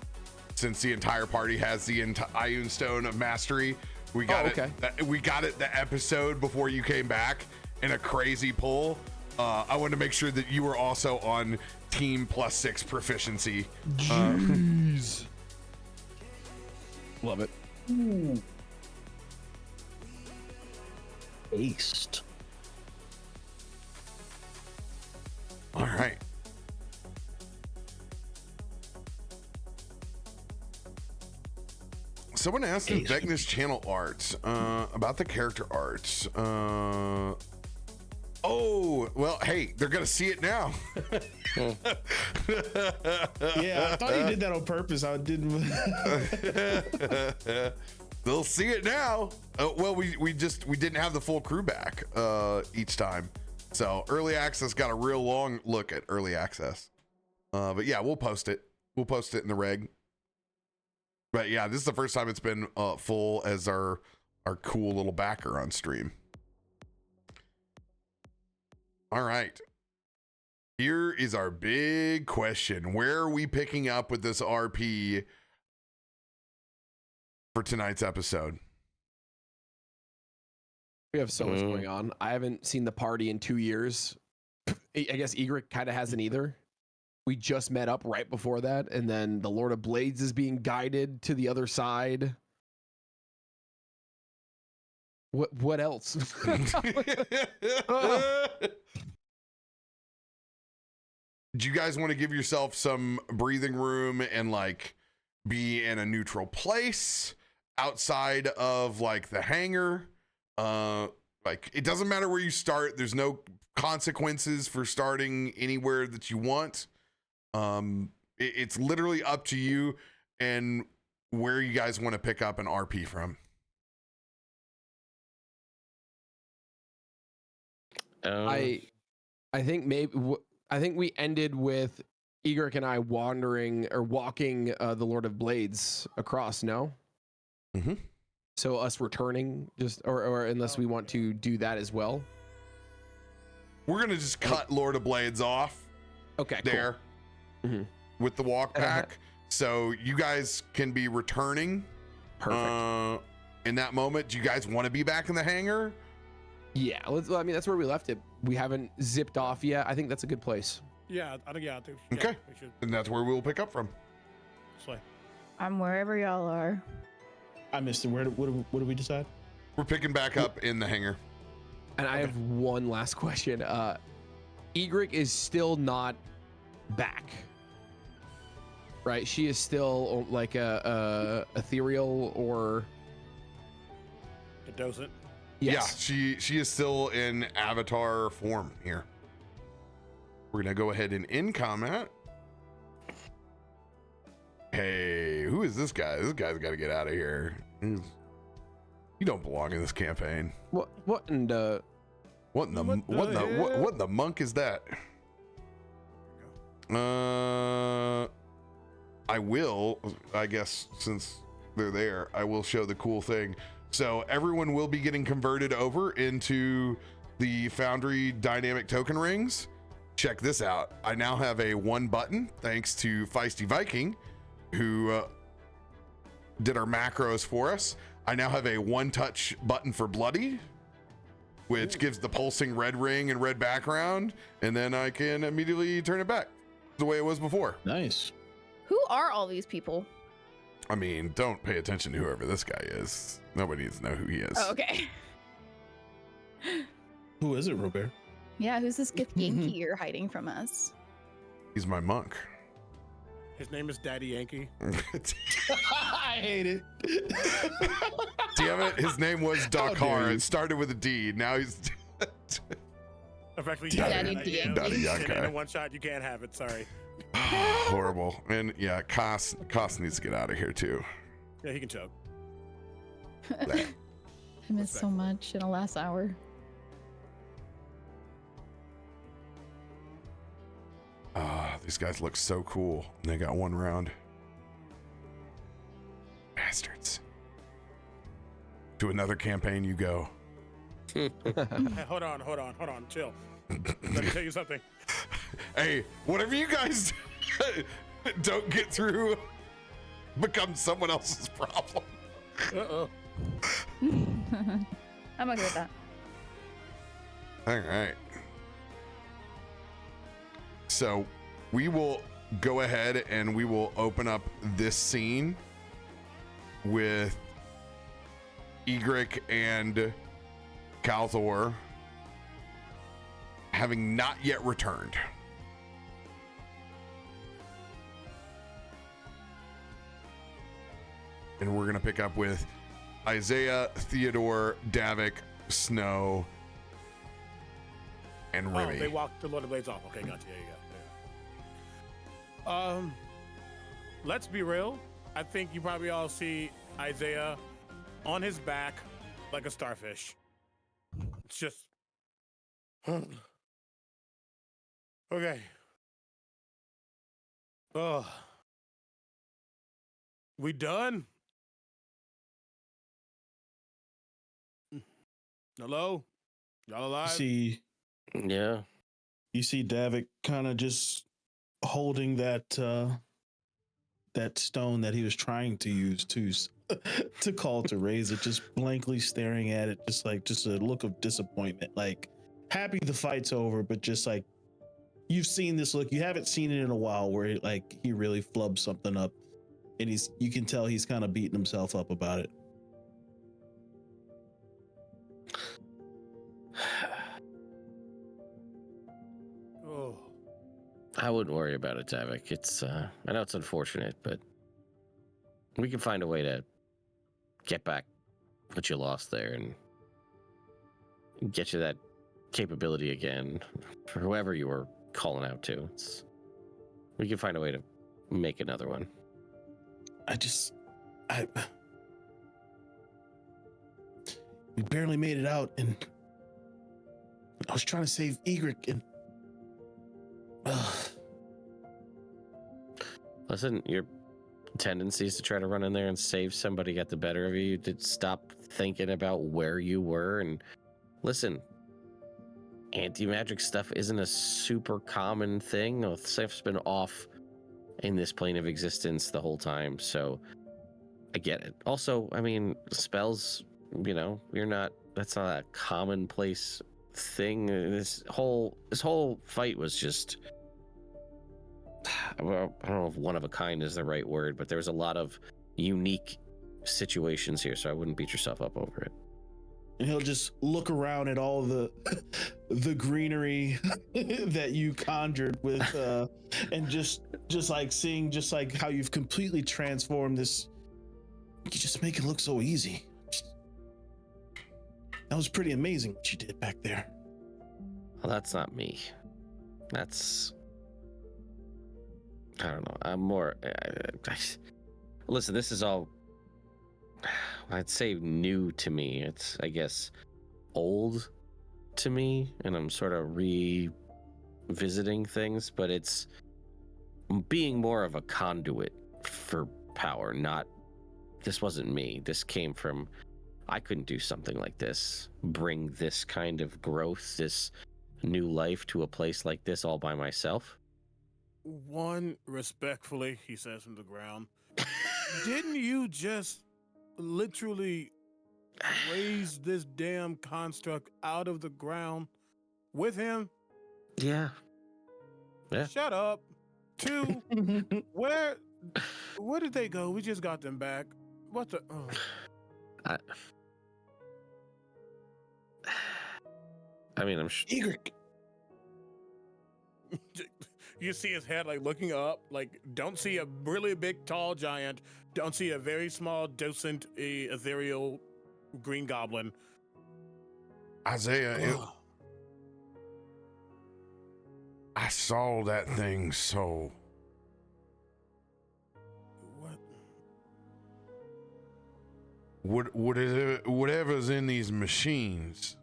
Since the entire party has the Ioun Stone of Mastery, we got it. We got it the episode before you came back in a crazy pull. I wanted to make sure that you were also on team +6 proficiency. Jeez. Love it. Ooh. Aced. All right. Someone asked in Vecna's channel art about the character art. Oh, well, hey, they're going to see it now. Yeah, I thought he did that on purpose. I didn't. They'll see it now. Well, we didn't have the full crew back each time. So early access got a real long look at early access. But yeah, we'll post it. We'll post it in the reg. But yeah, this is the first time it's been full as our cool little backer on stream. All right. Here is our big question. Where are we picking up with this RP for tonight's episode? We have so much going on. I haven't seen the party in 2 years. I guess Egrik kind of hasn't either. We just met up right before that, and then the Lord of Blades is being guided to the other side. What else? Do you guys want to give yourself some breathing room and like be in a neutral place outside of like the hangar? Like it doesn't matter where you start. There's no consequences for starting anywhere that you want. It's literally up to you and where you guys want to pick up an RP from. I think I think we ended with Egrik and I wandering or walking the Lord of Blades across. No. Mm-hmm. So us returning, just or unless we want to do that as well. We're gonna just cut Lord of Blades off. Okay. There. Cool. Mm-hmm. With the walk back, so you guys can be returning. Perfect. In that moment, do you guys want to be back in the hangar? Yeah, I mean that's where we left it. We haven't zipped off yet. I think that's a good place. Yeah, I think Okay, we should. and that's where we'll pick up from. Slay. I'm wherever y'all are. I missed it. What did we decide? We're picking back up in the hangar. And I have one last question. Egrik is still not back, right? She is still like a ethereal or It doesn't. yes. Yeah, she is still in avatar form here. We're gonna go ahead and end comment. Hey, who is this guy? This guy's got to get out of here. You don't belong in this campaign. What in the What in the monk is that? I will, I guess, since they're there, I will show the cool thing. So everyone will be getting converted over into the Foundry dynamic token rings. Check this out. I now have a 1 button thanks to Feisty Viking, who did our macros for us. I now have a 1-touch button for Bloody, which gives the pulsing red ring and red background, and then I can immediately turn it back the way it was before. Nice. Who are all these people? I mean, don't pay attention to whoever this guy is. Nobody needs to know who he is. Oh, okay. Who is it, RoBear? Yeah, who's this Yankee you're hiding from us? He's my monk. His name is Daddy Yankee. I hate it. Damn it, his name was Dhampir. It started with a D. Now he's Effectively, Daddy Yankee. Daddy Yankee. In one shot, you can't have it. Sorry. horrible. And yeah, Koss needs to get out of here too. Yeah, he can choke. I missed so much in the last hour. These guys look so cool. And they got 1 round. Bastards. To another campaign you go. Hey, hold on, chill. Let me tell you something. Hey, whatever you guys don't get through becomes someone else's problem. Uh-oh. I'm okay with that. All right. So we will go ahead and we will open up this scene with Egrik and Kalthorr having not yet returned. And we're going to pick up with Isaiah, Theodore, Davik, Snow, and Remy. Oh, they walked the Lord of Blades off. Okay, gotcha. Yeah. Let's be real. I think you probably all see Isaiah on his back like a starfish. It's just... Okay. Oh. We done? Hello? Y'all alive? Yeah. You see Davik kind of just holding that that stone that he was trying to use to call to raise it, just blankly staring at it, just a look of disappointment, like happy the fight's over, but just like you've seen this look, you haven't seen it in a while where he really flubbed something up, and you can tell he's kind of beating himself up about it. Oh. I wouldn't worry about it, Davik. It's I know it's unfortunate, but we can find a way to get back what you lost there and get you that capability again for whoever you were calling out to. We can find a way to make another one. We barely made it out, and I was trying to save Egrik, and Listen, your tendencies to try to run in there and save somebody got the better of you. You did stop thinking about where you were. And listen, anti-magic stuff isn't a super common thing. Stuff's been off in this plane of existence the whole time, so I get it. Also, I mean, spells, that's not a commonplace thing. This whole fight was just, I don't know if one of a kind is the right word, but there was a lot of unique situations here, so I wouldn't beat yourself up over it. And he'll just look around at all the greenery that you conjured with, and just like seeing just like how you've completely transformed this. You just make it look so easy. That was pretty amazing what you did back there. Well, that's not me. That's, I don't know. I'm more. Listen, this is all, I'd say, new to me. It's, I guess, old to me, and I'm sort of revisiting things, but it's being more of a conduit for power, not, this wasn't me. This came from, I couldn't do something like this, bring this kind of growth, this new life to a place like this all by myself. One, respectfully, he says from the ground, didn't you just literally raise this damn construct out of the ground with him? Yeah. Shut up. Two, where did they go? We just got them back. What the? Oh. I mean, I'm Egrik. You see his head like looking up, like don't see a really big, tall giant, don't see a very small, docent, ethereal green goblin. Isaiah, I saw that thing, so whatever's in these machines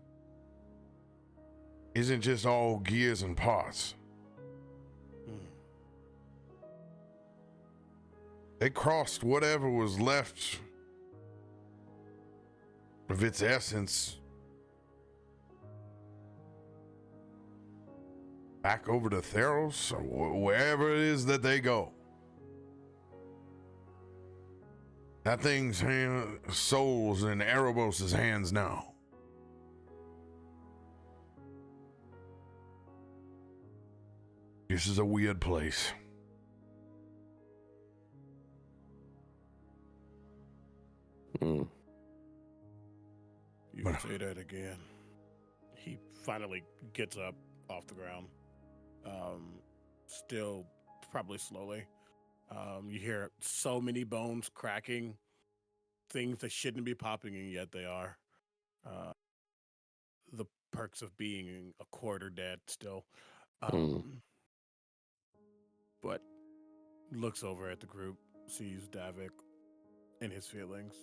isn't just all gears and parts. They crossed whatever was left of its essence back over to Theros, or wherever it is that they go. That thing's soul's in Erebos' hands now. This is a weird place. You can say that again. He finally gets up off the ground. Still probably slowly. You hear so many bones cracking, things that shouldn't be popping, and yet they are. The perks of being a quarter dead still. But looks over at the group, sees Davik and his feelings.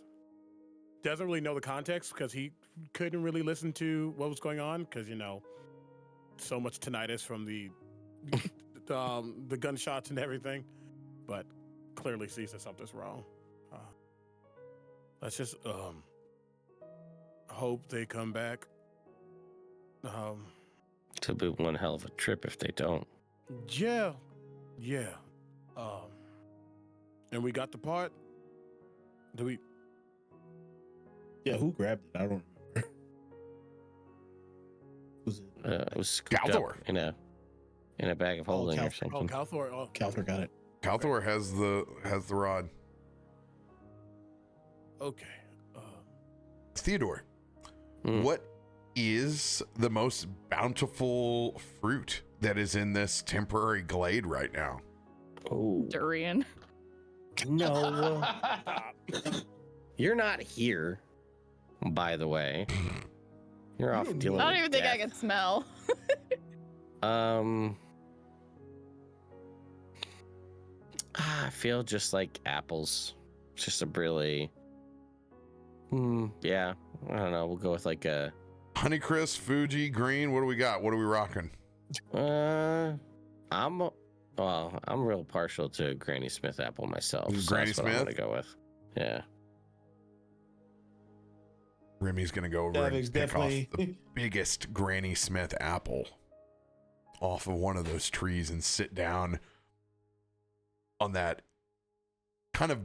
Doesn't really know the context because he couldn't really listen to what was going on because, you know, so much tinnitus from the gunshots and everything. But clearly sees that something's wrong. Let's just hope they come back. It'll be one hell of a trip if they don't. Yeah. And we got the part. Do we? Yeah, who grabbed it? I don't remember. Was it? It was scooped Kalthorr. up in a bag of holding or something. Kalthorr. Oh, Kalthorr got it. Kalthorr has the rod. okay. Theodore, what is the most bountiful fruit that is in this temporary glade right now? Oh, Durian. no. You're not here, by the way. You're off dealing I don't with even think I death. can smell. I feel just like apples. It's just a really... yeah, I don't know. We'll go with like a... Honeycrisp, Fuji, green. What do we got? What are we rocking? I'm real partial to Granny Smith apple myself. So Granny that's what I'm Smith? gonna go with. Yeah. Remy's gonna go over Davik's and pick definitely off the biggest Granny Smith apple off of one of those trees and sit down on that kind of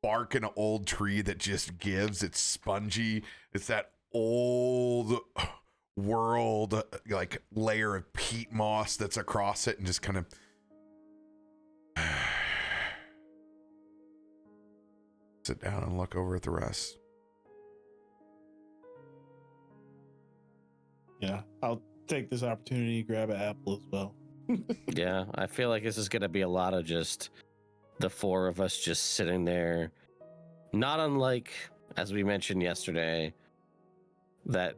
bark in an old tree that just gives. It's spongy. It's that old world like layer of peat moss that's across it, and just kind of sit down and look over at the rest. Yeah, I'll take this opportunity to grab an apple as well. Yeah, I feel like this is going to be a lot of just the four of us just sitting there. Not unlike, as we mentioned yesterday, that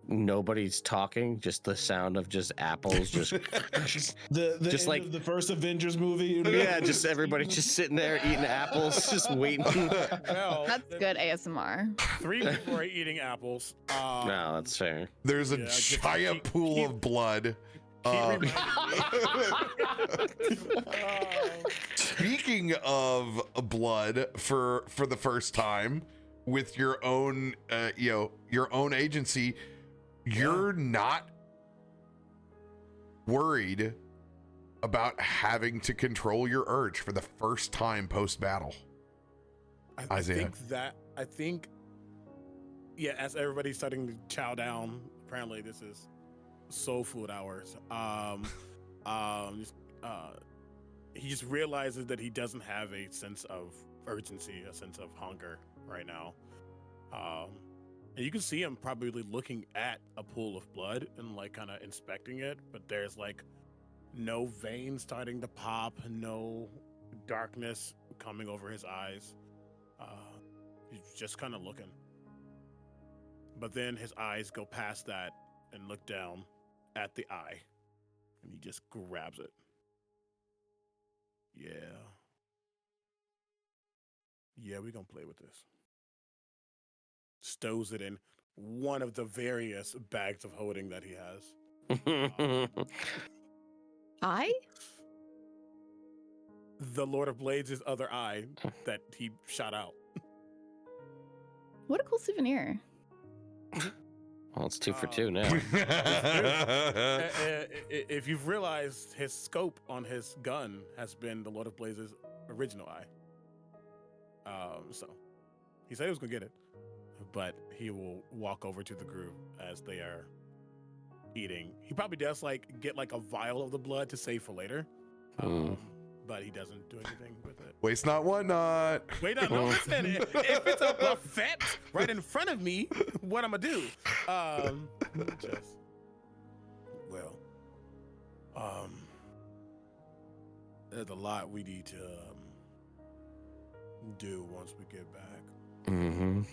nobody's talking, just the sound of just apples, just The just end like of the first Avengers movie. yeah, just everybody just sitting there eating apples, just waiting. Well, That's good ASMR. 3 people are eating apples. No, that's fair. There's a Yeah, just giant pool of blood. reminding Speaking of blood, for the first time with your own, your own agency, you're not worried about having to control your urge for the first time post battle. I Isaiah. think, yeah, as everybody's starting to chow down, apparently this is soul food hours. He just realizes that he doesn't have a sense of urgency, a sense of hunger right now. And you can see him probably looking at a pool of blood and like kind of inspecting it, but there's like no veins starting to pop, no darkness coming over his eyes. He's just kind of looking. But then his eyes go past that and look down at the eye, and he just grabs it. Yeah, we're gonna play with this. Stows it in one of the various bags of holding that he has. I? the Lord of Blades' other eye that he shot out. What a cool souvenir. Well, it's 2 for 2 now. If you've realized, his scope on his gun has been the Lord of Blades' original eye. So he said he was gonna get it, but he will walk over to the group as they are eating. He probably does get a vial of the blood to save for later, but he doesn't do anything with it. Waste not, want not. Wait, no, listen. If it's a buffet right in front of me, what I'm gonna do? There's a lot we need to do once we get back. Mm-hmm.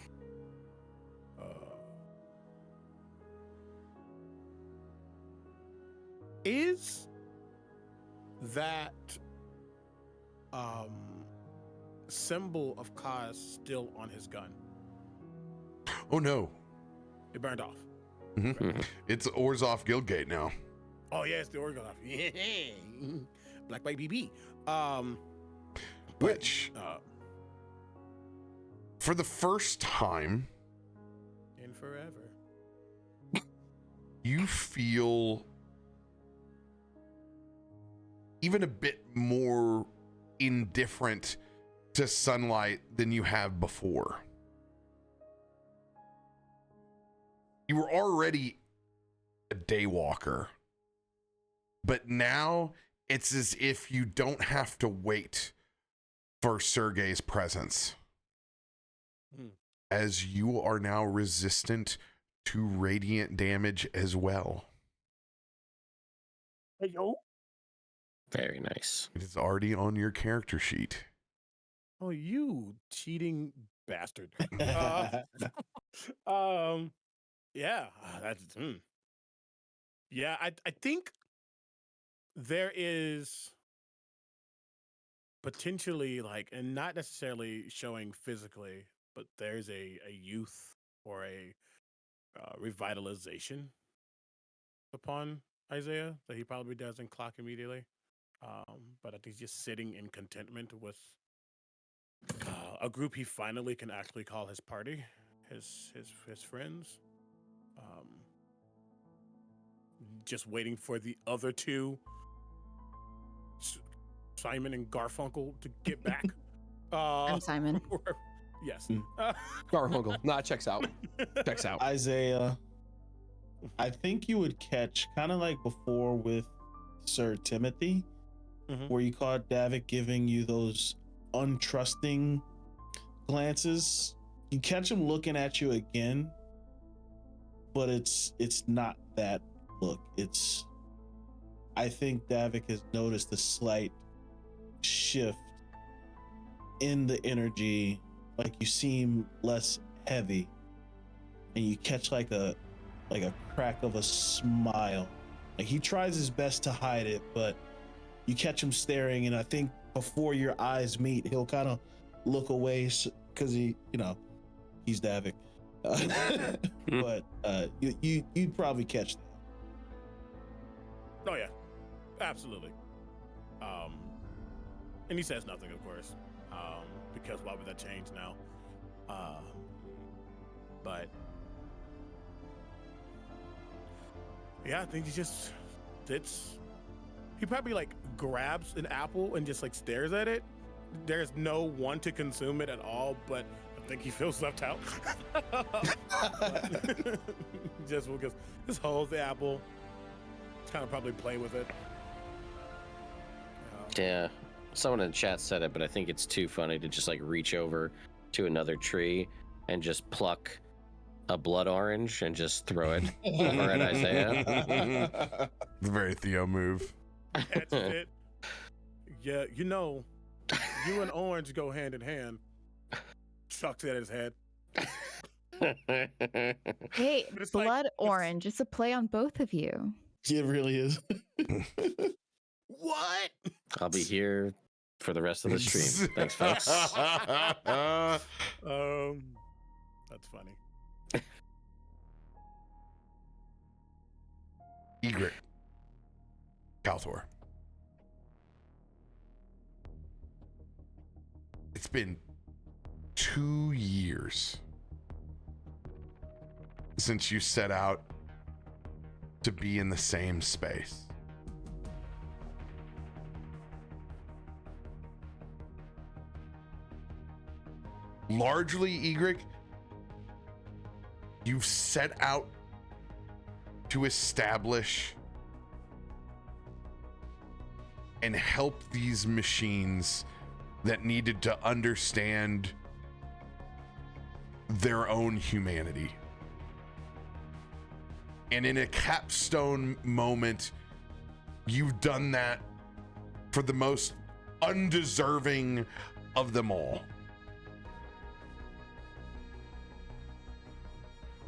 Is that symbol of Kaz still on his gun? Oh no. It burned off. Mm-hmm. It's Orzhov Guildgate now. Oh yeah, it's the Orzhov. Yeah. Black White BB. Which for the first time in forever, you feel even a bit more indifferent to sunlight than you have before. You were already a daywalker, but now it's as if you don't have to wait for Sergei's presence, as you are now resistant to radiant damage as well. Hey, yo. Very nice. It is already on your character sheet. Oh, you cheating bastard. Yeah, that's yeah, I think there is potentially and not necessarily showing physically, but there's a youth or a revitalization upon Isaiah that he probably doesn't clock immediately. But I think he's just sitting in contentment with a group he finally can actually call his party, his friends. Just waiting for the other two, Simon and Garfunkel, to get back. I'm Simon. Yes. Garfunkel. Nah, checks out. Checks out. Isaiah, I think you would catch, kind of like before with Sir Timothy, where you caught Davik giving you those untrusting glances. You catch him looking at you again, but it's not that look. I think Davik has noticed a slight shift in the energy, like you seem less heavy, and you catch like a crack of a smile. Like he tries his best to hide it, but you catch him staring, and I think before your eyes meet, he'll kind of look away because he's Davik. But you'd probably catch that. Oh yeah, absolutely. And he says nothing, of course, because why would that change now? But yeah, I think he just sits. He probably grabs an apple and just stares at it. There's no one to consume it at all, but I think he feels left out. Just holds the apple. Kind of probably play with it. Yeah, someone in chat said it, but I think it's too funny to just reach over to another tree and just pluck a blood orange and just throw it over at Isaiah. It's a very Theo move. That's it. Yeah, you and orange go hand in hand. Chucks it at his head. Hey, blood orange. It's a play on both of you. It really is. What? I'll be here for the rest of the stream. Thanks, folks. That's funny. Egrik. Kalthorr. It's been 2 years since you set out to be in the same space. Largely, Egrik, you've set out to establish and help these machines that needed to understand their own humanity. And in a capstone moment, you've done that for the most undeserving of them all.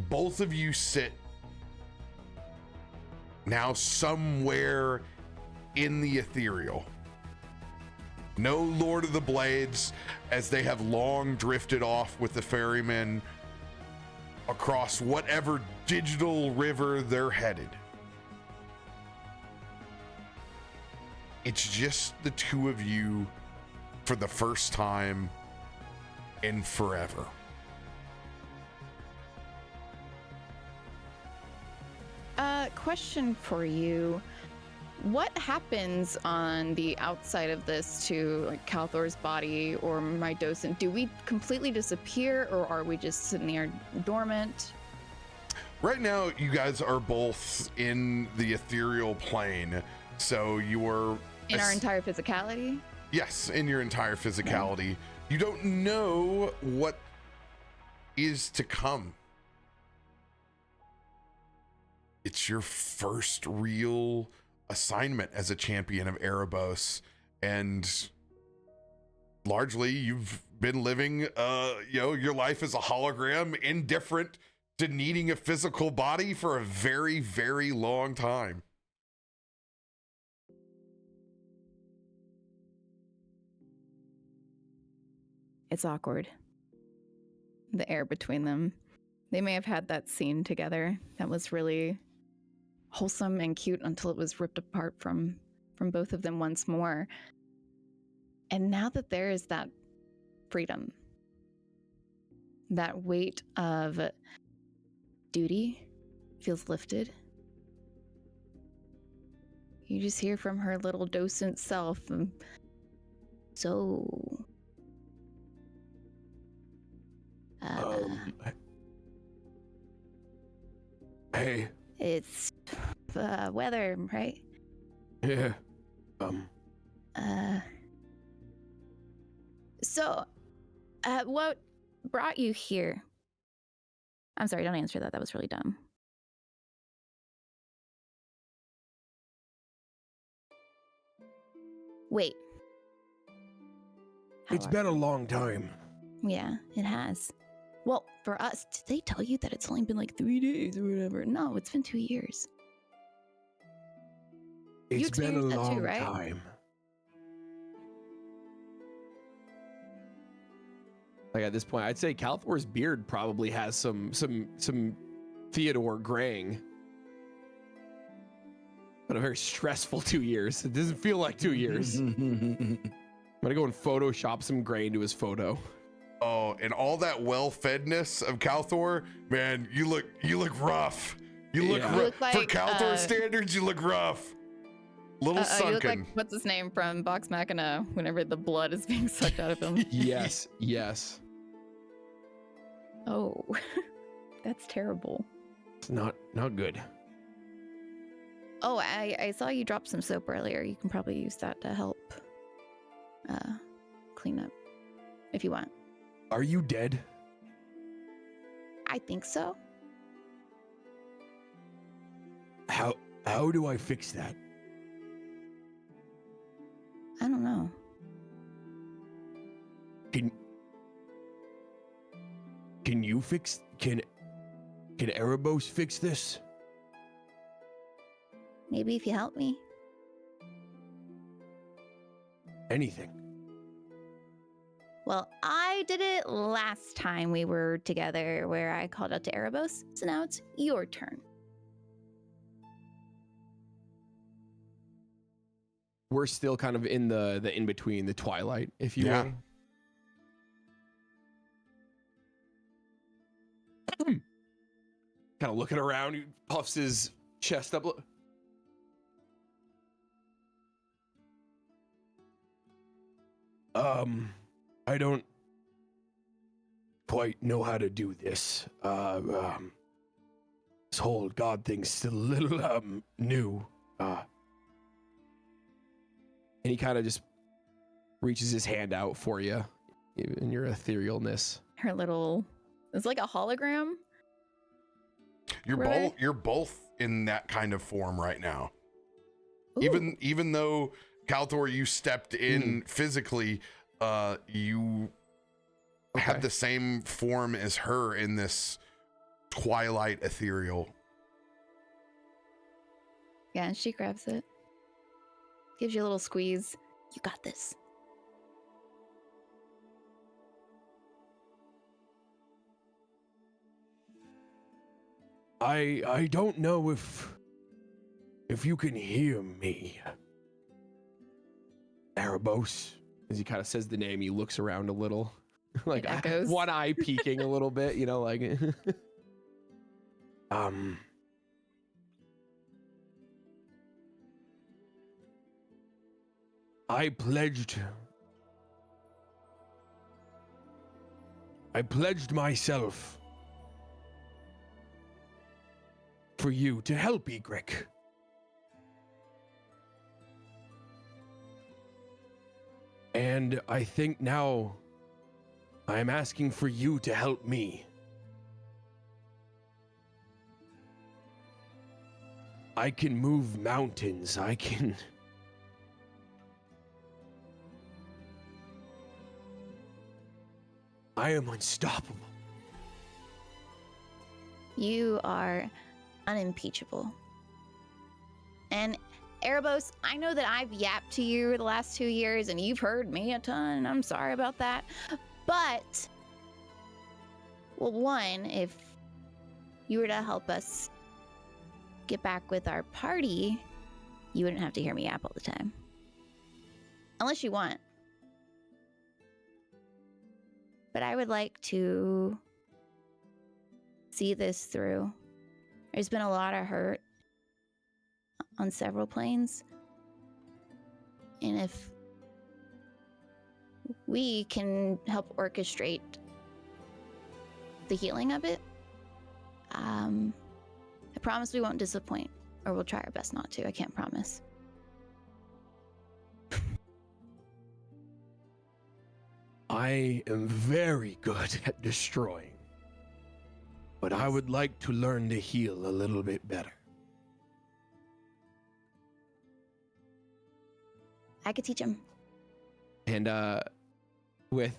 Both of you sit now somewhere in the ethereal. No Lord of the Blades, as they have long drifted off with the ferrymen across whatever digital river they're headed. It's just the two of you for the first time in forever. Question for you. What happens on the outside of this to like Kalthorr's body or my docent? Do we completely disappear, or are we just sitting there dormant? Right now, you guys are both in the ethereal plane, so you are in our entire physicality? Yes, in your entire physicality. Yeah. You don't know what is to come. It's your first real assignment as a champion of Erebos, and largely you've been living your life as a hologram, indifferent to needing a physical body for a very, very long time. It's awkward. The air between them. They may have had that scene together that was really wholesome and cute until it was ripped apart from both of them once more. And now that there is that freedom, that weight of duty feels lifted. You just hear from her little docent self, Hey. It's weather, right? Yeah. So, what brought you here? I'm sorry, don't answer that. That was really dumb. Wait. It's been a long time. Yeah, it has. Well, for us, did they tell you that it's only been like 3 days or whatever? No, it's been 2 years. It's been a long time. Like at this point, I'd say Kalthorr's beard probably has some Theodore graying. But a very stressful 2 years. It doesn't feel like 2 years. I'm gonna go and Photoshop some gray into his photo. Oh, and all that well-fedness of Kalthorr, man, you look rough. You look rough. Like, for Kalthorr standards, you look rough. Little sunken. You look like, what's his name from Vox Machina, whenever the blood is being sucked out of him. Yes. Oh, that's terrible. It's not good. Oh, I saw you drop some soap earlier. You can probably use that to help clean up if you want. Are you dead? I think so. How do I fix that? I don't know. Can you fix? Can Erebos fix this? Maybe if you help me. Anything. Well, I did it last time we were together where I called out to Erebos, so now it's your turn. We're still kind of in the in-between, the Twilight, if you will. Kind of looking around, he puffs his chest up. I don't quite know how to do this. This whole god thing's still a little new. And he kind of just reaches his hand out for you in your etherealness. Her little, it's like a hologram. You're both in that kind of form right now. Ooh. Even though Kalthorr, you stepped in physically, you have the same form as her in this Twilight ethereal. Yeah, and she grabs it. Gives you a little squeeze. You got this. I don't know if you can hear me. Erebos. As he kind of says the name, he looks around a little. Like echoes. One eye peeking a little bit, you know, like I pledged myself for you to help Egrik. And I think now I'm asking for you to help me. I can move mountains. I am unstoppable. You are unimpeachable. And Erebos, I know that I've yapped to you the last 2 years and you've heard me a ton. I'm sorry about that. But, well, one, if you were to help us get back with our party, you wouldn't have to hear me yap all the time. Unless you want. But I would like to see this through. There's been a lot of hurt on several planes. And if we can help orchestrate the healing of it, I promise we won't disappoint, or we'll try our best not to. I can't promise. I am very good at destroying, but I would like to learn to heal a little bit better. I could teach him. And with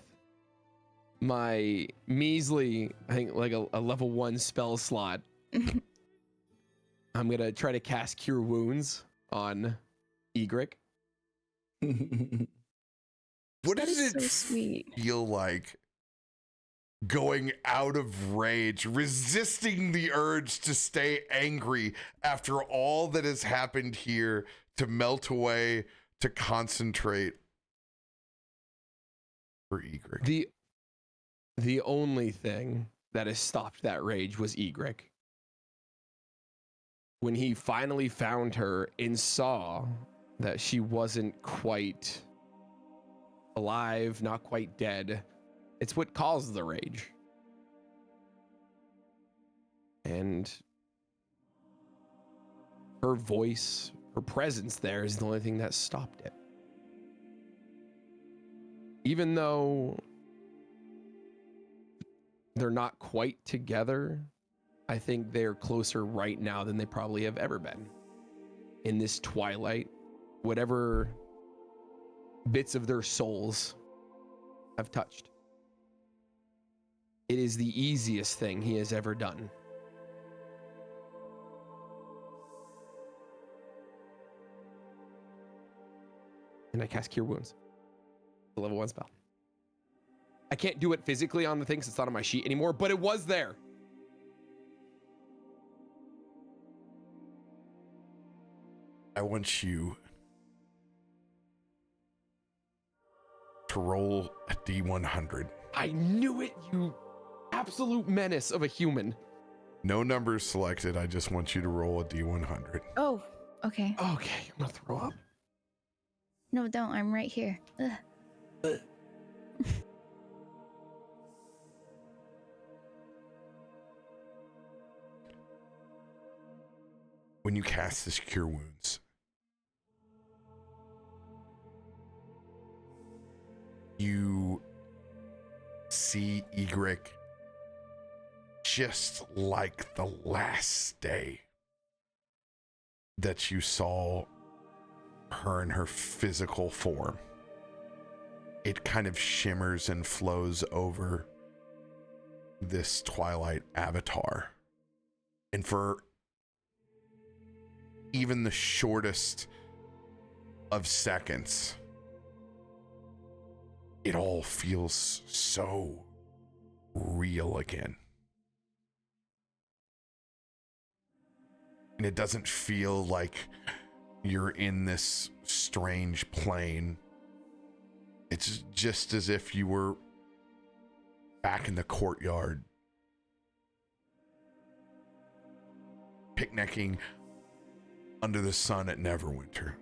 my measly, I think like a level 1 spell slot, I'm gonna try to cast Cure Wounds on Egrik. What That does is it so sweet. feel like going out of rage, resisting the urge to stay angry after all that has happened here, to melt away, to concentrate for Egrik? The only thing that has stopped that rage was Egrik. When he finally found her and saw that she wasn't quite alive, not quite dead, it's what caused the rage. And her voice, her presence there is the only thing that stopped it. Even though they're not quite together, I think they're closer right now than they probably have ever been. In this twilight, whatever bits of their souls have touched. It is the easiest thing he has ever done. And I cast Cure Wounds. A level 1 spell. I can't do it physically on the thing because it's not on my sheet anymore, but it was there. I want you to roll a D100. I knew it, you absolute menace of a human. No numbers selected. I just want you to roll a D100. Oh, okay. Okay, I'm gonna throw up. No, don't. I'm right here. Ugh. When you cast this Cure Wounds, you see Egrik just like the last day that you saw her in her physical form. It kind of shimmers and flows over this Twilight avatar. And for even the shortest of seconds, it all feels so real again. And it doesn't feel like you're in this strange plane. It's just as if you were back in the courtyard, picnicking under the sun at Neverwinter.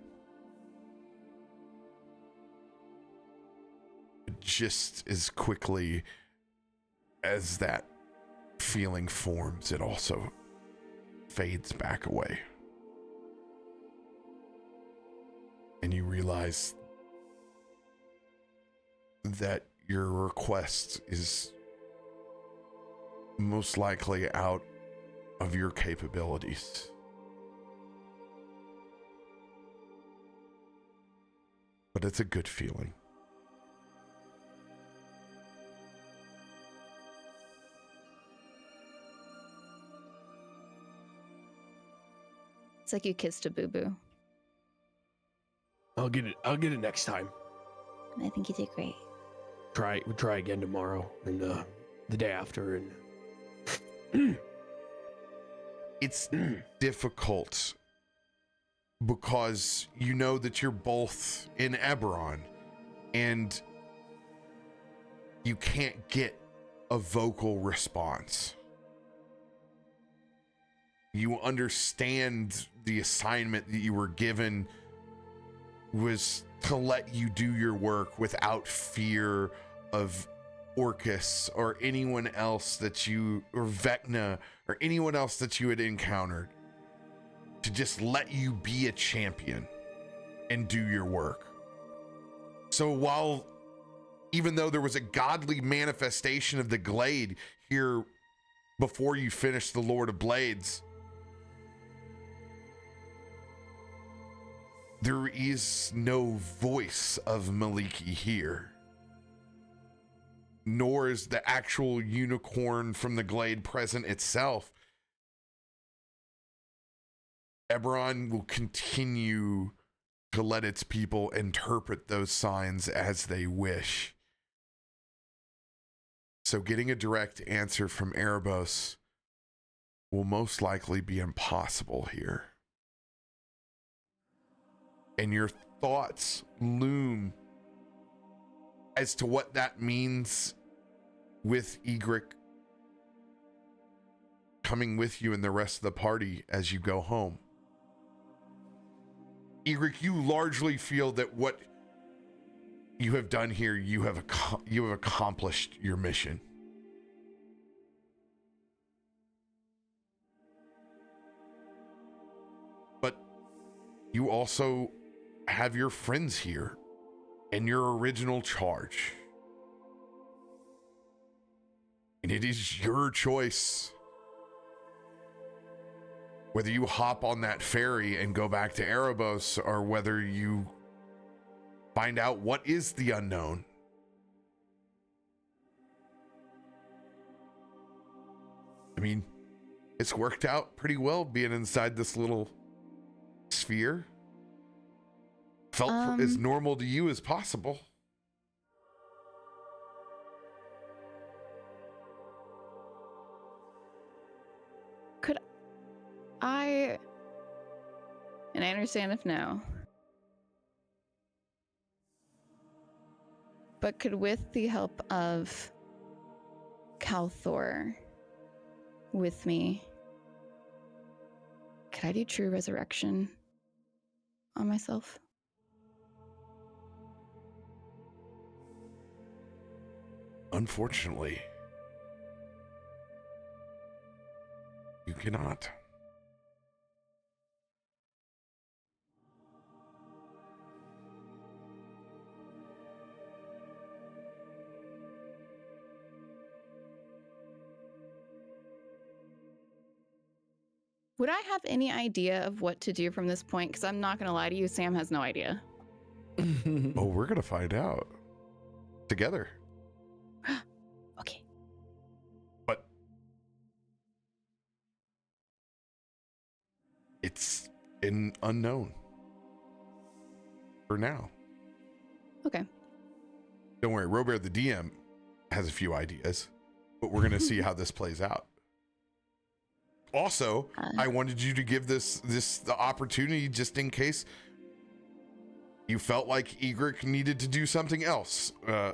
Just as quickly as that feeling forms, it also fades back away. And you realize that your request is most likely out of your capabilities. But it's a good feeling. It's like you kissed a boo-boo. I'll get it next time. I think you did great. We'll try again tomorrow and the day after, and it's difficult because you know that you're both in Eberron and you can't get a vocal response. You understand the assignment that you were given was to let you do your work without fear of Orcus or anyone else that you, or Vecna, or anyone else that you had encountered, to just let you be a champion and do your work. So even though there was a godly manifestation of the Glade here before you finished the Lord of Blades, there is no voice of Maliki here, nor is the actual unicorn from the Glade present itself. Eberron will continue to let its people interpret those signs as they wish. So getting a direct answer from Erebos will most likely be impossible here. And your thoughts loom as to what that means with Egrik coming with you and the rest of the party as you go home. Egrik, you largely feel that what you have done here, you have accomplished your mission. But you also have your friends here and your original charge. And it is your choice whether you hop on that ferry and go back to Erebos or whether you find out what is the unknown. I mean, it's worked out pretty well being inside this little sphere. Felt as normal to you as possible. Could I, and I understand if no, but could, with the help of Kalthorr with me, could I do True Resurrection on myself? Unfortunately, you cannot. Would I have any idea of what to do from this point? Because I'm not going to lie to you, Sam has no idea. Oh, we're going to find out together. Okay. But it's an unknown for now. Okay. Don't worry, RoBear the DM has a few ideas, but we're going to see how this plays out. Also, I wanted you to give this the opportunity just in case you felt like Egrik needed to do something else. I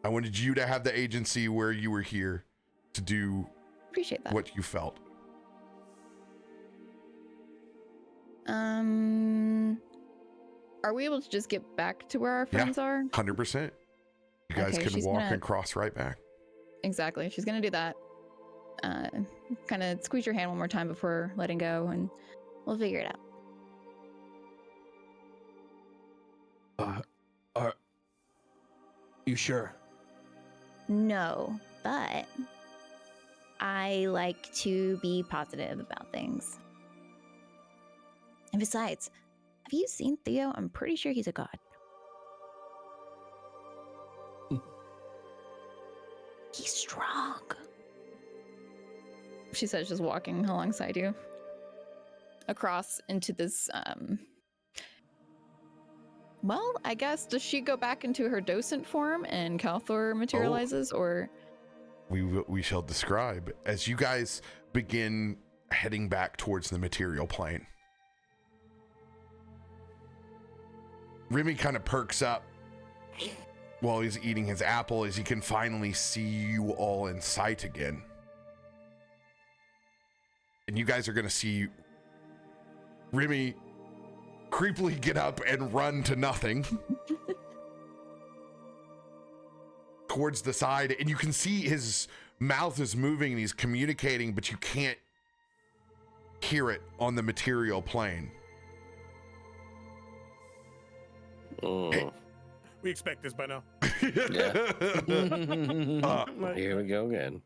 wanted you to have the agency where you were here to do Appreciate that. what you felt. Are we able to just get back to where our friends are? 100%. You guys Okay, can she's walk gonna- and cross right back. Exactly. She's going to do that. Kind of squeeze your hand one more time before letting go, and we'll figure it out. Are you sure? No, but I like to be positive about things. And besides, have you seen Theo? I'm pretty sure he's a god. He's strong. She says, just walking alongside you. Across into this, well, I guess, does she go back into her docent form and Kalthorr materializes, or? We shall describe as you guys begin heading back towards the material plane. Remy kind of perks up while he's eating his apple as he can finally see you all in sight again. And you guys are going to see Remy creepily get up and run to nothing towards the side, and you can see his mouth is moving and he's communicating, but you can't hear it on the material plane. Hey. We expect this by now. Here we go again.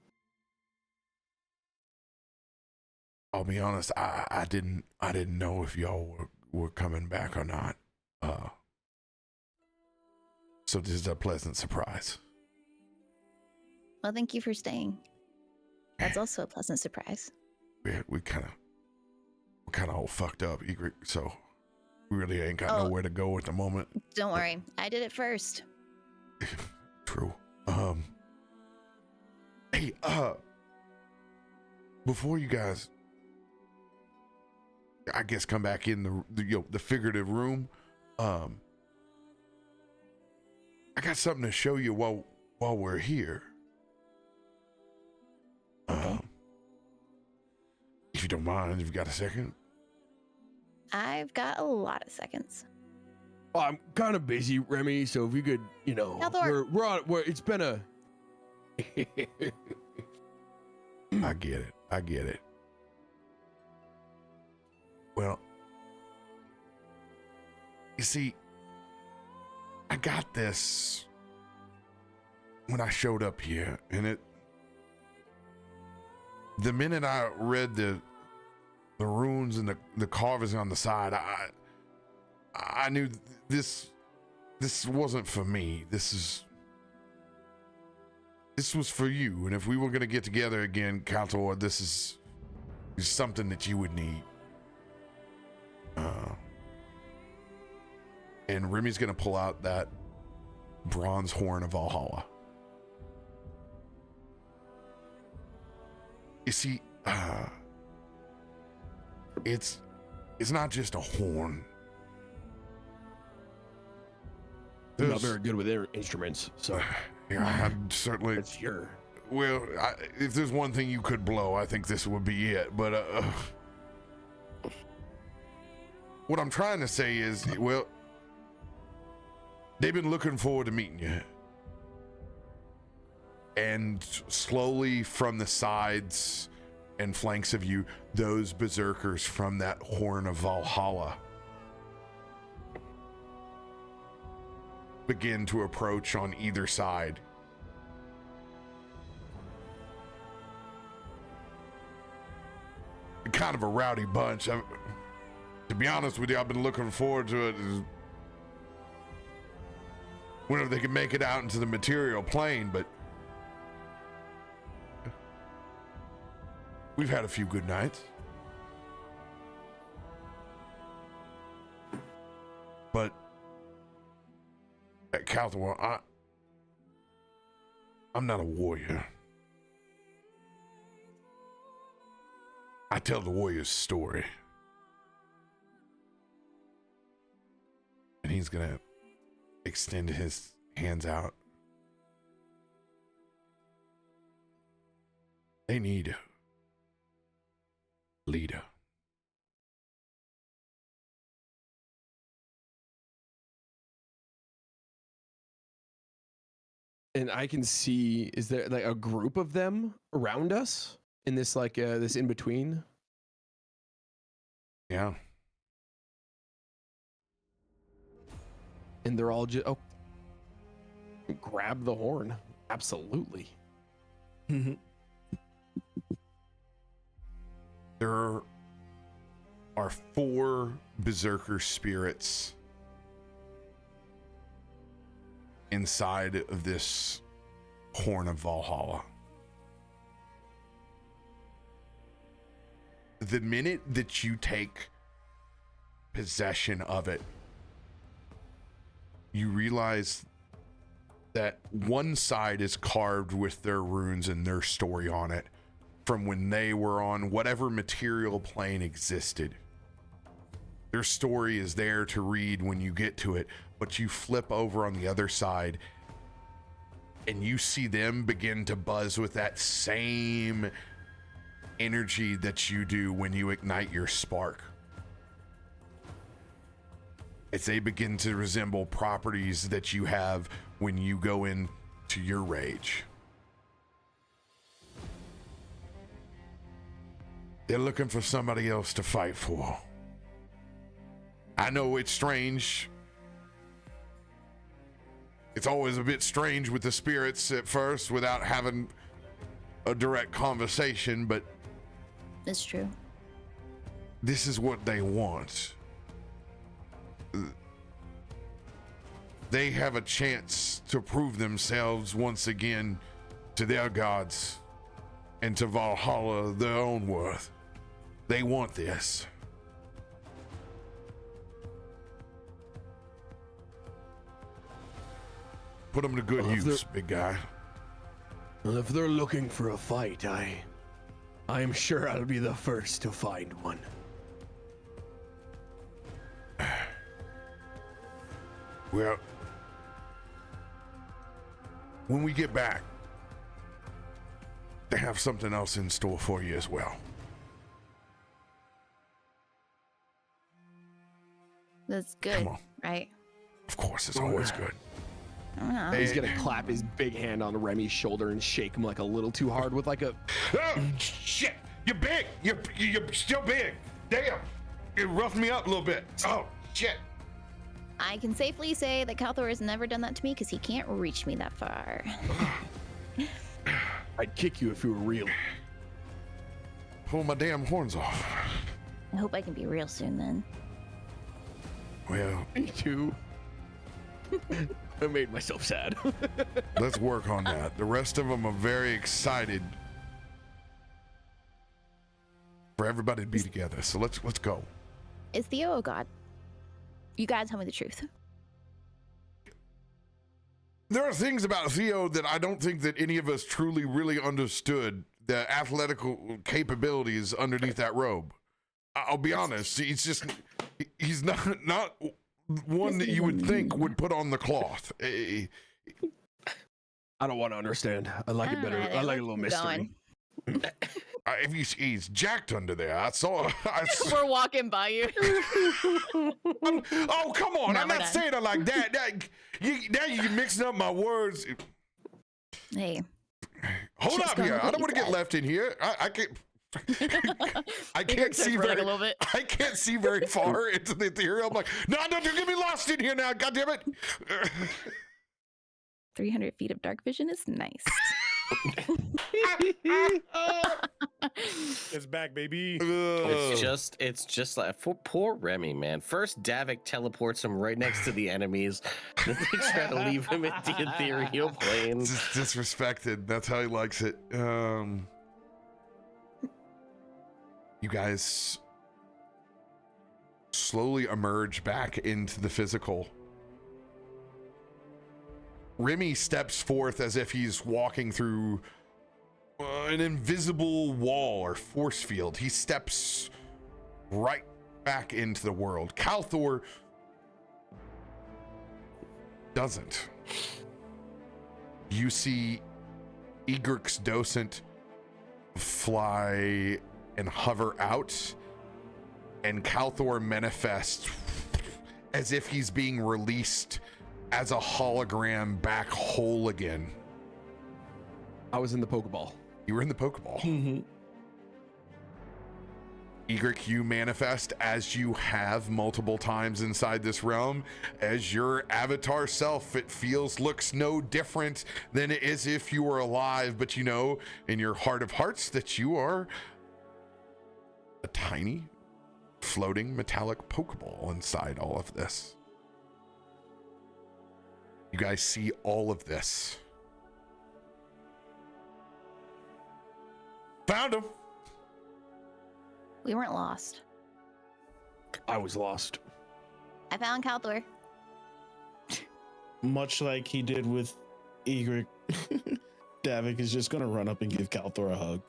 I'll be honest, I didn't know if y'all were coming back or not. So this is a pleasant surprise. Well, thank you for staying. That's also a pleasant surprise. We kind of all fucked up, Egrik, so we really ain't got nowhere to go at the moment. Don't worry, I did it first. True. Hey, before you guys, I guess, come back in the figurative room, I got something to show you while we're here. Okay. If you don't mind, if you've got a second. I've got a lot of seconds. Well, I'm kind of busy, Remy, so if you could, Kalthorr. we're it's been a I get it. Well, you see, I got this when I showed up here, and the minute I read the runes and the carvings on the side, I knew this wasn't for me. This was for you, and if we were gonna get together again, Kalthorr, this is something that you would need. And Remy's gonna pull out that bronze horn of Valhalla. You see, it's not just a horn. I'm not very good with their instruments, so yeah, I certainly it's your well, if there's one thing you could blow, I think this would be it. But what I'm trying to say is, well, they've been looking forward to meeting you. And slowly from the sides and flanks of you, those berserkers from that horn of Valhalla begin to approach on either side. Kind of a rowdy bunch. To be honest with you, I've been looking forward to it whenever they can make it out into the material plane, but we've had a few good nights. But at Kalthorr, I'm not a warrior. I tell the warrior's story. And he's gonna extend his hands out. They need a leader. And I can see, is there like a group of them around us in this like this in between? Yeah. And they're all just grab the horn. Absolutely. There are 4 berserker spirits inside of this horn of Valhalla. The minute that you take possession of it, you realize that one side is carved with their runes and their story on it from when they were on whatever material plane existed. Their story is there to read when you get to it, but you flip over on the other side and you see them begin to buzz with that same energy that you do when you ignite your spark. As they begin to resemble properties that you have when you go into your rage. They're looking for somebody else to fight for. I know it's strange. It's always a bit strange with the spirits at first without having a direct conversation, but It's true. this is what they want. They have a chance to prove themselves once again to their gods and to Valhalla, their own worth. They want this. Put them to good use, big guy. Well, if they're looking for a fight, I am sure I'll be the first to find one. Well, when we get back, they have something else in store for you as well. That's good, Come on. right? Of course, it's always good. I don't know. He's gonna clap his big hand on Remy's shoulder and shake him like a little too hard with like a. Oh, shit! You're big! You're still big! Damn! You roughed me up a little bit. Oh, shit! I can safely say that Kalthorr has never done that to me because he can't reach me that far. I'd kick you if you were real. Pull my damn horns off. I hope I can be real soon then. Well, Me too. I made myself sad. let's work on that. The rest of them are very excited for everybody to be together. So let's go. Is Theo a god? You gotta tell me the truth. There are things about Theo that I don't think that any of us truly really understood the athletical capabilities underneath that robe. I'll be honest. He's not one that you would think would put on the cloth. I don't want to understand. I like it better. I like a little mystery. If he's jacked under there, I saw. We're walking by you. Oh, come on! I'm not saying it like that. Now you mixing up my words. Hey. Hold up here. I don't want to get left in here. I can't. I can't see very. I can't see very far into the ethereal. I'm like, no, don't get me lost in here now. God damn it. 300 feet of dark vision is nice. It's back, baby. It's just like for poor Remy, man. First, Davik teleports him right next to the enemies. Then they try to leave him at the ethereal plane. Just disrespected. That's how he likes it. You guys slowly emerge back into the physical. Remy steps forth as if he's walking through an invisible wall or force field. He steps right back into the world. Kalthorr doesn't. You see Egrik's docent fly and hover out, and Kalthorr manifests as if he's being released as a hologram back whole again. I was in the Pokeball. You were in the Pokeball. Mm-hmm. Egrik, you manifest as you have multiple times inside this realm. As your avatar self, it looks no different than it is if you were alive, but you know in your heart of hearts that you are a tiny, floating metallic Pokeball inside all of this. You guys see all of this. Found him. We weren't lost. I was lost. I found Kalthorr. Much like he did with Egrik, Davik is just gonna run up and give Kalthorr a hug.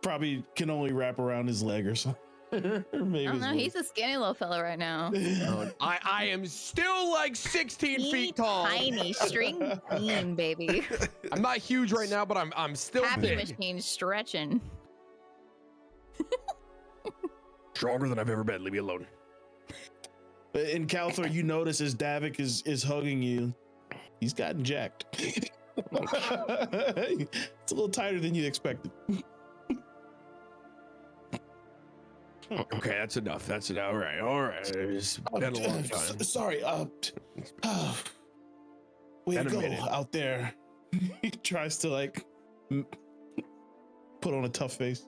Probably can only wrap around his leg or something. Or maybe I don't know. He's a skinny little fella right now. I am still like 16 feet tall. Tiny string bean, baby. I'm not huge right now, but I'm still Happy big. machine stretching. Stronger than I've ever been. Leave me alone. In Kalthorr, you notice as Davik is hugging you, he's gotten jacked. It's a little tighter than you expected. Okay, that's enough. That's enough. All right. It's been a long time. Sorry. Way to go out there. He tries to like put on a tough face.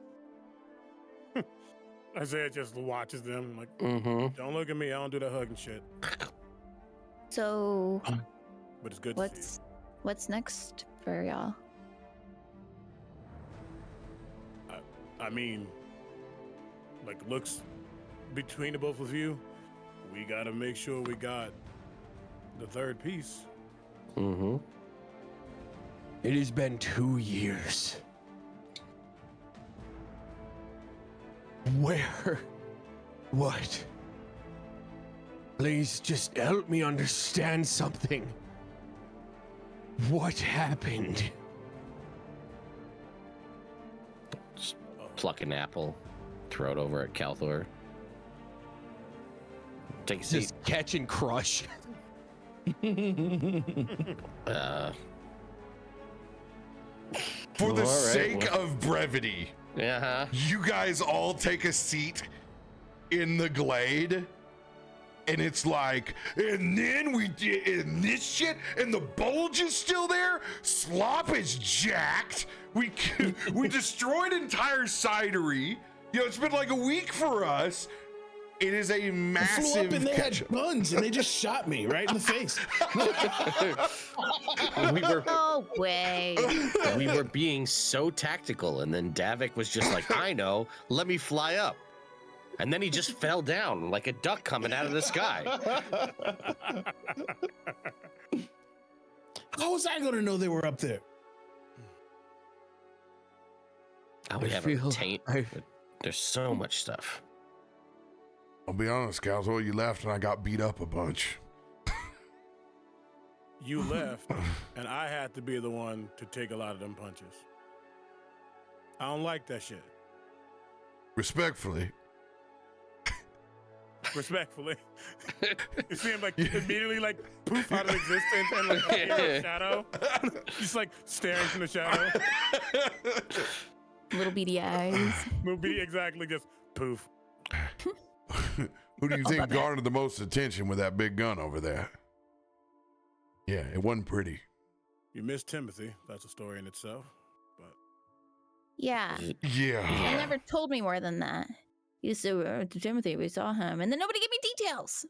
Isaiah just watches them like, don't look at me. I don't do that hugging shit. So, But it's good to see what's next for y'all? I mean, like looks between the both of you, we gotta make sure we got the third piece. It has been 2 years. Where? What? Please just help me understand something. What happened? Just pluck an apple, throw it over at Kalthorr. Take a seat. Just catch and crush. For the sake of brevity, Yeah. you guys all take a seat in the glade, and it's like, and then we did in this shit, and the bulge is still there. Slop is jacked. We destroyed entire cidery. You know, it's been like a week for us. It is a massive. I flew up and they had guns and they just shot me right in the face. No way. We were being so tactical, and then Davik was just like, I know, let me fly up. And then he just fell down like a duck coming out of the sky. How was I going to know they were up there? We have a taint. There's so much stuff. I'll be honest, Kalthorr, you left and I got beat up a bunch. you left, and I had to be the one to take a lot of them punches. I don't like that shit. Respectfully. Respectfully. You see him like immediately like poof out of existence and like appear in the shadow. Just like staring from the shadow. Little beady eyes. Exactly, just poof. Who do you think garnered the most attention with that big gun over there? Yeah, it wasn't pretty. You missed Timothy. That's a story in itself. But Yeah. Yeah. You never told me more than that. You said Timothy, we saw him, and then nobody gave me details.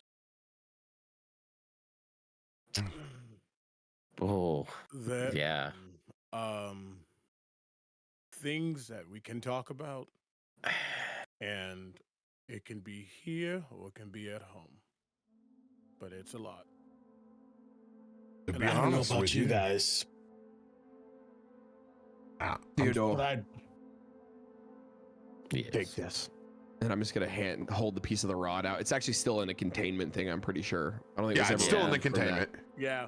Oh, that, yeah. Things that we can talk about, and it can be here or it can be at home, but it's a lot. To be I don't know honest about with you guys. Theodore, But I'd Yes. take this. and I'm just gonna hold the piece of the rod out. It's actually still in a containment thing, I'm pretty sure. I don't think Yeah, it's it's ever still in the removed from that. containment. Yeah.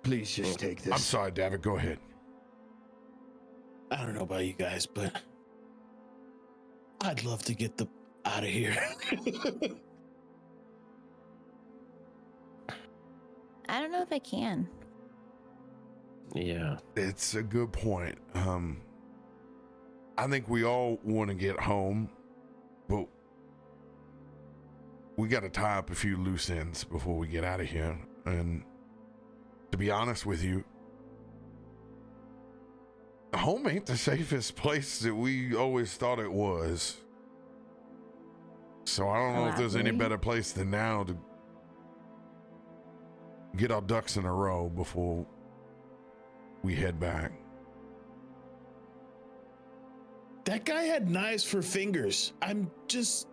Please just take this. I'm sorry, Davik. Go ahead. I don't know about you guys, but I'd love to get the out of here. I don't know if I can. Yeah. It's a good point. I think we all want to get home, but we got to tie up a few loose ends before we get out of here. And to be honest with you, home ain't the safest place that we always thought it was. So I don't know if there's any better place than now to get our ducks in a row before we head back. That guy had knives for fingers. I'm just.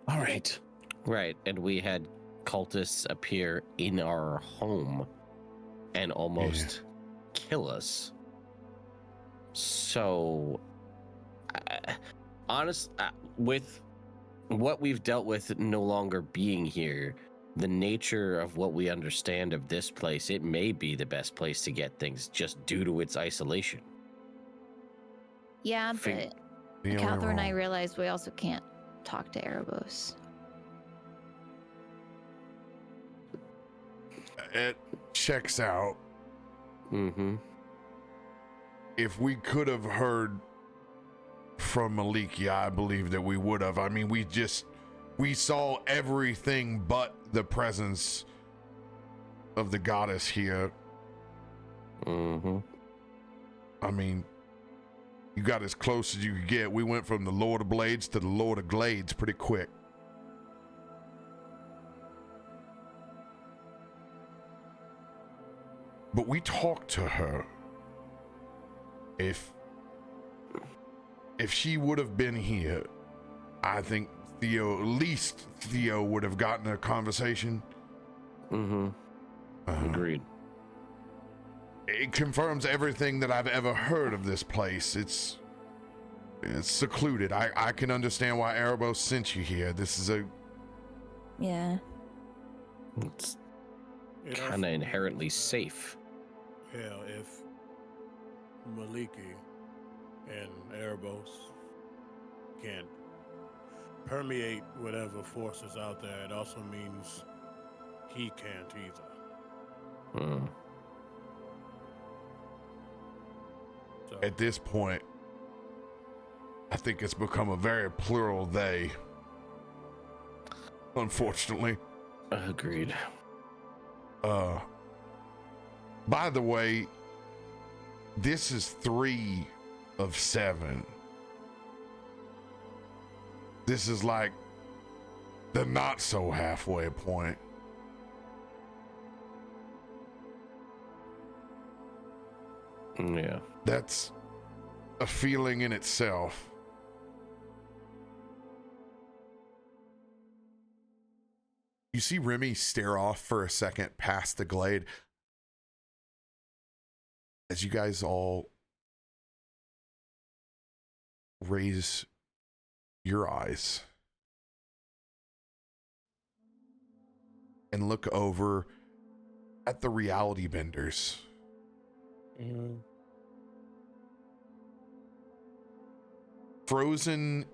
All right. Right. And we had cultists appear in our home and almost kill us. So, with what we've dealt with no longer being here, the nature of what we understand of this place, it may be the best place to get things just due to its isolation. Yeah, but Kalthorr and I realized we also can't talk to Erebos. It checks out. Mm-hmm. If we could have heard from Malikia, I believe that we would have. I mean, we saw everything but the presence of the goddess here. Mm-hmm. I mean, you got as close as you could get. We went from the Lord of Blades to the Lord of Glades pretty quick. But we talked to her. If she would have been here, I think at least Theo would have gotten a conversation. Mm-hmm. Agreed. It confirms everything that I've ever heard of this place. It's secluded. I can understand why Erebos sent you here. This is Yeah. It's kind of inherently safe. Yeah, if Maliki and Erebos can't permeate whatever forces out there, it also means he can't either. Mm. So, at this point, I think it's become a very plural they. Unfortunately. Agreed. By the way, this is 3 of 7. This is like the not so halfway point. Yeah. That's a feeling in itself. You see Remy stare off for a second past the glade. As you guys all raise your eyes, and look over at the reality benders. Frozen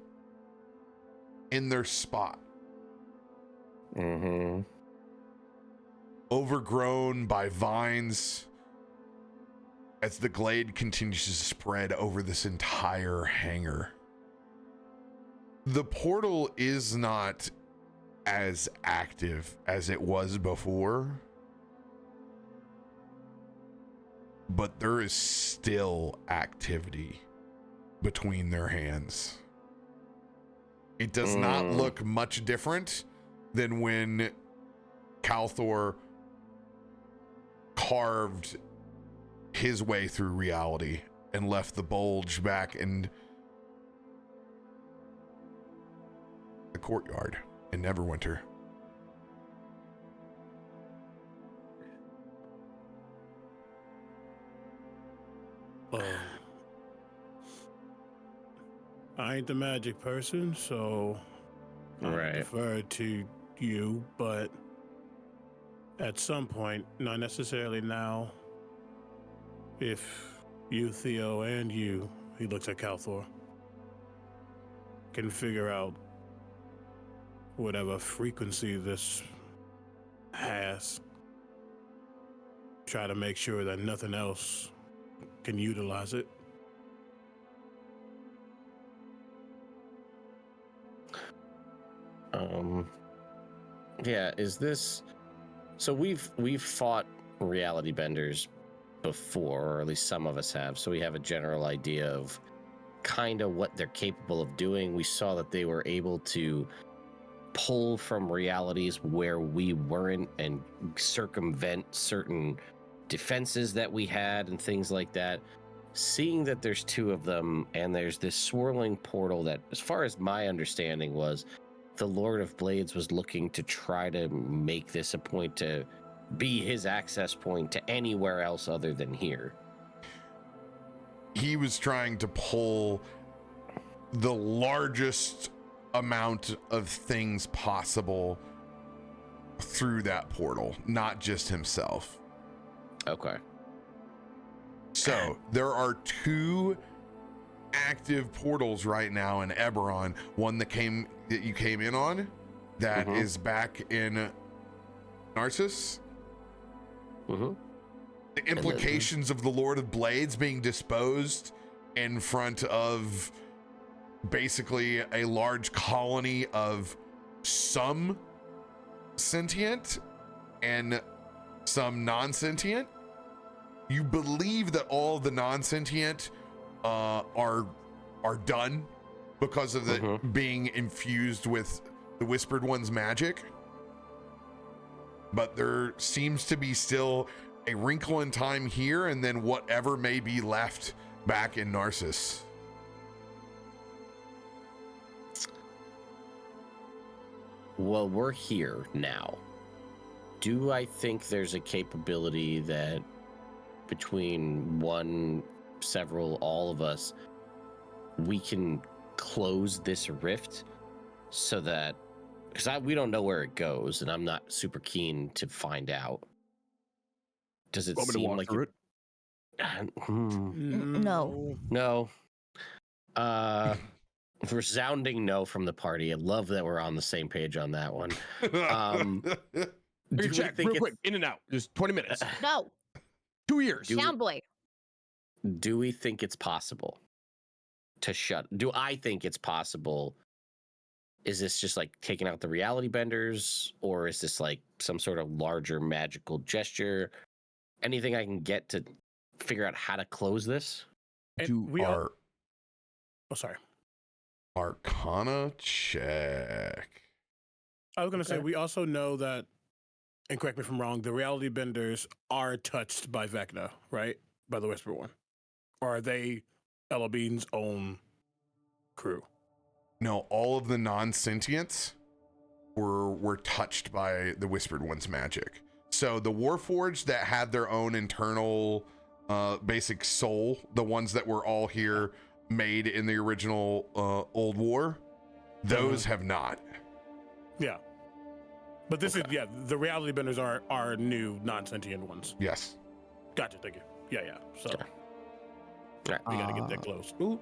in their spot. Overgrown by vines as the glade continues to spread over this entire hangar. The portal is not as active as it was before, but there is still activity between their hands. It does not look much different than when Kalthorr carved his way through reality and left the bulge back in the courtyard in Neverwinter. I ain't the magic person, so I defer to you, but at some point, not necessarily now, if you, Theo, and you, he looks at Kalthorr, can figure out whatever frequency this has, try to make sure that nothing else can utilize it. Yeah, is this... So we've fought reality benders before, or at least some of us have, so we have a general idea of kind of what they're capable of doing. We saw that they were able to pull from realities where we weren't and circumvent certain defenses that we had and things like that. Seeing that there's two of them and there's this swirling portal that, as far as my understanding was, the Lord of Blades was looking to try to make this a point to be his access point to anywhere else other than here. He was trying to pull the largest amount of things possible through that portal, not just himself. Okay. So there are two active portals right now in Eberron. One that you came in on, that is back in Narcissus. The implications of the Lord of Blades being disposed in front of basically a large colony of some sentient and some non-sentient. You believe that all of the non-sentient are done because of the being infused with the Whispered One's magic, but there seems to be still a wrinkle in time here, and then whatever may be left back in Narcissus. Well, we're here now. Do I think there's a capability that between one, several, all of us, we can close this rift so that, because we don't know where it goes, and I'm not super keen to find out. Does it seem like it? No. Resounding no from the party. I love that we're on the same page on that one. Check real quick, in and out, just 20 minutes. No. 2 years. Down boy. Do we think it's possible to shut? Do I think it's possible? Is this just like taking out the reality benders, or is this like some sort of larger magical gesture? Anything I can get to figure out how to close this? Sorry. Arcana check. I was going to say, we also know that, and correct me if I'm wrong, the reality benders are touched by Vecna, right? By the Whisper One. Or are they Ellabean's own crew? No, all of the non-sentients were touched by the Whispered One's magic. So the Warforged that had their own internal basic soul, the ones that were all here made in the original Old War, those have not. Yeah. But this is the reality benders are new non-sentient ones. Yes. Gotcha. Thank you. Yeah. So Okay. Right. we gotta get that close. Ooh,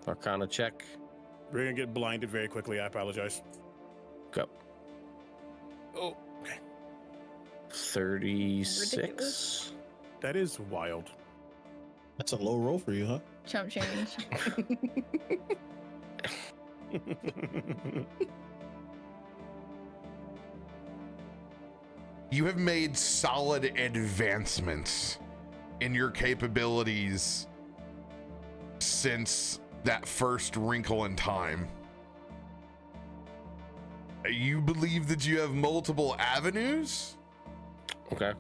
Arcana check. we're gonna get blinded very quickly. I apologize. Go. Oh, okay. 36. Ridiculous. That is wild. That's a low roll for you, huh? Chump change. You have made solid advancements in your capabilities since that first wrinkle in time. You believe that you have multiple avenues? Okay.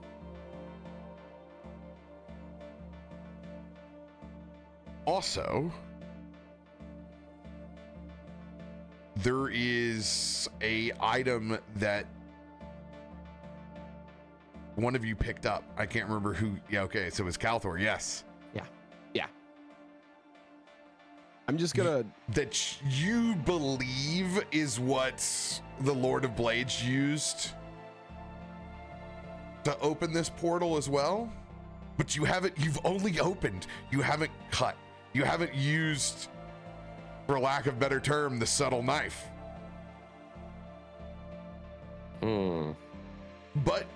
Also, there is a item that one of you picked up. I can't remember who. Yeah, okay, so it was Kalthorr. Yes. Yeah. I'm just gonna. That you believe is what the Lord of Blades used to open this portal as well, but you've only opened, you haven't cut, you haven't used, for lack of a better term, the subtle knife. But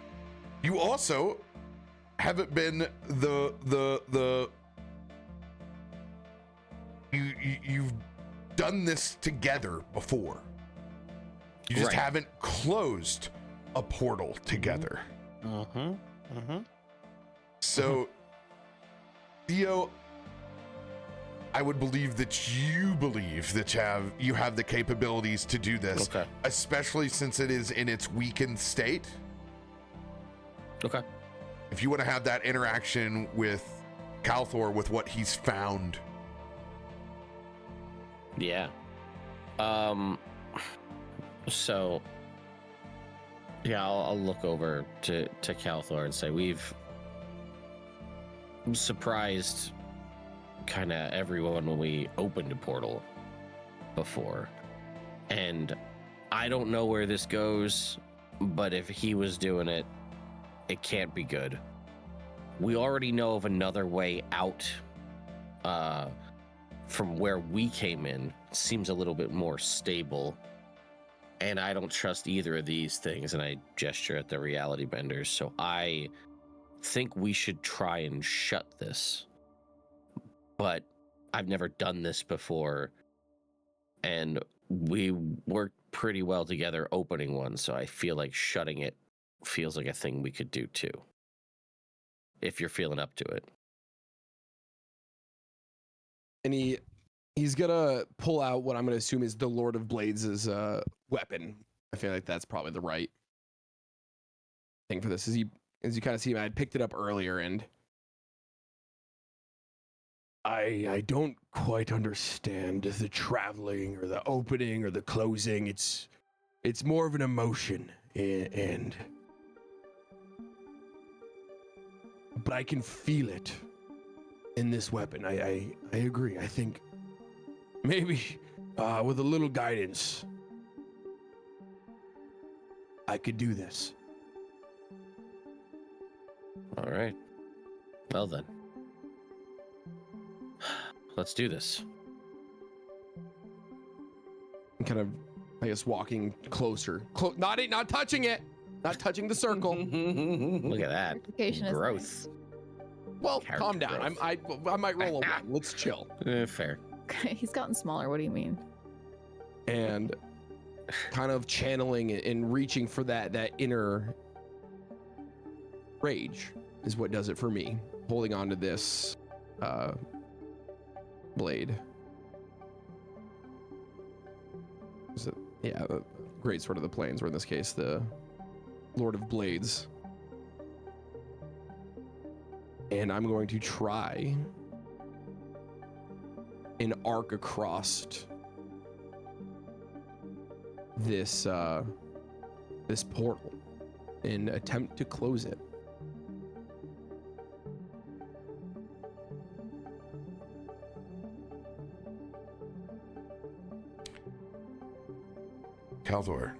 you also haven't been you've done this together before. You just haven't closed a portal together. So, Theo, I would believe that you believe that you have the capabilities to do this, especially since it is in its weakened state. Okay. If you want to have that interaction with Kalthorr with what he's found. Yeah. So, yeah, I'll look over to Kalthorr and say we've surprised kind of everyone when we opened a portal before, and I don't know where this goes, but if he was doing it, it can't be good. We already know of another way out from where we came in. It seems a little bit more stable, and I don't trust either of these things, and I gesture at the reality benders, so I think we should try and shut this. But I've never done this before, and we worked pretty well together opening one, so I feel like shutting it feels like a thing we could do too, if you're feeling up to it. And he's gonna pull out what I'm gonna assume is the Lord of Blades' weapon. I feel like that's probably the right thing for this. As you kind of see, I had picked it up earlier, and I don't quite understand the traveling or the opening or the closing. It's more of an emotion, and but I can feel it in this weapon. I agree. I think maybe with a little guidance, I could do this. All right. Well then. Let's do this. I'm kind of, I guess, walking closer. Not touching it. Not touching the circle. Look at that. Certification is Growth. Well, Character calm down. growth. I might roll a one. Let's chill. Fair. Okay, he's gotten smaller. What do you mean? And kind of channeling and reaching for that inner rage is what does it for me. Holding on to this blade. Is it, yeah, great sword of the plains, or in this case, the Lord of Blades. And I'm going to try an arc across this this portal and attempt to close it. Kalthorr,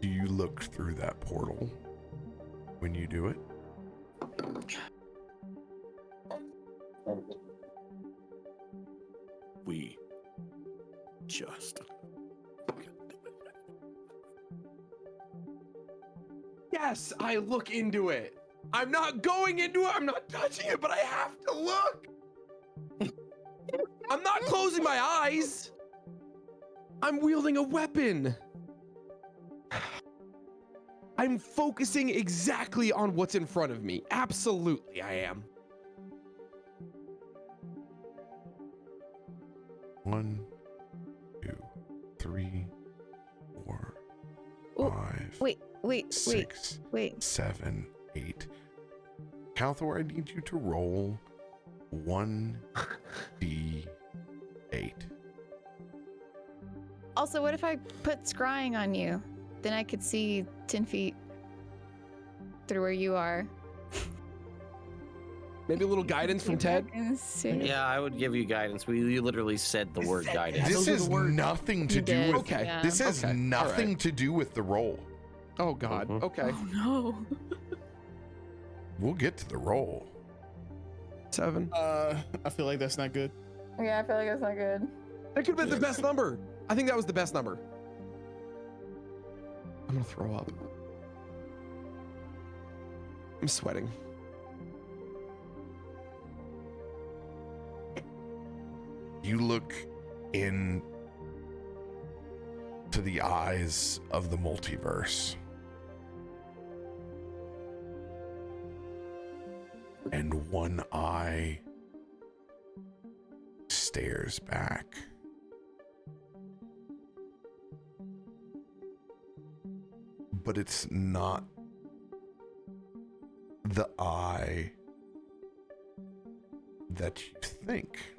Do you look through that portal when you do it? We just. Yes, I look into it. I'm not going into it. I'm not touching it, but I have to look. I'm not closing my eyes. I'm wielding a weapon. I'm focusing exactly on what's in front of me. Absolutely, I am. 1, 2, 3, 4, Oh, 5. Wait, 6, wait. 7, 8. Kalthorr, I need you to roll 1d8. Also, what if I put scrying on you? Then I could see 10 feet through where you are. Maybe a little guidance from Ted. Yeah, I would give you guidance. You literally said the word guidance. This has nothing to do with. Okay. Yeah. This has Okay. nothing Alright. to do with the roll. Oh God. Mhm. Okay. Oh no. We'll get to the roll. 7. I feel like that's not good. Yeah, I feel like that's not good. That could have been the best number. I think that was the best number. I'm gonna throw up. I'm sweating. You look in to the eyes of the multiverse. And one eye stares back. But it's not the eye that you think.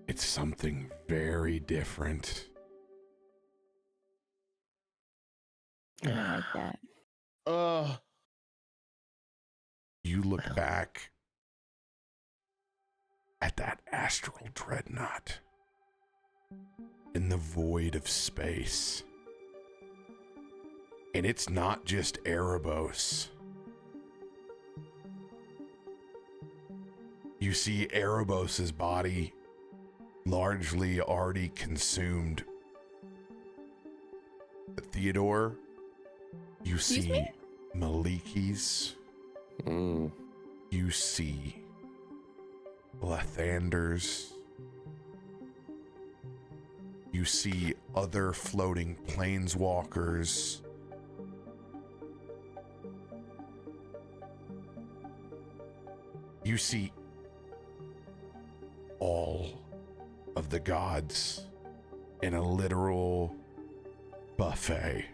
It's something very different. I don't like that. You look back at that astral dreadnought in the void of space. And it's not just Erebos. You see Erebos's body largely already consumed. Theodore, you Excuse see me? Maliki's. You see Lathanders. You see other floating planeswalkers. You see all of the gods in a literal buffet.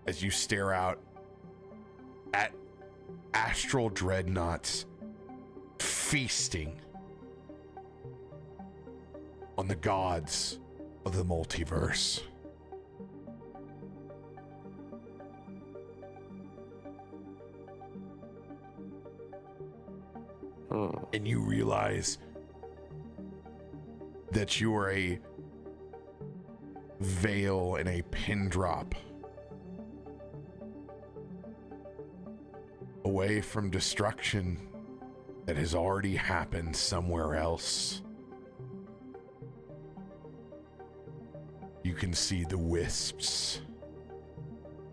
As you stare out at astral dreadnoughts feasting on the gods of the multiverse. And you realize that you are a veil and a pin drop away from destruction that has already happened somewhere else. You can see the wisps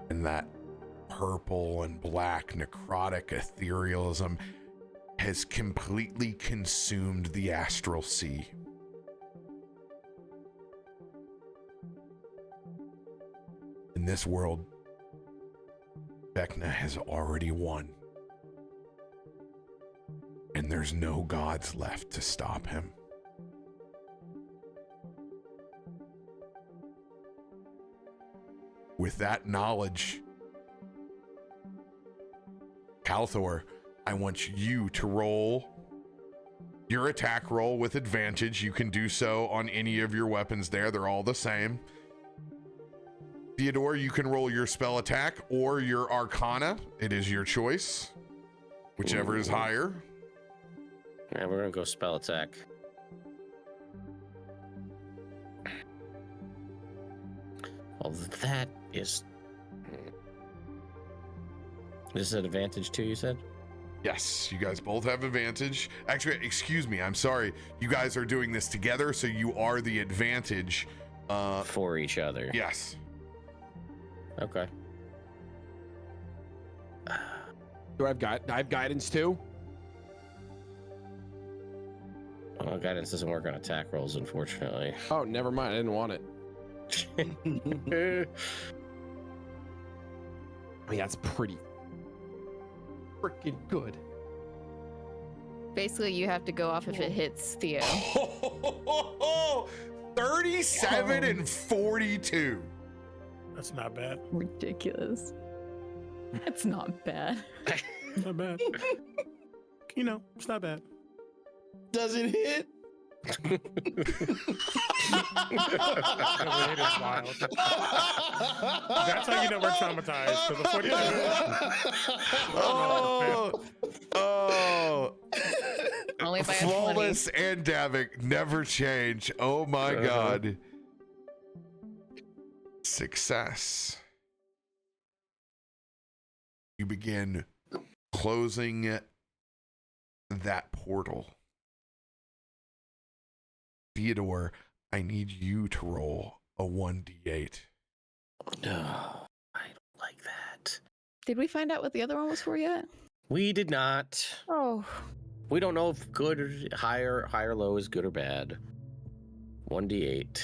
and that purple and black necrotic etherealism has completely consumed the astral sea. In this world, Vecna has already won. And there's no gods left to stop him. With that knowledge, Kalthorr, I want you to roll your attack roll with advantage. You can do so on any of your weapons there. They're all the same. Theodore, you can roll your spell attack or your arcana. It is your choice. Whichever is higher. And we're gonna go spell attack. Well, that is. This is an advantage too, you said? Yes, you guys both have advantage. Actually, excuse me, I'm sorry. You guys are doing this together, so you are the advantage. For each other. Yes. Okay. Do I have guidance too? Well, guidance doesn't work on attack rolls, unfortunately. Oh, never mind. I didn't want it. I mean, that's pretty freaking good. Basically, you have to go off if it hits Theo. 37 and 42. That's not bad. Ridiculous. It's not bad. It's not bad. You know, it's not bad. Does it hit? It is wild. That's how you know we're traumatized. So the 42. Oh. Only by a 20. Flawless and Davik never change. Oh my God. Success. You begin closing that portal. Theodore, I need you to roll a 1d8. No, I don't like that. Did we find out what the other one was for yet? We did not. Oh. We don't know if good or high or low is good or bad. 1d8.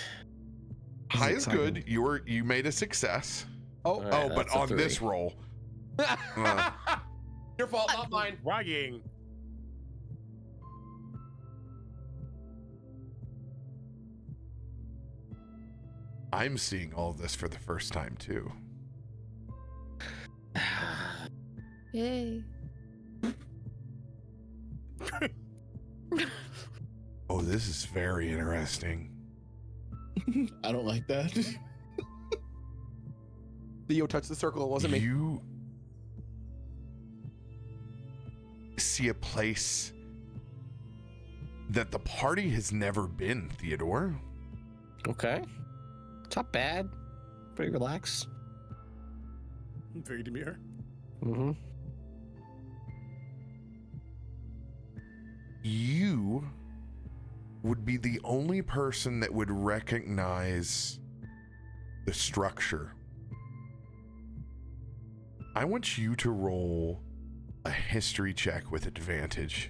High is good. You made a success. Oh, Right, but that's a on 3. this roll. Your fault, not mine. Bragging. I'm seeing all of this for the first time too. Yay. Oh, this is very interesting. I don't like that. Theo touched the circle. It wasn't me. You see a place that the party has never been, Theodore. Okay. It's not bad. Pretty relaxed. Very demure. Mm-hmm. You would be the only person that would recognize the structure. I want you to roll a history check with advantage.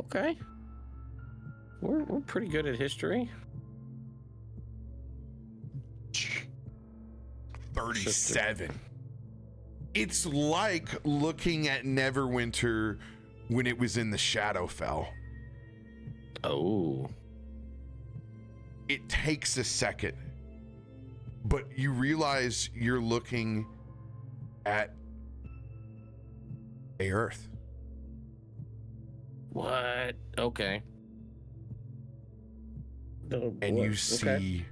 Okay. We're pretty good at history. 37. It's like looking at Neverwinter when it was in the Shadowfell. Oh. It takes a second, but you realize you're looking at a Earth. What? Okay. And you Okay. see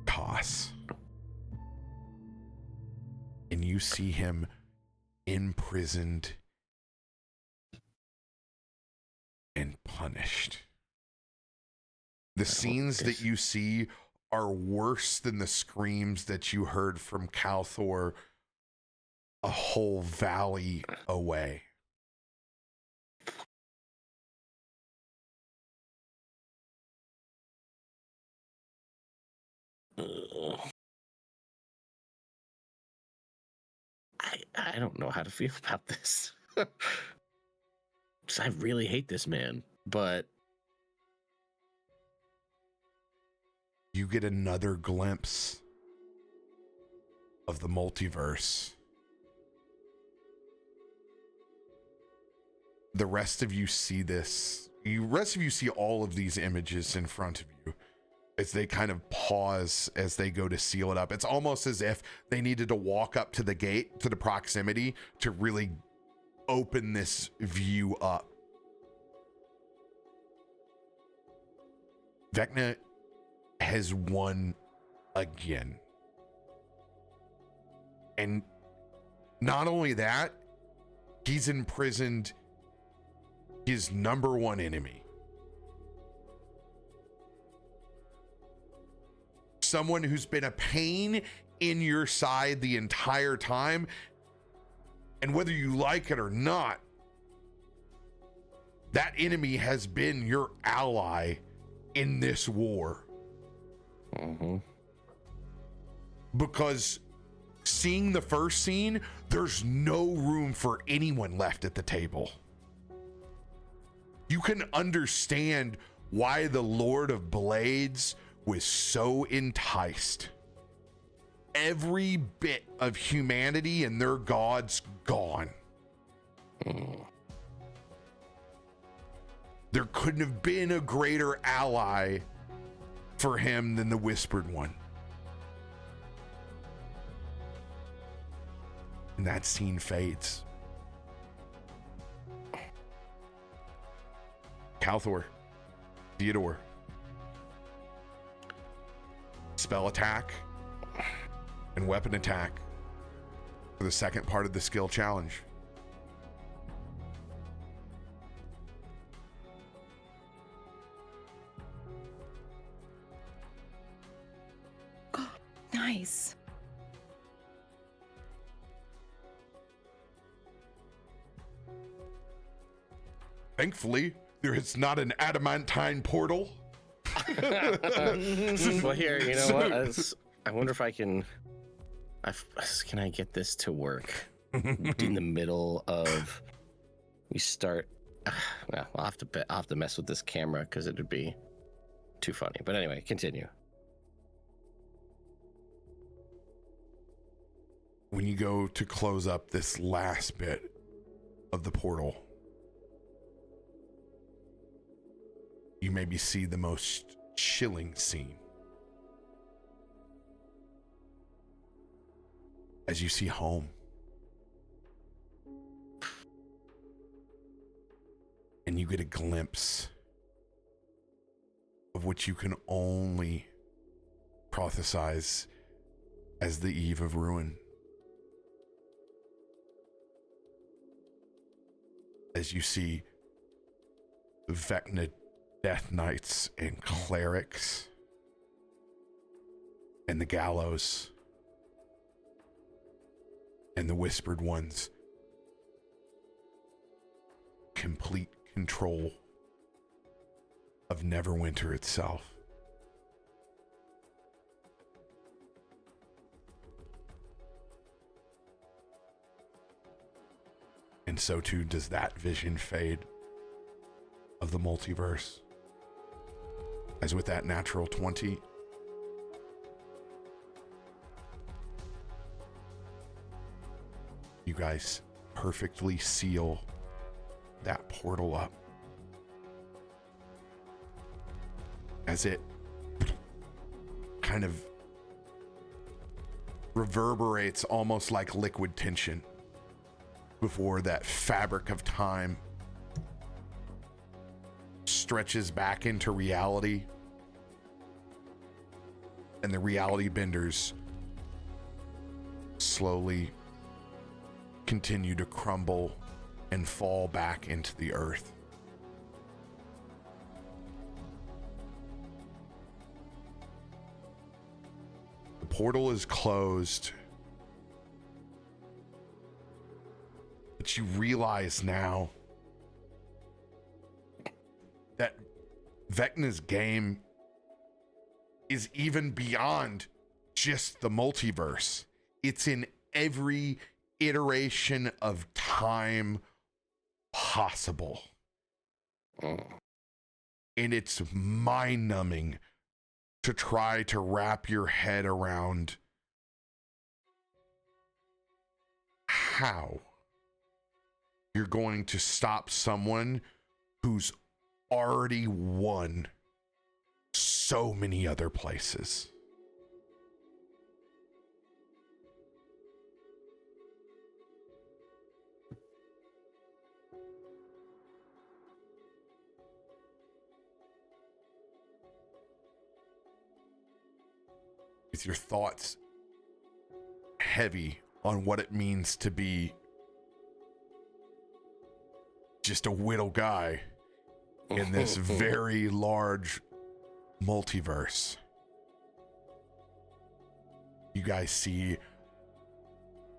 Toss. And you see him imprisoned and punished. The scenes that you see are worse than the screams that you heard from Kalthorr a whole valley away. I don't know how to feel about this. 'Cause I really hate this man, but You get another glimpse of the multiverse. The rest of you see this. Rest of you see all of these images in front of you as they kind of pause as they go to seal it up. It's almost as if they needed to walk up to the gate, to the proximity, to really open this view up. Vecna has won again. And not only that, he's imprisoned his number one enemy. Someone who's been a pain in your side the entire time. And whether you like it or not, that enemy has been your ally in this war. Mm-hmm. Because seeing the first scene, there's no room for anyone left at the table. You can understand why the Lord of Blades was so enticed. Every bit of humanity and their gods gone. There couldn't have been a greater ally for him than the Whispered One. And that scene fades. Kalthorr, Theodore. Spell attack and weapon attack for the second part of the skill challenge. Nice. Thankfully, there is not an adamantine portal. Well, here, you know what? I wonder if I can. Can I get this to work in the middle of? We start. Well, I'll have to mess with this camera because it would be too funny. But anyway, continue. When you go to close up this last bit of the portal, you maybe see the most chilling scene. As you see home. And you get a glimpse of what you can only prophesize as the eve of ruin. As you see Vecna Death Knights and Clerics and the Gallows and the Whispered Ones complete control of Neverwinter itself. And so too does that vision fade of the multiverse. As with that natural 20, you guys perfectly seal that portal up. As it kind of reverberates almost like liquid tension before that fabric of time stretches back into reality, and the reality benders slowly continue to crumble and fall back into the earth. The portal is closed, but you realize now that Vecna's game is even beyond just the multiverse. It's in every iteration of time possible. And it's mind-numbing to try to wrap your head around how you're going to stop someone who's already won so many other places. With your thoughts heavy on what it means to be just a whittle guy in this very large multiverse. You guys see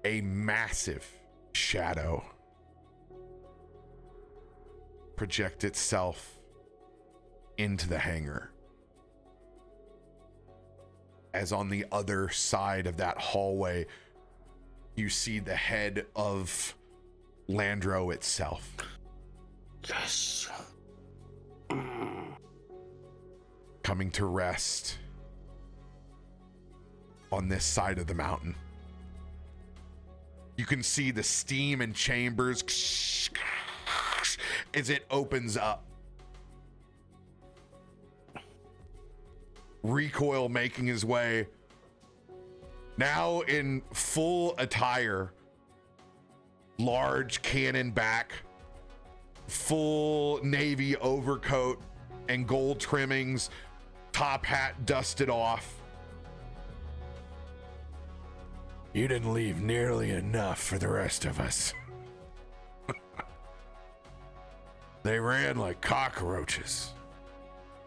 a massive shadow project itself into the hangar. As on the other side of that hallway, you see the head of Landro itself. Yes. Coming to rest on this side of the mountain. You can see the steam and chambers as it opens up. Recoil making his way, now in full attire, large cannon back, full navy overcoat and gold trimmings, top hat dusted off. You didn't leave nearly enough for the rest of us. They ran like cockroaches.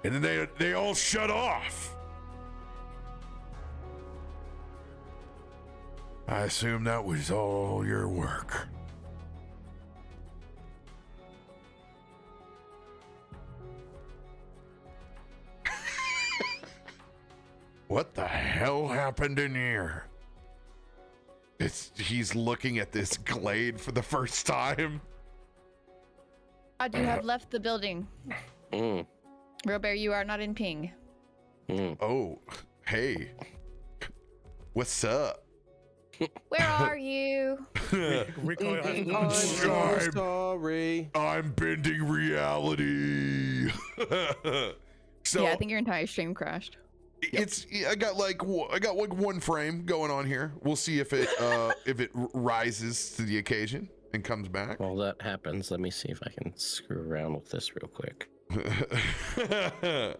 And then they all shut off. I assume that was all your work. What the hell happened in here? He's looking at this glade for the first time. I do have left the building. RoBear, you are not in ping. Oh, hey. What's up? Where are you? Recoil has I'm so sorry. I'm bending reality. So Yeah, I think your entire stream crashed. I got like one frame going on here. We'll see if it rises to the occasion and comes back. While that happens, let me see if I can screw around with this real quick. I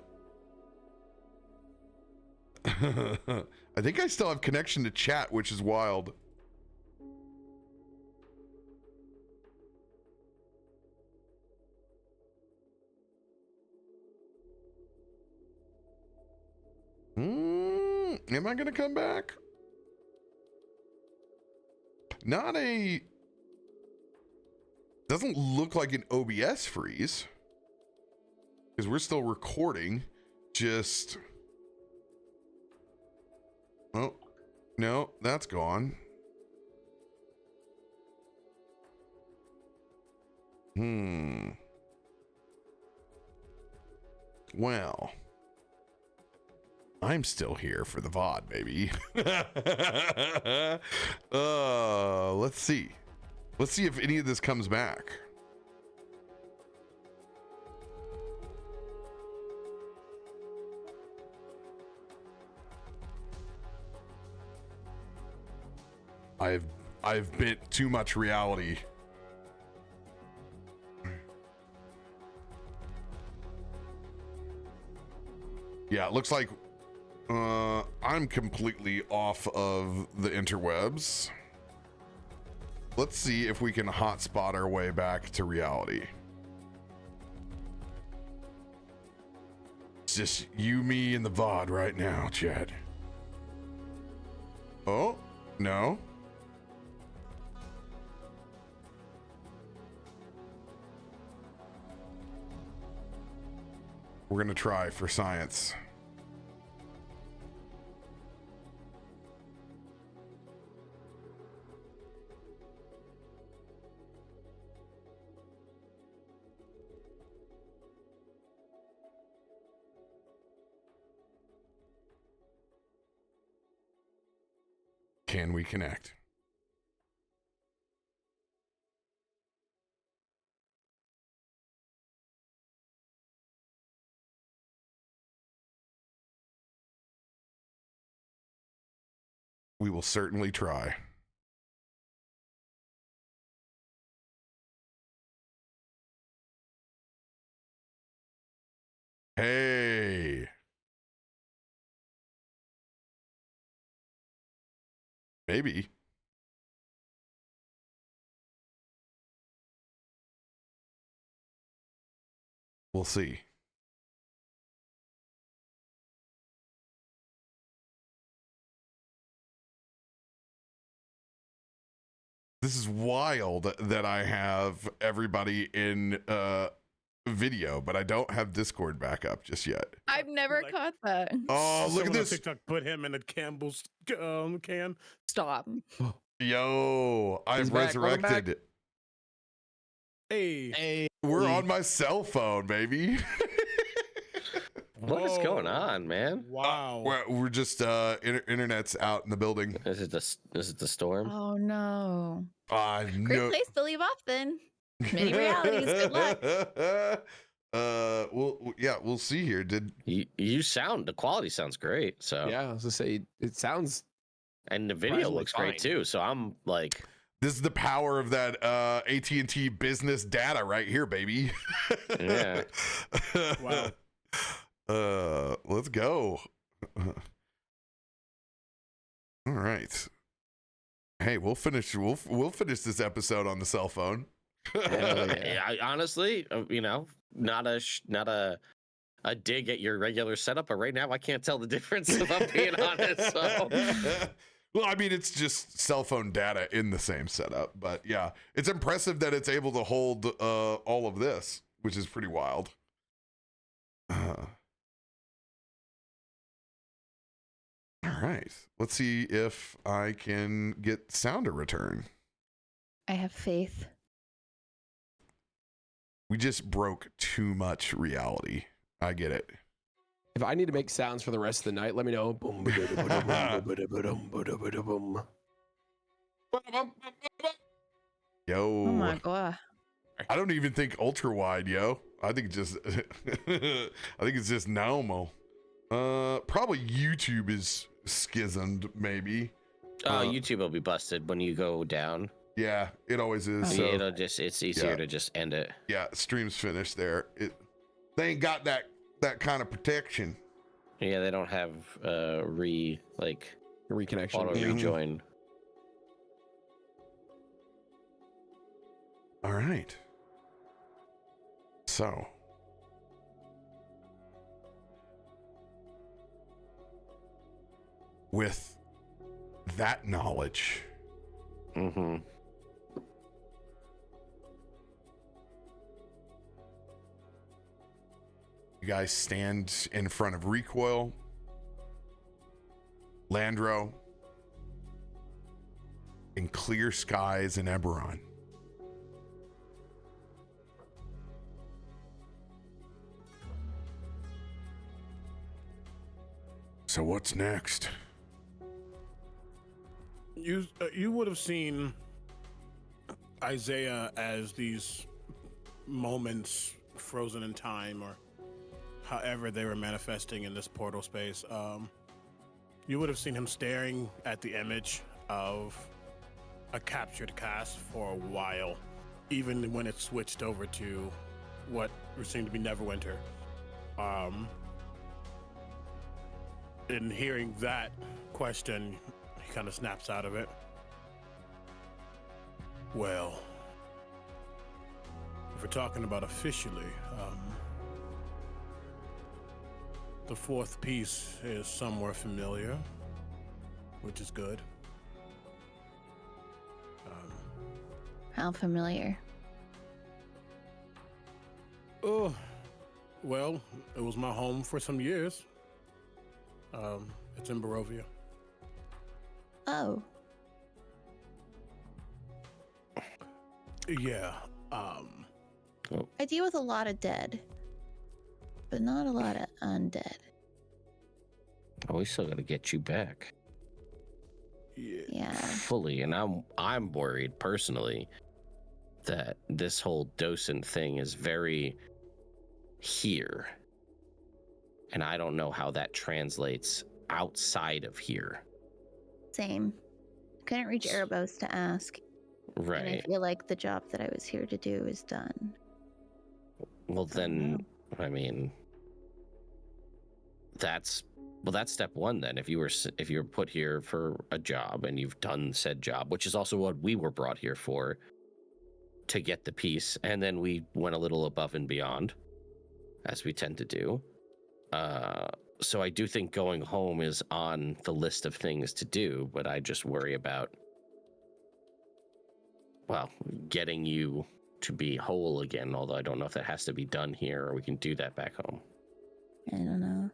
think I still have connection to chat, which is wild. Am I gonna come back? Doesn't look like an OBS freeze, because we're still recording. Oh, no, that's gone. Well, I'm still here for the VOD, baby. Let's see. Let's see if any of this comes back. I've bent too much reality. Yeah, it looks like I'm completely off of the interwebs. Let's see if we can hotspot our way back to reality. It's just you, me, and the VOD right now, Chad. Oh, no. We're gonna try for science. Can we connect? We will certainly try. Hey. Maybe. we'll see. This is wild that I have everybody in video, but I don't have Discord back up just yet. I've never caught that. Oh, look at Someone on this. TikTok put him in a Campbell's can. Stop. Yo, I've He's back. Welcome back. resurrected. Hey. We're on my cell phone, baby. What is going on, man? Wow. We're just internet's out in the building. Is it the storm? Oh no. Great No. place to leave off then. Many realities. Good luck. We'll see here. The quality sounds great. So Yeah, I was gonna say it sounds. and the video Surprisingly looks great fine. too. So I'm like, This is the power of that AT&T business data right here, baby. Yeah. Wow. Let's go. All right. Hey, we'll finish this episode on the cell phone. I honestly, not a dig at your regular setup, but right now I can't tell the difference if I'm being honest. So. Well, I mean, it's just cell phone data in the same setup, but yeah, it's impressive that it's able to hold all of this, which is pretty wild. All right, let's see if I can get sound to return. I have faith. We just broke too much reality. I get it. If I need to make sounds for the rest of the night, let me know. Boom, Yo. Oh my god. I don't even think ultra wide, yo. I think just it's just normal. Probably YouTube is schismed, maybe. YouTube will be busted when you go down. Yeah, it always is. So, It's easier to just end it. yeah, stream's finished there. They ain't got that kind of protection. Yeah, they don't have reconnection. auto rejoin. All right. So, with that knowledge, Mm-hmm. you guys stand in front of Recoil, Landro, and clear skies in Eberron. So what's next? You would have seen Isaiah as these moments frozen in time, or however they were manifesting in this portal space. You would have seen him staring at the image of a captured cast for a while, even when it switched over to what seemed to be Neverwinter. In hearing that question, he kind of snaps out of it. Well, if we're talking about officially, the fourth piece is somewhere familiar, which is good. How familiar? Oh, well, it was my home for some years. It's in Barovia. Oh. Yeah. I deal with a lot of dead, but not a lot of undead. Oh, we still got to get you back Yeah. fully, and I'm worried personally that this whole docent thing is very here, and I don't know how that translates outside of here. Same. Couldn't reach Erebos to ask. And I Right. feel like the job that I was here to do is done. Well, then, I mean, that's step one. Then, if you were put here for a job and you've done said job, which is also what we were brought here for, to get the piece, and then we went a little above and beyond. as we tend to do. So I do think going home is on the list of things to do, but I just worry about, well, getting you to be whole again, although I don't know if that has to be done here or we can do that back home. I don't know.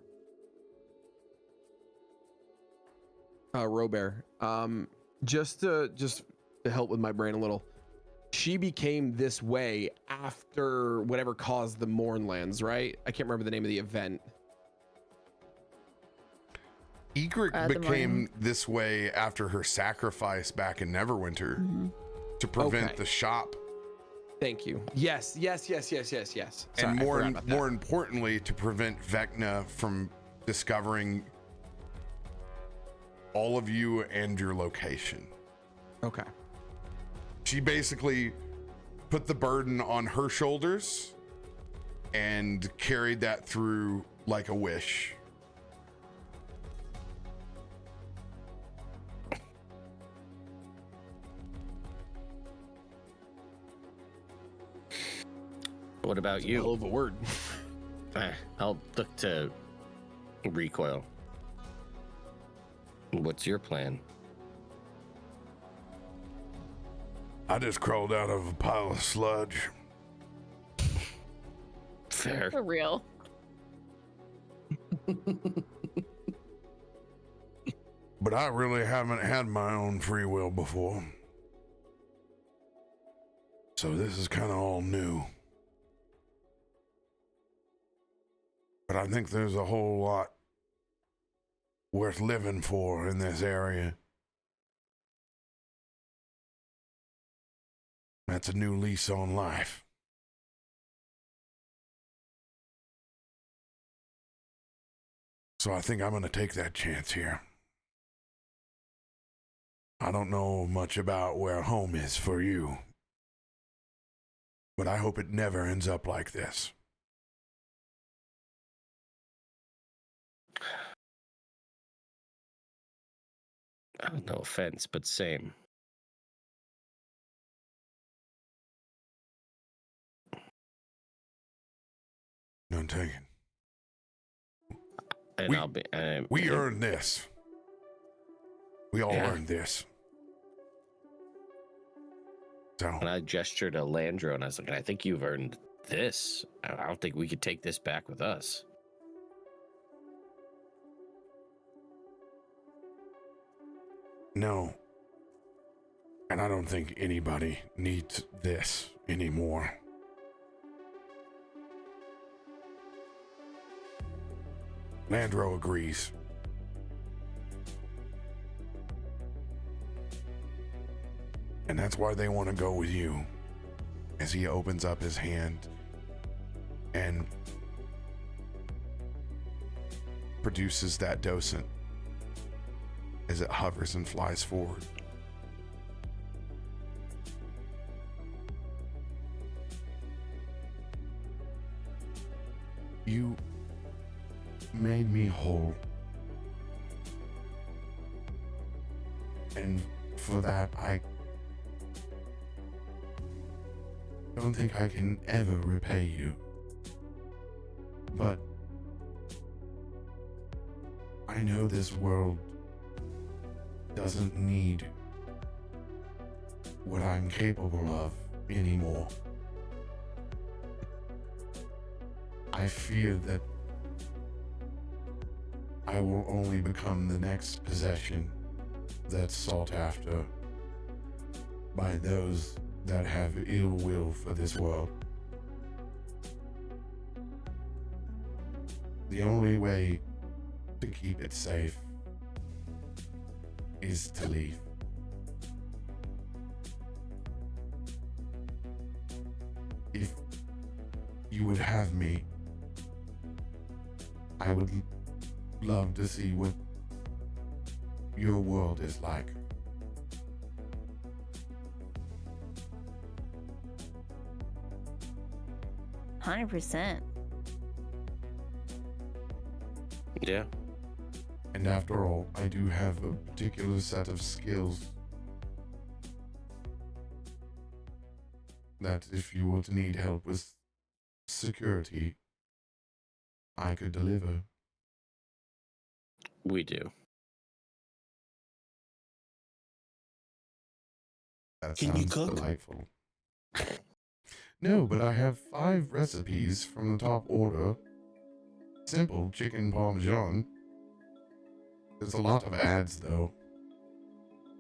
RoBear, just to help with my brain a little, she became this way after whatever caused the Mournlands, right? I can't remember the name of the event. Egrik became this way after her sacrifice back in Neverwinter to prevent the shop. Thank you. Yes. Sorry, and more importantly, to prevent Vecna from discovering all of you and your location. Okay. She basically put the burden on her shoulders and carried that through like a wish. What about you? Hell of a word. I'll look to recoil. What's your plan? I just crawled out of a pile of sludge. Fair. For real. But I really haven't had my own free will before. So this is kind of all new. But I think there's a whole lot worth living for in this area. That's a new lease on life. So I think I'm going to take that chance here. I don't know much about where home is for you, but I hope it never ends up like this. No offense, but same. None taken. And we earned this. We all earned this. So. And I gestured to Landro and I was like, I think you've earned this. I don't think we could take this back with us. No. And I don't think anybody needs this anymore. Landro agrees. And that's why they want to go with you. As he opens up his hand and produces that docent as it hovers and flies forward. You made me whole. And for that, I don't think I can ever repay you. But I know this world doesn't need what I'm capable of anymore. I fear that I will only become the next possession that's sought after by those that have ill will for this world. The only way to keep it safe is to leave. If you would have me, I would love to see what your world is like. %. Yeah. And after all, I do have a particular set of skills that if you were to need help with security, I could deliver. We do. That Can you sounds cook? delightful. No, but I have 5 recipes from the top order. Simple chicken parmesan. There's a lot of ads, though.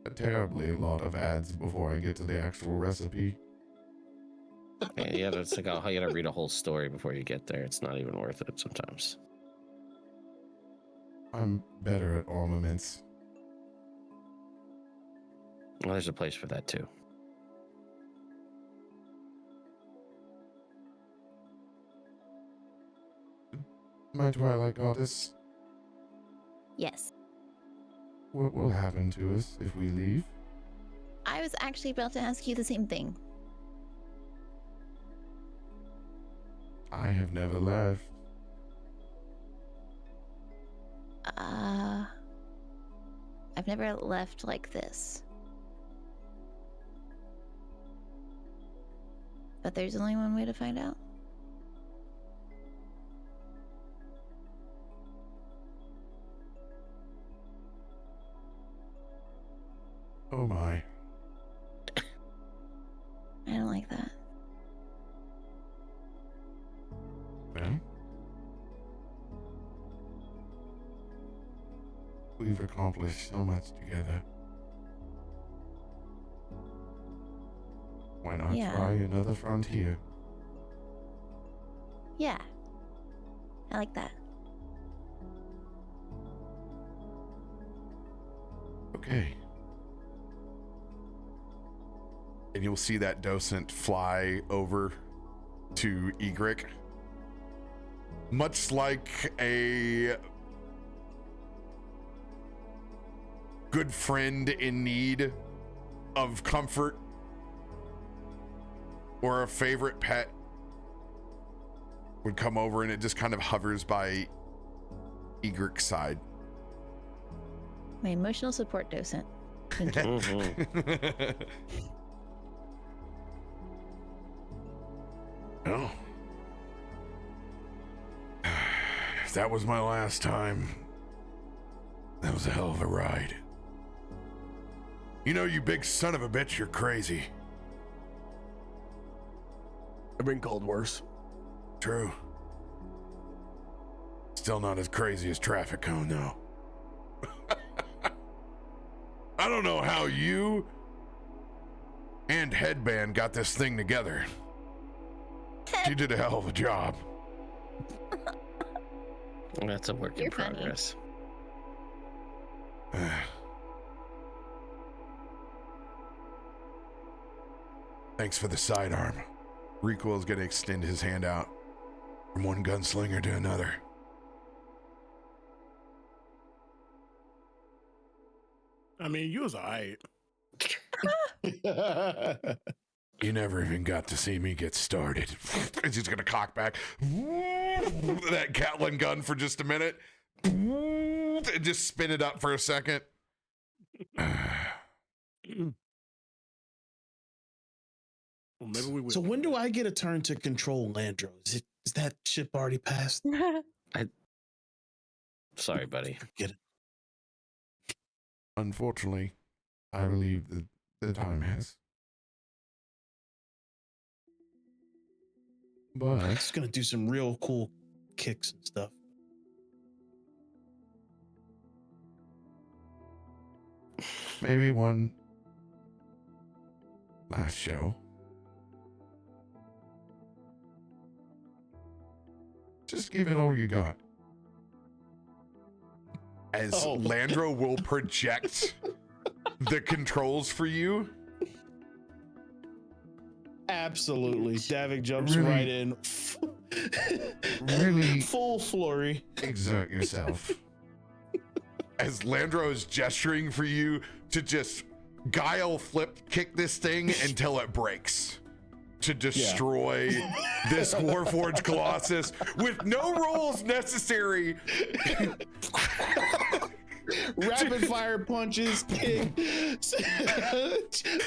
A terribly lot of ads before I get to the actual recipe. Yeah, it's like, oh, you gotta read a whole story before you get there. It's not even worth it sometimes. I'm better at armaments. Well, there's a place for that too. My Twilight goddess, Yes. what will happen to us if we leave? I was actually about to ask you the same thing. I have never left. I've never left like this. But there's only one way to find out. Oh my. I don't like that. Well, we've accomplished so much together. Why not Yeah. try another frontier? Yeah. I like that. Okay. And you'll see that docent fly over to Egrik. Much like a good friend in need of comfort or a favorite pet would come over, and it just kind of hovers by Egrik's side. My emotional support docent. Thank you. Mhm. Well, if that was my last time, that was a hell of a ride. You know, you big son of a bitch, you're crazy. I've been called worse. True. Still not as crazy as Traffic Cone, though. I don't know how you and Headband got this thing together. You did a hell of a job. That's a work in You're funny. progress. Thanks for the sidearm. Recoil's gonna extend his hand out from one gunslinger to another. I mean, you was alright. You never even got to see me get started. He's just gonna cock back that Gatling gun for just a minute and just spin it up for a second. Well, maybe we will. So when do I get a turn to control Landro? Is that ship already passed? Sorry, buddy. Get it. Unfortunately, I believe that the time has. But It's gonna do some real cool kicks and stuff. maybe one last show. Just give it all you got. As Landro will project the controls for you. Absolutely. Davik jumps Really? right in. Really Full flurry. exert yourself. As Landro is gesturing for you to just guile flip kick this thing until it breaks. To destroy this Warforged Colossus with no rolls necessary. Rapid fire punches, kick.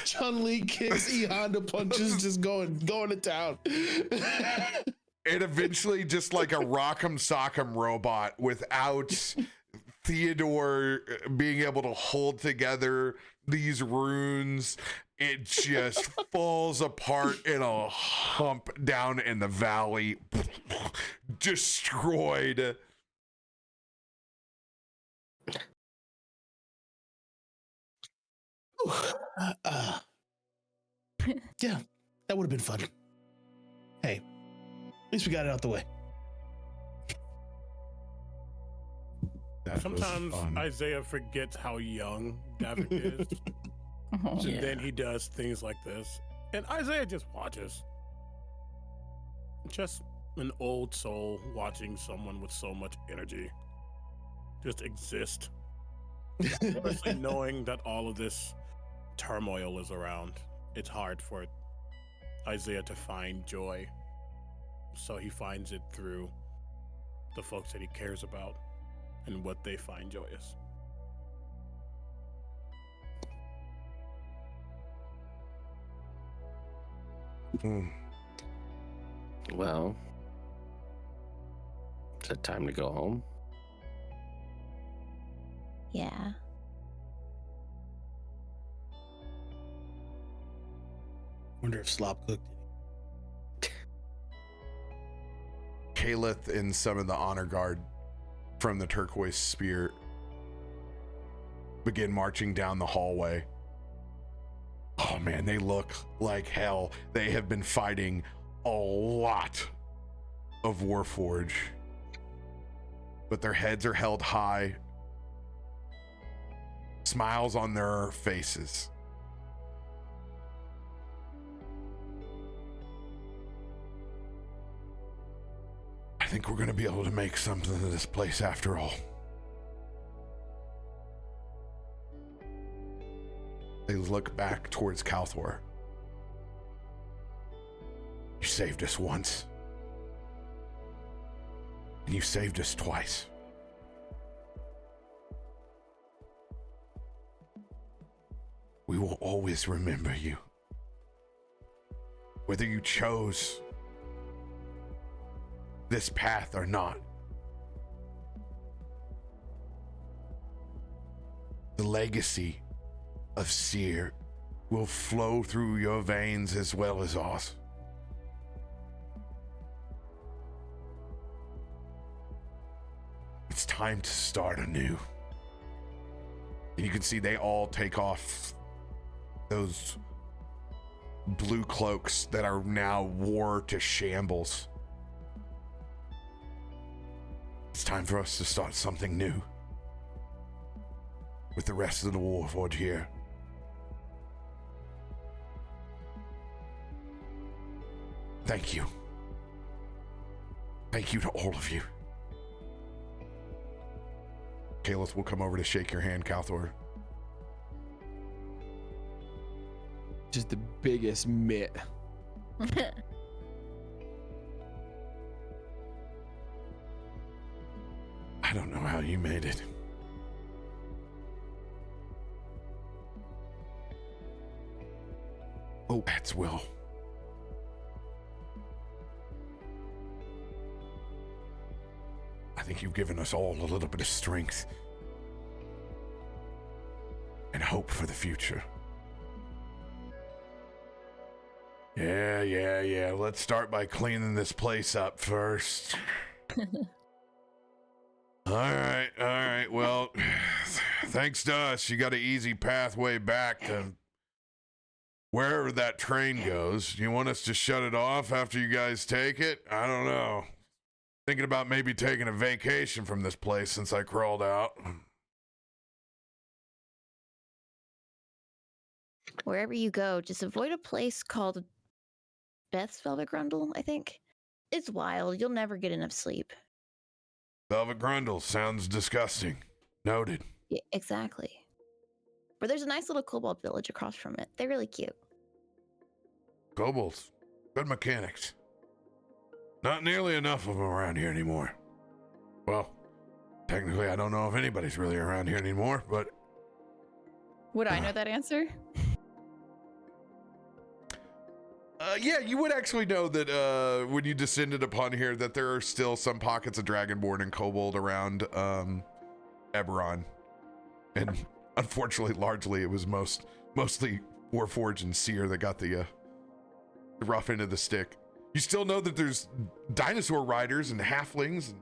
Chun-Li kicks, E Honda punches, just going to town. and eventually just like a rock'em sock'em robot without Theodore being able to hold together these runes. It just falls apart in a hump down in the valley, destroyed. Yeah, that would have been fun. Hey, at least we got it out the way. Sometimes Isaiah forgets how young Davik is. So then he does things like this. And Isaiah just watches. Just an old soul watching someone with so much energy just exist. Especially knowing that all of this turmoil is around. It's hard for Isaiah to find joy. So he finds it through the folks that he cares about and what they find joyous. Well, is it time to go home? Yeah. Wonder if Slop cooked it. Kalith and some of the honor guard from the Turquoise Spear begin marching down the hallway. Oh man, they look like hell. They have been fighting a lot of Warforge, but their heads are held high, smiles on their faces. I think we're going to be able to make something of this place after all. They look back towards Kalthorr. You saved us once. And you saved us twice. We will always remember you. Whether you chose this path or not. The legacy of Seer will flow through your veins as well as ours. It's time to start anew. And you can see they all take off those blue cloaks that are now wore to shambles. It's time for us to start something new with the rest of the Warforged here. Thank you. Thank you to all of you. Kalith will come over to shake your hand, Kalthorr. Just the biggest mitt. I don't know how you made it. Oh, that's Will. I think you've given us all a little bit of strength and hope for the future. Yeah. Let's start by cleaning this place up first. All right. Well, thanks to us, you got an easy pathway back to wherever that train goes. You want us to shut it off after you guys take it? I don't know. Thinking about maybe taking a vacation from this place since I crawled out. Wherever you go, just avoid a place called Beth's Velvet Grundle, I think. It's wild. You'll never get enough sleep. Velvet Grundle sounds disgusting. Noted. Yeah, exactly. But there's a nice little kobold village across from it. They're really cute. Kobolds. Good mechanics. Not nearly enough of them around here anymore. Well, technically, I don't know if anybody's really around here anymore, but... Would I know that answer? Yeah, you would actually know that when you descended upon here that there are still some pockets of Dragonborn and Kobold around Eberron. And unfortunately, largely, it was mostly Warforged and Seer that got the rough end of the stick. You still know that there's dinosaur riders and halflings and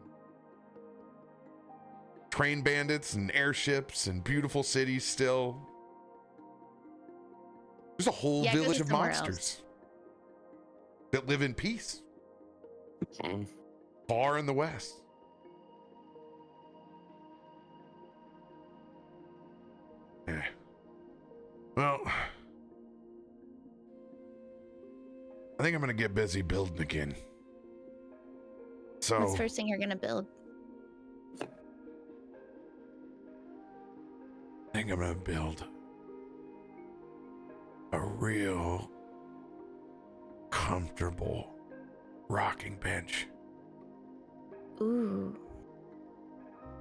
train bandits and airships and beautiful cities still. There's a whole village of monsters that live in peace far in the west. Yeah. Well, I think I'm gonna get busy building again. So What's the first thing you're gonna build? I think I'm gonna build a real comfortable rocking bench. Ooh.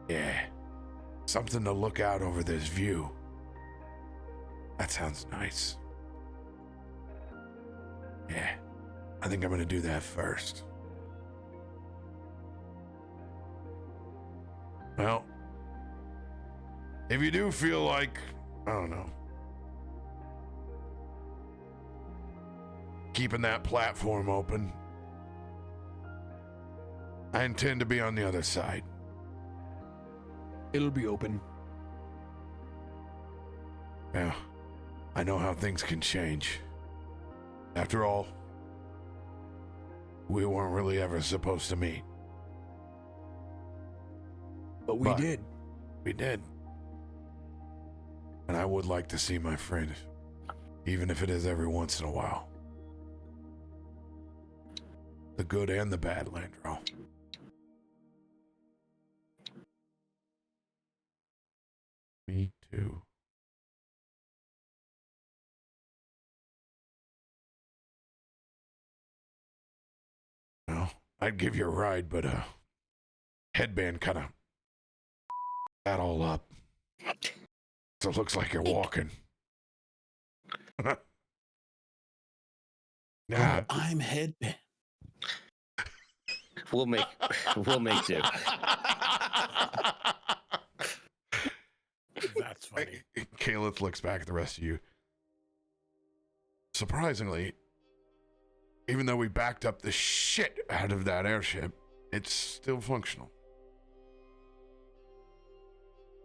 Yeah. Something to look out over this view. That sounds nice. Yeah. I think I'm gonna do that first. Well, if you do feel like, I don't know, keeping that platform open, I intend to be on the other side. It'll be open. Yeah, I know how things can change. After all, we weren't really ever supposed to meet. But we did. We did. And I would like to see my friend, even if it is every once in a while. The good and the bad, Landro. Me too. Well, I'd give you a ride, but headband kind of that all up. So it looks like you're walking. Nah, I'm headband. We'll make do. That's funny. Caleb looks back at the rest of you. Surprisingly, even though we backed up the shit out of that airship, it's still functional.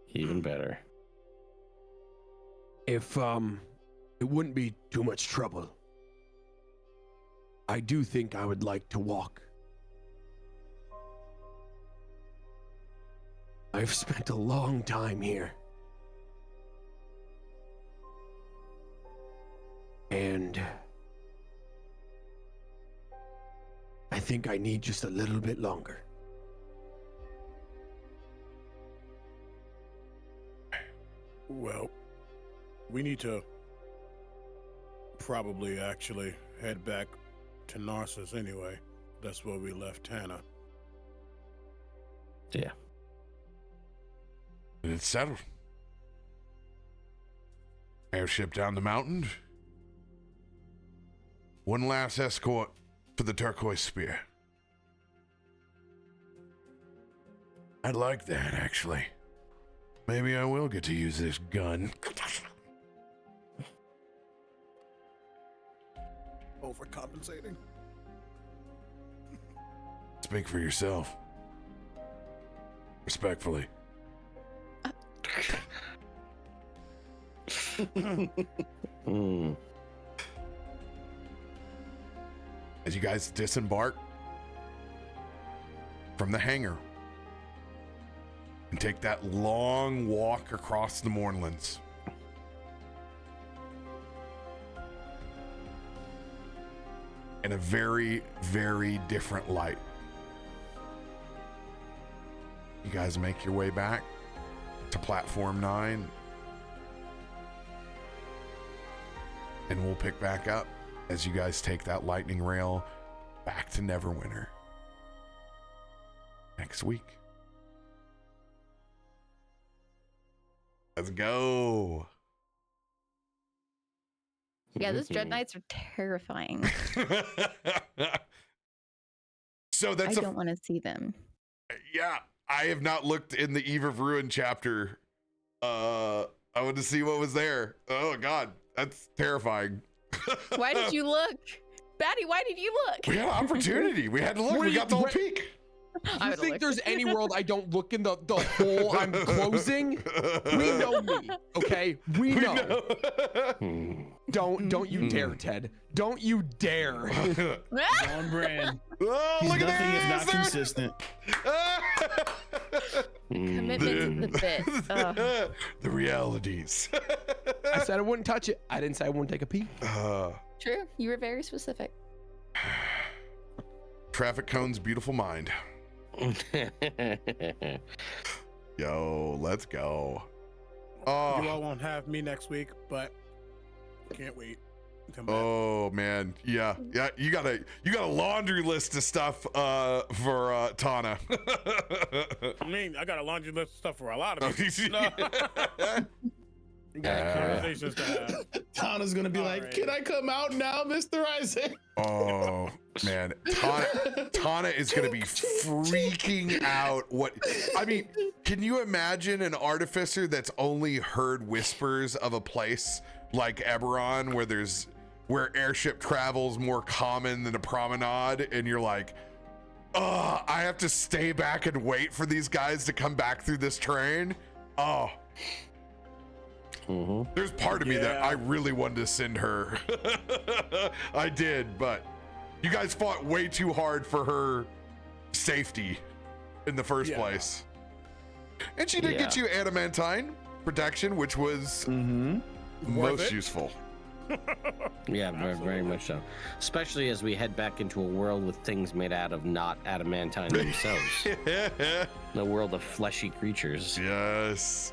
Even better. If it wouldn't be too much trouble, I do think I would like to walk. I've spent a long time here. And I think I need just a little bit longer. Well, we need to probably actually head back to Narcissus anyway. That's where we left Hannah. Yeah. And it's settled. Airship down the mountain. One last escort for the turquoise spear. I'd like that, actually. Maybe I will get to use this gun. Overcompensating? Speak for yourself. Respectfully. As you guys disembark from the hangar and take that long walk across the moorlands, in a very, very different light. You guys make your way back to platform 9, and we'll pick back up as you guys take that lightning rail back to Neverwinter next week. Let's go. Yeah, those Dread Knights are terrifying. So that's I don't want to see them. Yeah, I have not looked in the Eve of Ruin chapter. I want to see what was there. Oh God, that's terrifying. Why did you look? Baddie, why did you look? We had an opportunity. We had to look. We got the whole peek. You think there's any world I don't look in the hole I'm closing? We know me, okay? We know. Don't you dare, Ted. Don't you dare. On brand. Oh, He's look at nothing that. if not consistent. Commitment to the bit. The realities. I said I wouldn't touch it. I didn't say I wouldn't take a peek. True. You were very specific. Traffic cone's beautiful mind. Yo, let's go. Oh. You all won't have me next week, but can't wait. Come back. Oh man, yeah. You got a laundry list of stuff for Tana. I mean, I got a laundry list of stuff for a lot of you. No. We got conversations to have. Tana's gonna be like, "Can I come out now, Mr. Isaac?" Oh man, Tana is gonna be freaking out. What I mean, can you imagine an artificer that's only heard whispers of a place like Eberron, where airship travel's more common than a promenade, and you're like, oh, I have to stay back and wait for these guys to come back through this train. Oh. There's part of me that I really wanted to send her. I did, but you guys fought way too hard for her safety in the first place. And she did get you adamantine protection, which was most useful. Yeah, very much so. Especially as we head back into a world with things made out of not adamantine themselves. The world of fleshy creatures. Yes.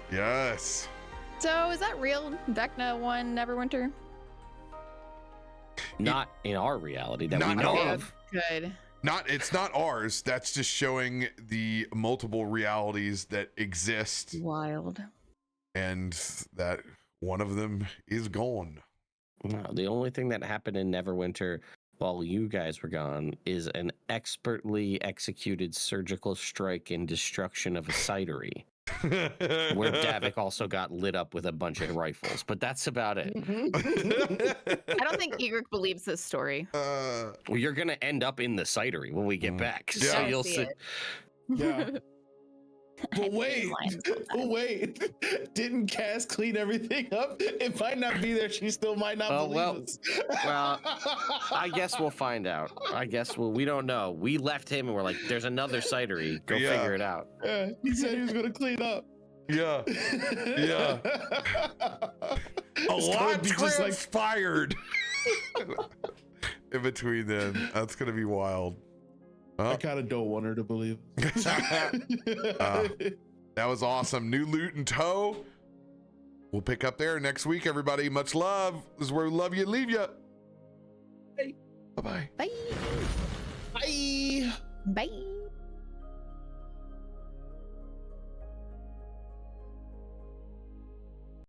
So is that real? Vecna won Neverwinter? Not in our reality that we know of. Good. It's not ours. That's just showing the multiple realities that exist. Wild. And that one of them is gone. No, the only thing that happened in Neverwinter while you guys were gone is an expertly executed surgical strike and destruction of a cidery. Where Davik also got lit up with a bunch of rifles, but that's about it. I don't think Egrik believes this story. Well, you're gonna end up in the cidery when we get back, so you'll see. Yeah. But wait, didn't Cass clean everything up? It might not be there. She still might not believe us. Well, I guess we'll find out. We don't know. We left him and we're like, there's another cidery. Go figure it out. Yeah, he said he was going to clean up. Yeah. A lot transpired in between then. That's going to be wild. I kind of don't want her to believe. That was awesome. New loot in tow. We'll pick up there next week, everybody. Much love. This is where we love you, leave you. Bye. Bye-bye. Bye. Bye. Bye.